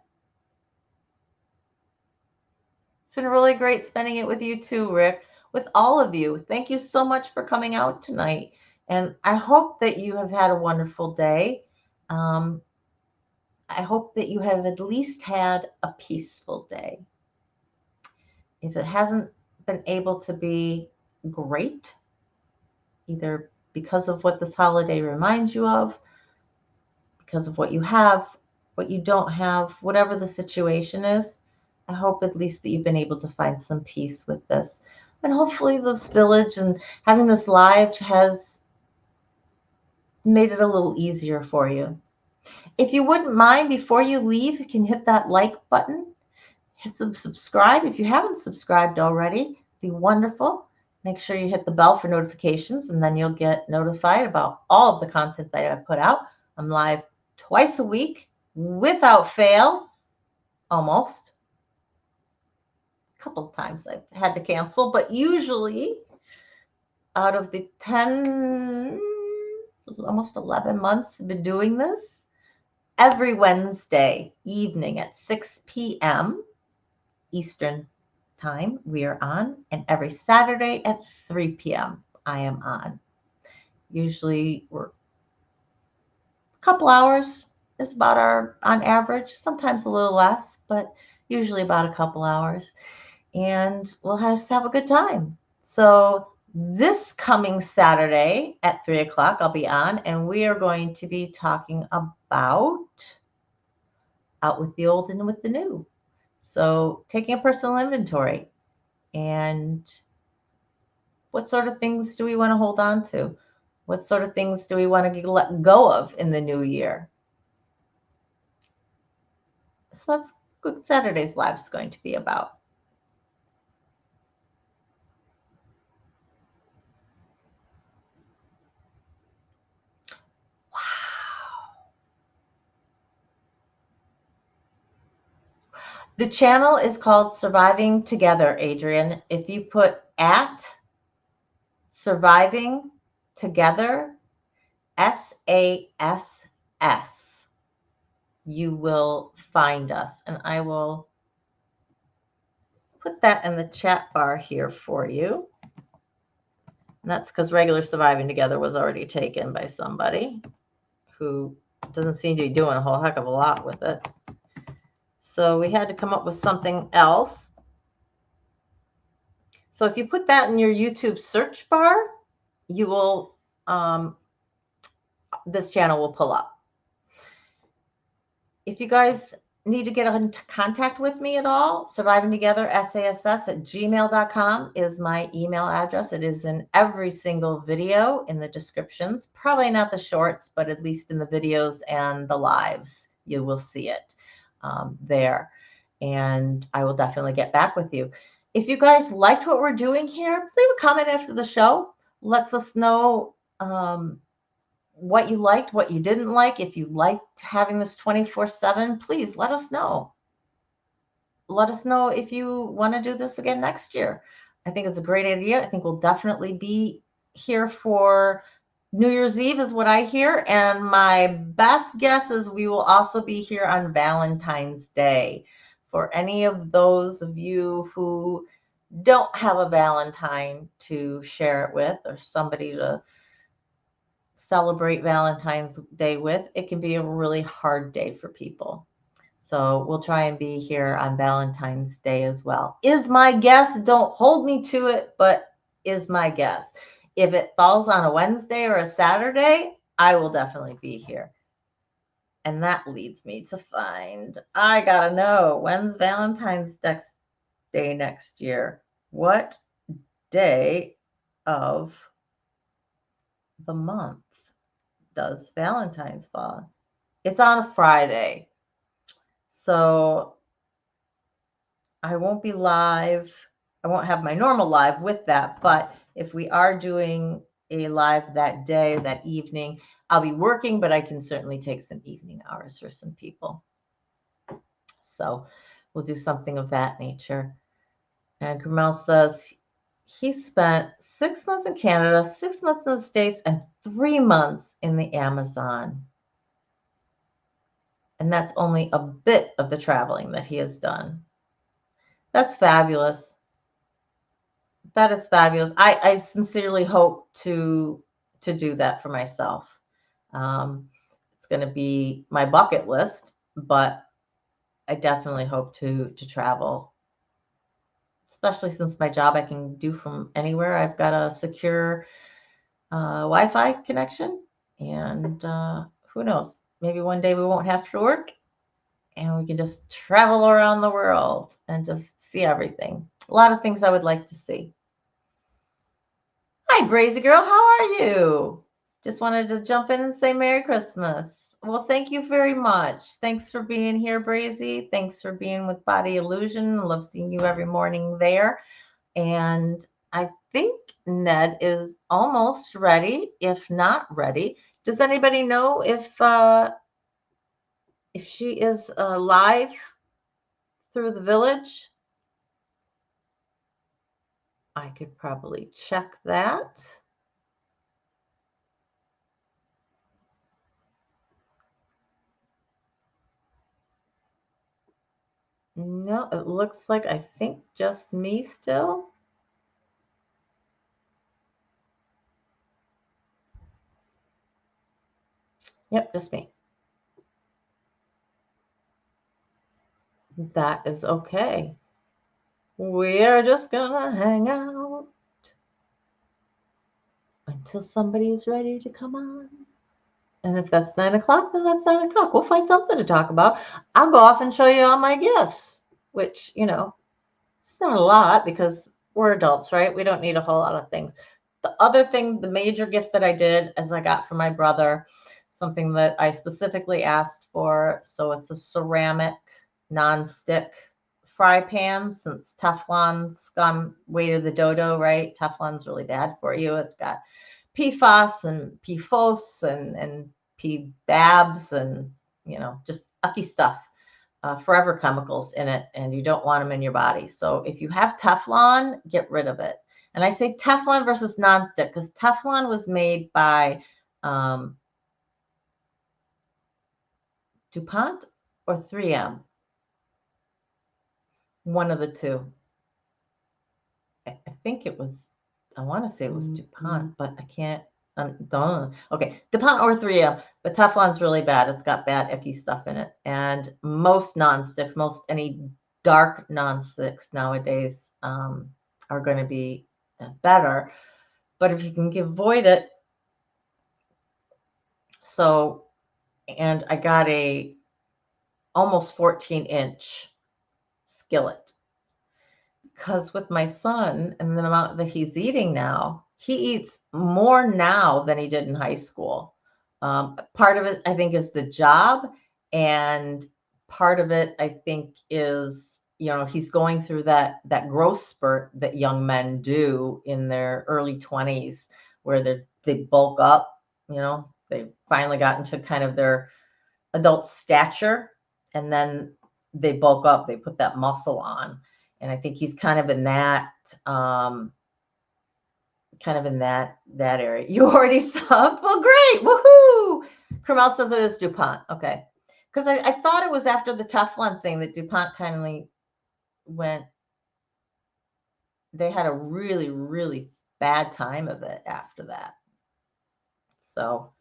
it's been really great spending it with you too, Rick, with all of you. Thank you so much for coming out tonight. And I hope that you have had a wonderful day. I hope that you have at least had a peaceful day. If it hasn't been able to be great, either because of what this holiday reminds you of, because of what you have, what you don't have, whatever the situation is, I hope at least that you've been able to find some peace with this. And hopefully this village and having this live has made it a little easier for you. If you wouldn't mind, before you leave, you can hit that like button. Hit subscribe. If you haven't subscribed already, it'd be wonderful. Make sure you hit the bell for notifications, and then you'll get notified about all of the content that I put out. I'm live twice a week without fail, almost. A couple of times I've had to cancel, but usually out of the 10, almost 11 months I've been doing this, every Wednesday evening at 6 p.m. Eastern time we are on, and every Saturday at 3 p.m. I am on. Usually we're a couple hours is about our on average, sometimes a little less, but usually about a couple hours, and we'll just have a good time. So this coming Saturday at 3 o'clock I'll be on, and we are going to be talking about out with the old and with the new. So taking a personal inventory and what sort of things do we want to hold on to? What sort of things do we want to let go of in the new year? So that's what Saturday's live is going to be about. The channel is called Surviving Together, Adrian. If you put at Surviving Together, SASS, you will find us. And I will put that in the chat bar here for you. And that's because regular Surviving Together was already taken by somebody who doesn't seem to be doing a whole heck of a lot with it. So we had to come up with something else. So if you put that in your YouTube search bar, you will, this channel will pull up. If you guys need to get in contact with me at all, Surviving Together, SASS@gmail.com is my email address. It is in every single video in the descriptions. Probably not the shorts, but at least in the videos and the lives, you will see it there. And I will definitely get back with you. If you guys liked what we're doing here, leave a comment after the show. Lets us know what you liked, what you didn't like. If you liked having this 24/7, please let us know. Let us know if you want to do this again next year. I think it's a great idea. I think we'll definitely be here for New Year's Eve is what I hear. And my best guess is we will also be here on Valentine's Day. For any of those of you who don't have a Valentine to share it with or somebody to celebrate Valentine's Day with, it can be a really hard day for people. So we'll try and be here on Valentine's Day as well. Is my guess. Don't hold me to it, but is my guess. If it falls on a Wednesday or a Saturday, I will definitely be here. And that leads me to find, I gotta know, when's Valentine's Day next year? What day of the month does Valentine's fall? It's on a Friday. So I won't be live. I won't have my normal live with that. But if we are doing a live that day, that evening, I'll be working, but I can certainly take some evening hours for some people. So we'll do something of that nature. And Carmel says he spent 6 months in Canada, 6 months in the States, and 3 months in the Amazon. And that's only a bit of the traveling that he has done. That's fabulous. That is fabulous. I sincerely hope to do that for myself. It's going to be my bucket list, but I definitely hope to travel, especially since my job I can do from anywhere. I've got a secure Wi-Fi connection, and who knows? Maybe one day we won't have to work, and we can just travel around the world and just see everything. A lot of things I would like to see. Hi, Brazy Girl. How are you? Just wanted to jump in and say Merry Christmas. Well, thank you very much. Thanks for being here, Brazy. Thanks for being with Body Illusion. Love seeing you every morning there. And I think Ned is almost ready, if not ready. Does anybody know if she is live through the village? I could probably check that. No, it looks like I think just me still. Yep, just me. That is okay. We are just gonna hang out until somebody is ready to come on. And if that's 9 o'clock, then that's 9 o'clock. We'll find something to talk about. I'll go off and show you all my gifts, which, you know, it's not a lot because we're adults, right? We don't need a whole lot of things. The other thing, the major gift that I did is I got for my brother something that I specifically asked for. So it's a ceramic non-stick fry pan, since Teflon's gone way to the dodo, right? Teflon's really bad for you. It's got PFAS and PFOS and PBABs and, you know, just ucky stuff, forever chemicals in it, and you don't want them in your body. So if you have Teflon, get rid of it. And I say Teflon versus nonstick because Teflon was made by DuPont or 3M. One of the two. I think it was, I want to say it was DuPont, but I can't. Don't. Okay, DuPont or 3M, but Teflon's really bad. It's got bad, icky stuff in it. And most nonsticks, most any dark nonsticks nowadays are going to be better. But if you can avoid it, so, and I got a almost 14-inch skillet. Because with my son and the amount that he's eating now, he eats more now than he did in high school. Part of it, I think, is the job. And part of it, I think, is he's going through that growth spurt that young men do in their early 20s, where they bulk up. They finally got into kind of their adult stature, and then they bulk up. They put that muscle on, and I think he's kind of in that area. You already saw? Well, great, woohoo! Carmel says it is DuPont. Okay, because I thought it was after the Teflon thing that DuPont kindly went. They had a really, really bad time of it after that. So.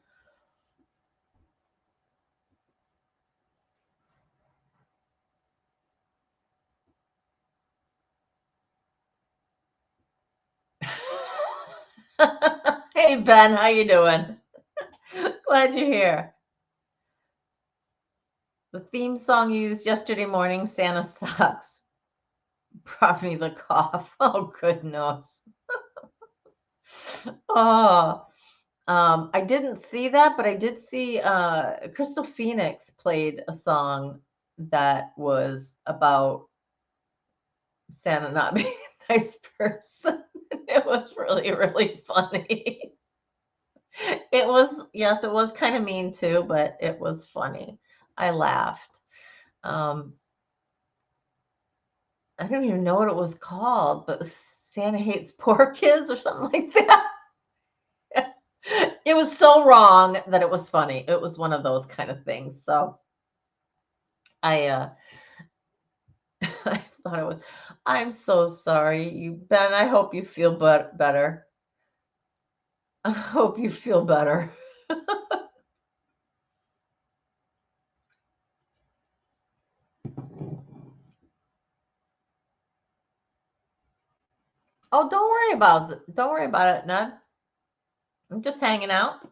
Hey Ben, how you doing? Glad you're here. The theme song you used yesterday morning, Santa Sucks, brought me the cough. Oh, goodness. Oh, I didn't see that, but I did see Crystal Phoenix played a song that was about Santa not being a nice person. It was really, really funny. It was kind of mean too, but it was funny. I laughed. I don't even know what it was called, but Santa hates poor kids or something like that. It was so wrong that it was funny. It was one of those kind of things. So I I thought it was. I'm so sorry, Ben. I hope you feel better. I hope you feel better. Oh, don't worry about it. Don't worry about it, Ned. I'm just hanging out.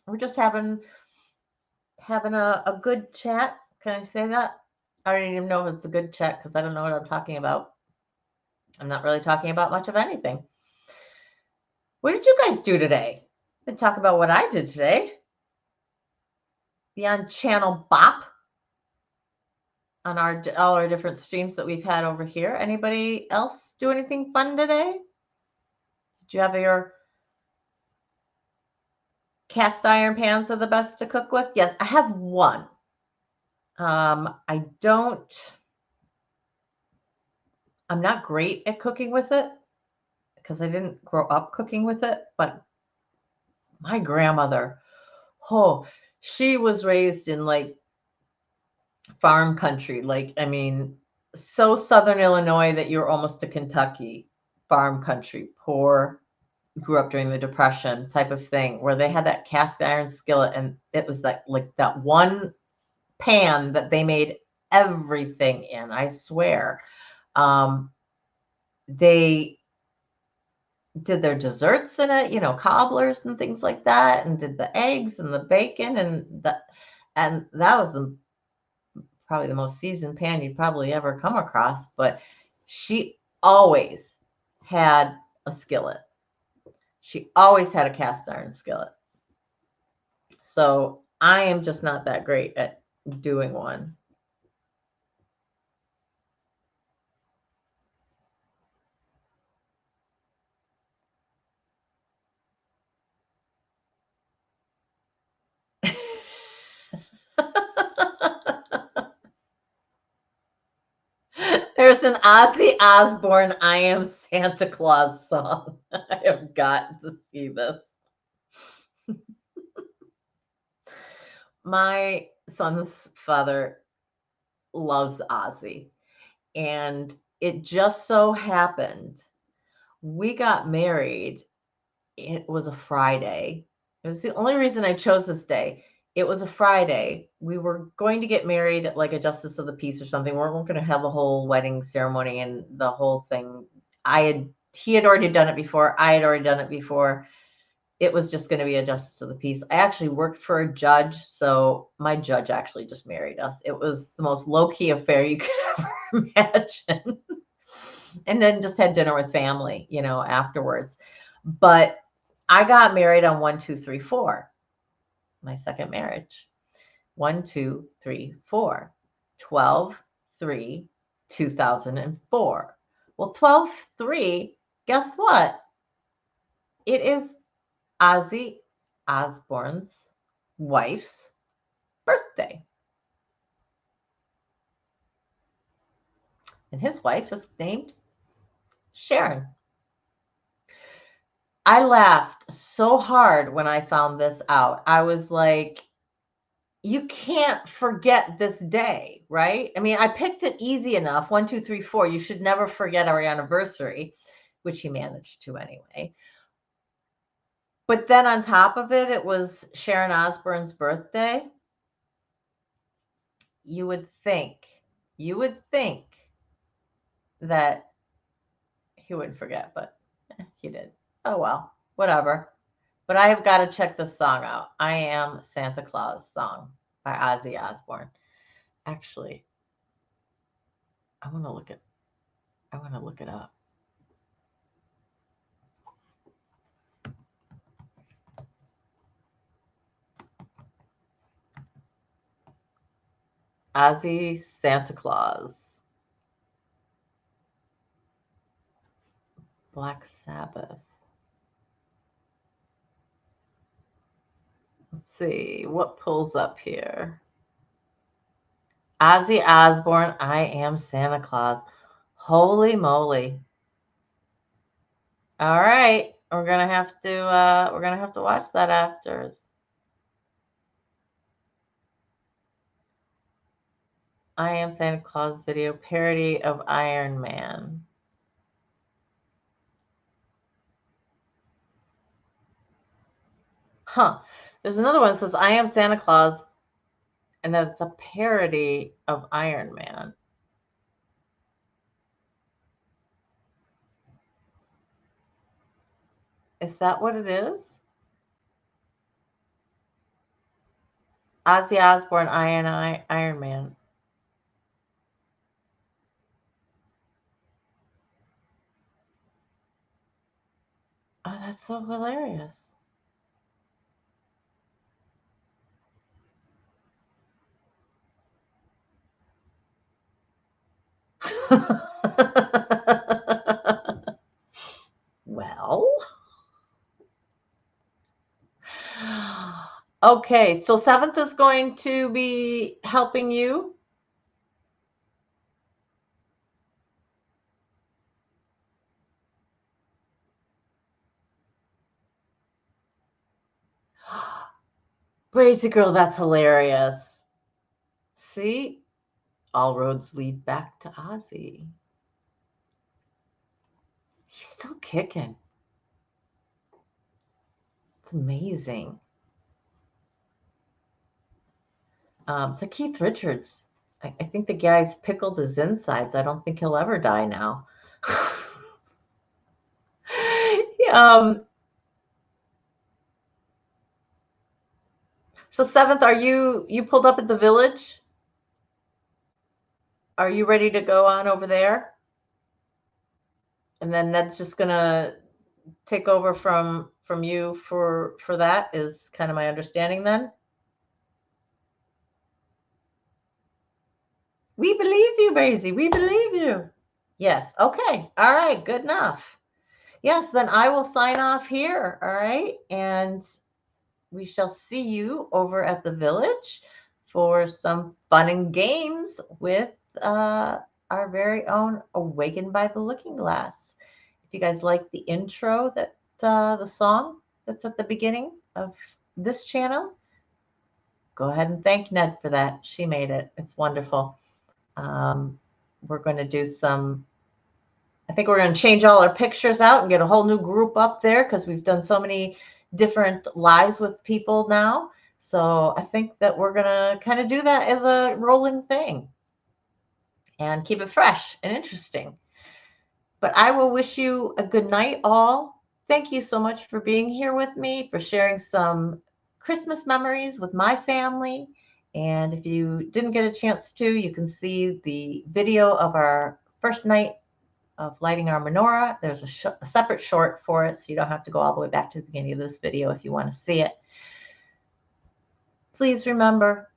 We're just having a good chat. Can I say that? I don't even know if it's a good chat because I don't know what I'm talking about. I'm not really talking about much of anything. What did you guys do today? I didn't talk about what I did today. Be on channel BOP on all our different streams that we've had over here. Anybody else do anything fun today? Did you have your cast iron pans are the best to cook with? Yes, I have one. I'm not great at cooking with it because I didn't grow up cooking with it, but my grandmother, she was raised in like farm country. Like, I mean, so Southern Illinois that you're almost to Kentucky, farm country, poor, grew up during the Depression type of thing, where they had that cast iron skillet, and it was like that one pan that they made everything in. I swear. They did their desserts in it, cobblers and things like that, and did the eggs and the bacon, and that was probably the most seasoned pan you'd probably ever come across. But she always had a skillet. She always had a cast iron skillet. So I am just not that great at doing one. There's an Ozzy Osbourne I Am Santa Claus song. I have got to see this. My son's father loves Ozzy, and it just so happened we got married. It was a Friday. It was the only reason I chose this day. It was a Friday. We were going to get married at like a justice of the peace or something. We weren't going to have a whole wedding ceremony and the whole thing. He had already done it before. I had already done it before. It was just going to be a justice of the peace. I actually worked for a judge, so my judge actually just married us. It was the most low-key affair you could ever imagine. And then just had dinner with family, afterwards. But I got married on 1, 2, 3, 4. My second marriage. 1, 2, 3, 4. 12, 3, 2004. Well, 12/3, guess what? It is Ozzy Osbourne's wife's birthday. And his wife is named Sharon. I laughed so hard when I found this out. I was like, you can't forget this day, right? I mean, I picked it easy enough. 1, 2, 3, 4. You should never forget our anniversary, which he managed to anyway. But then on top of it, it was Sharon Osbourne's birthday. You would think that he wouldn't forget, but he did. Oh, well, whatever. But I have got to check this song out. I Am Santa Claus song by Ozzy Osbourne. Actually, I want to look it up. Ozzy Santa Claus. Black Sabbath. Let's see what pulls up here. Ozzy Osbourne, I Am Santa Claus. Holy moly. All right, we're gonna have to watch that after. I Am Santa Claus video parody of Iron Man. Huh. There's another one that says I Am Santa Claus, and that's a parody of Iron Man. Is that what it is? Ozzy Osbourne, Iron Man. Oh, that's so hilarious. Well, okay, so 7th is going to be helping you. Crazy girl, that's hilarious. See, all roads lead back to Ozzy. He's still kicking. It's amazing. It's like Keith Richards. I think the guy's pickled his insides. I don't think he'll ever die now. So 7th, are you pulled up at the village? Are you ready to go on over there? And then Ned's just gonna take over from you for that, is kind of my understanding then. We believe you, Maisie. We believe you. Yes. Okay. All right. Good enough. Yes. Then I will sign off here. All right. And we shall see you over at the village for some fun and games with our very own Awakened by the Looking Glass. If you guys like the intro, that the song that's at the beginning of this channel, go ahead and thank Ned for that. She made it. It's wonderful. We're going to do I think we're going to change all our pictures out and get a whole new group up there because we've done so many different lives with people now. So I think that we're going to kind of do that as a rolling thing and keep it fresh and interesting. But I will wish you a good night, all. Thank you so much for being here with me, for sharing some Christmas memories with my family. And if you didn't get a chance to, you can see the video of our first night of lighting our menorah. There's a separate short for it, so you don't have to go all the way back to the beginning of this video if you want to see it. Please remember,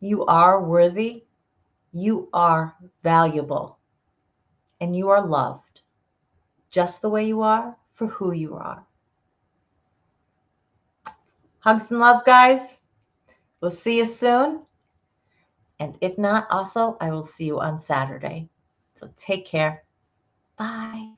you are worthy. You are valuable. and you are loved just the way you are for who you are. Hugs and love, guys. We'll see you soon. And if not, also, I will see you on Saturday. So take care. Bye.